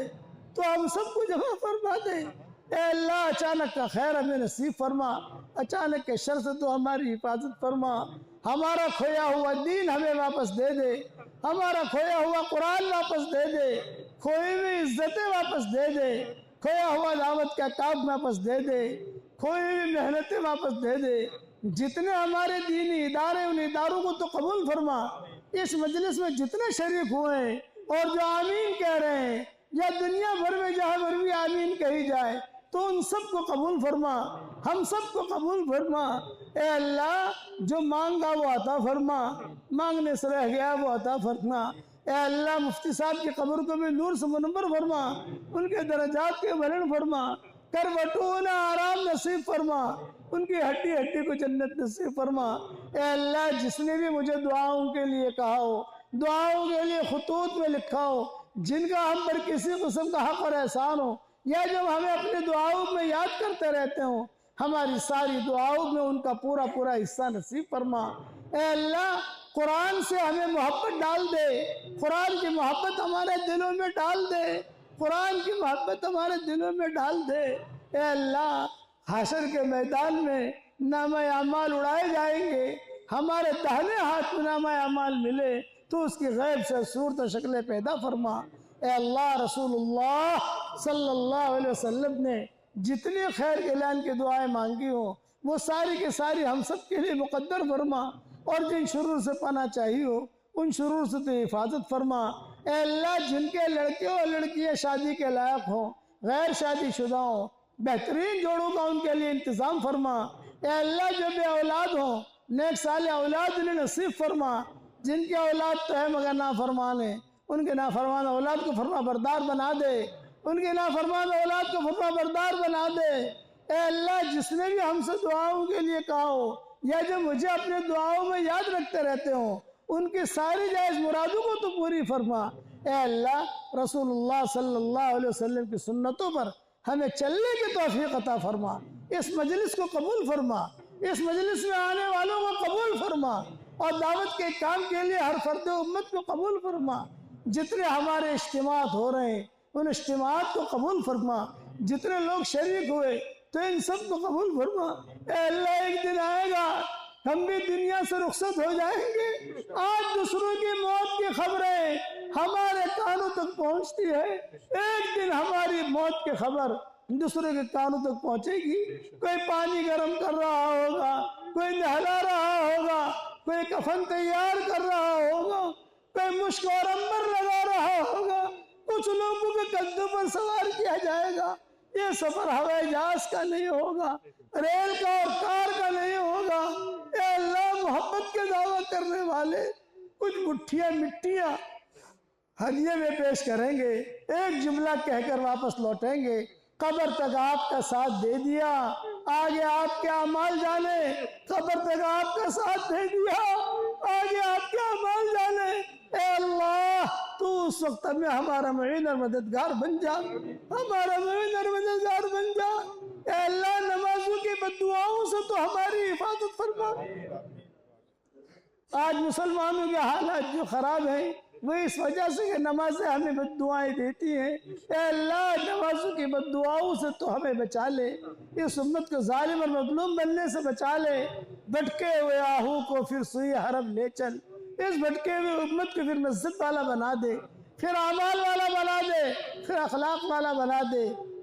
A: तो हम सबको जमा फरमा दे। ए अल्लाह अचानक का खैर हमें नसीब फरमा, अचानक के शर से तो हमारी हिफाजत फरमा। हमारा खोया हुआ दीन हमें वापस दे दे, हमारा खोया हुआ कुरान वापस दे दे, खोई हुई इज्जतें वापस दे दे, खोया हुआ दावत का काम वापस दे दे, खोई हुई मेहनतें वापस दे दे। जितने हमारे दीनी इदारे, उन इदारों को तो कबूल फरमा। इस मजलिस में जितने शरीक हुए हैं और जो आमीन कह रहे हैं, या दुनिया भर में जहाँ पर भी आमीन कही जाए, तो उन सबको कबूल फरमा, हम सबको कबूल फरमा। ए अल्लाह जो मांगा वो अता फरमा, मांगने से रह गया वो अता फरमा। ए अल्लाह मुफ्ती साहब की कब्र को भी नूर से मुनव्वर फरमा, उनके दर्जात के बुलंद फरमा, करवटों ने आराम नसीब फरमा, उनकी हड्डी हड्डी को जन्नत नसीब फरमा। ए अल्लाह जिसने भी मुझे दुआओं के लिए कहा हो, दुआओं के लिए खुतूत में लिखा हो, जिनका हम पर किसी किस्म का हक और एहसान हो, या जब हमें अपने दुआओं में याद करते रहते हो, हमारी सारी दुआओं में उनका पूरा पूरा हिस्सा नसीब फरमा। ए अल्लाह कुरान से हमें मोहब्बत डाल दे, कुरान की मोहब्बत हमारे दिलों में डाल दे, कुरान की मोहब्बत हमारे दिलों में डाल दे। ए अल्लाह हशर के मैदान में नामा अमाल उड़ाए जाएंगे, हमारे दाहिने हाथ में नामा अमाल मिले तो उसकी गैब से सूरत शक्लें पैदा फरमा। ए अल्लाह रसूलुल्लाह सल्लल्लाहु अलैहि वसल्लम ने जितनी खैर के ऐलान की दुआएं मांगी हो, वो सारी के सारी हम सब के लिए मुकद्दर फरमा, और जिन शुरूर से पना चाहिए हो उन शुरूर से तो हिफाजत फरमा। ए अल्लाह जिनके लड़के और लड़कियां शादी के लायक हों, गैर शादी शुदा हों, बेहतरीन जोड़ों का उनके लिए इंतज़ाम फरमा। ए अल्लाह जो बे औलाद हों, नेक साले औलाद उन्हें नसीब फरमा। जिनकी औलाद तो है मगर नाफरमान है, उनके नाफरमान औलाद को फरमा बरदार बना दे, उनके नाफरमान औलाद को फरमा बरदार बना दे। ए अल्लाह जिसने भी हमसे दुआओं के लिए कहा हो, या जो मुझे अपने दुआओं में याद रखते रहते हो, उनकी सारी जायज़ मुरादों को तो पूरी फरमा। ए अल्लाह रसूलुल्लाह सल्लल्लाहु अलैहि वसल्लम की सुन्नतों पर हमें चलने की तौफीक अता फरमा। इस मजलिस को कबूल फरमा, इस मजलिस में आने वालों को कबूल फरमा, और दावत के काम के लिए हर फर्द उम्मत को कबूल फरमा। जितने हमारे इज्तिमात हो रहे हैं उन इज्तिमात को कबूल फरमा, जितने लोग शरीक हुए तो इन सब को कबूल फरमा। ए अल्लाह एक दिन आएगा हम भी दुनिया से रुखसत हो जाएंगे। आज दूसरों की मौत की खबरें हमारे कानों तक पहुंचती है, एक दिन हमारी मौत की खबर दूसरों के कानों तक पहुंचेगी। कोई पानी गर्म कर रहा होगा, कोई नहला रहा होगा, कोई कफन तैयार कर रहा होगा, कोई मुश्क और अंबर लगा रहा होगा, कुछ लोगों के कंधों पर सवार किया जाएगा। ये सफर हवाई जहाज का नहीं होगा, रेल का और कार का नहीं होगा। ए अल्लाह मोहब्बत के दावा करने वाले कुछ मुट्ठियां मिट्टियां हदिये में पेश करेंगे, एक जुमला कहकर वापस लौटेंगे। कब्र तक आपका साथ दे दिया, आगे आपके अमाल जाने। कब्र तक आपका साथ दे दिया, आगे आपके अमाल जाने। ए अल्लाह तू उस वक्त में हमारा मुईन और मददगार बन जा, हमारा मुईन और मददगार बन जा। ए अल्लाह नमाजों की बद्दुआओं से तो हमारी हिफाजत फरमा। आज मुसलमानों के हालात जो खराब हैं वो इस वजह से कि नमाजें हमें बद्दुआएं देती हैं। ए अल्लाह नमाजों की बद्दुआओं से तो हमें बचा ले, इस उम्मत को जालिम और मजलूम बनने से बचा ले। भटके हुए आहू को फिर सुई हरम ले चल, इस भटके हुए उम्मत को फिर मस्जिद वाला बना दे, फिर अमाल वाला बना दे, फिर अखलाक वाला बना दे।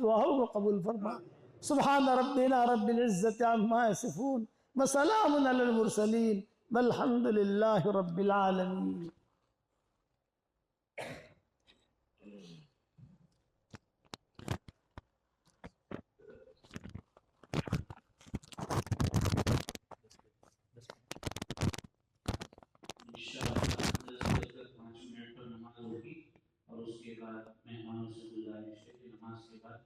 A: दुआओं को कबूल फरमा। सुभान रब्बिना रब्बिल इज्जति अम्मा यसिफून व सलामुन अलल मुरसलीन वल्हम्दुलिल्लाहि रब्बिल आलमीन।
B: इंशाअल्लाह 10 बजकर 5 मिनट पर नमाज होगी और उसके बाद मेहमानों से गुजारिश है कि नमाज के बाद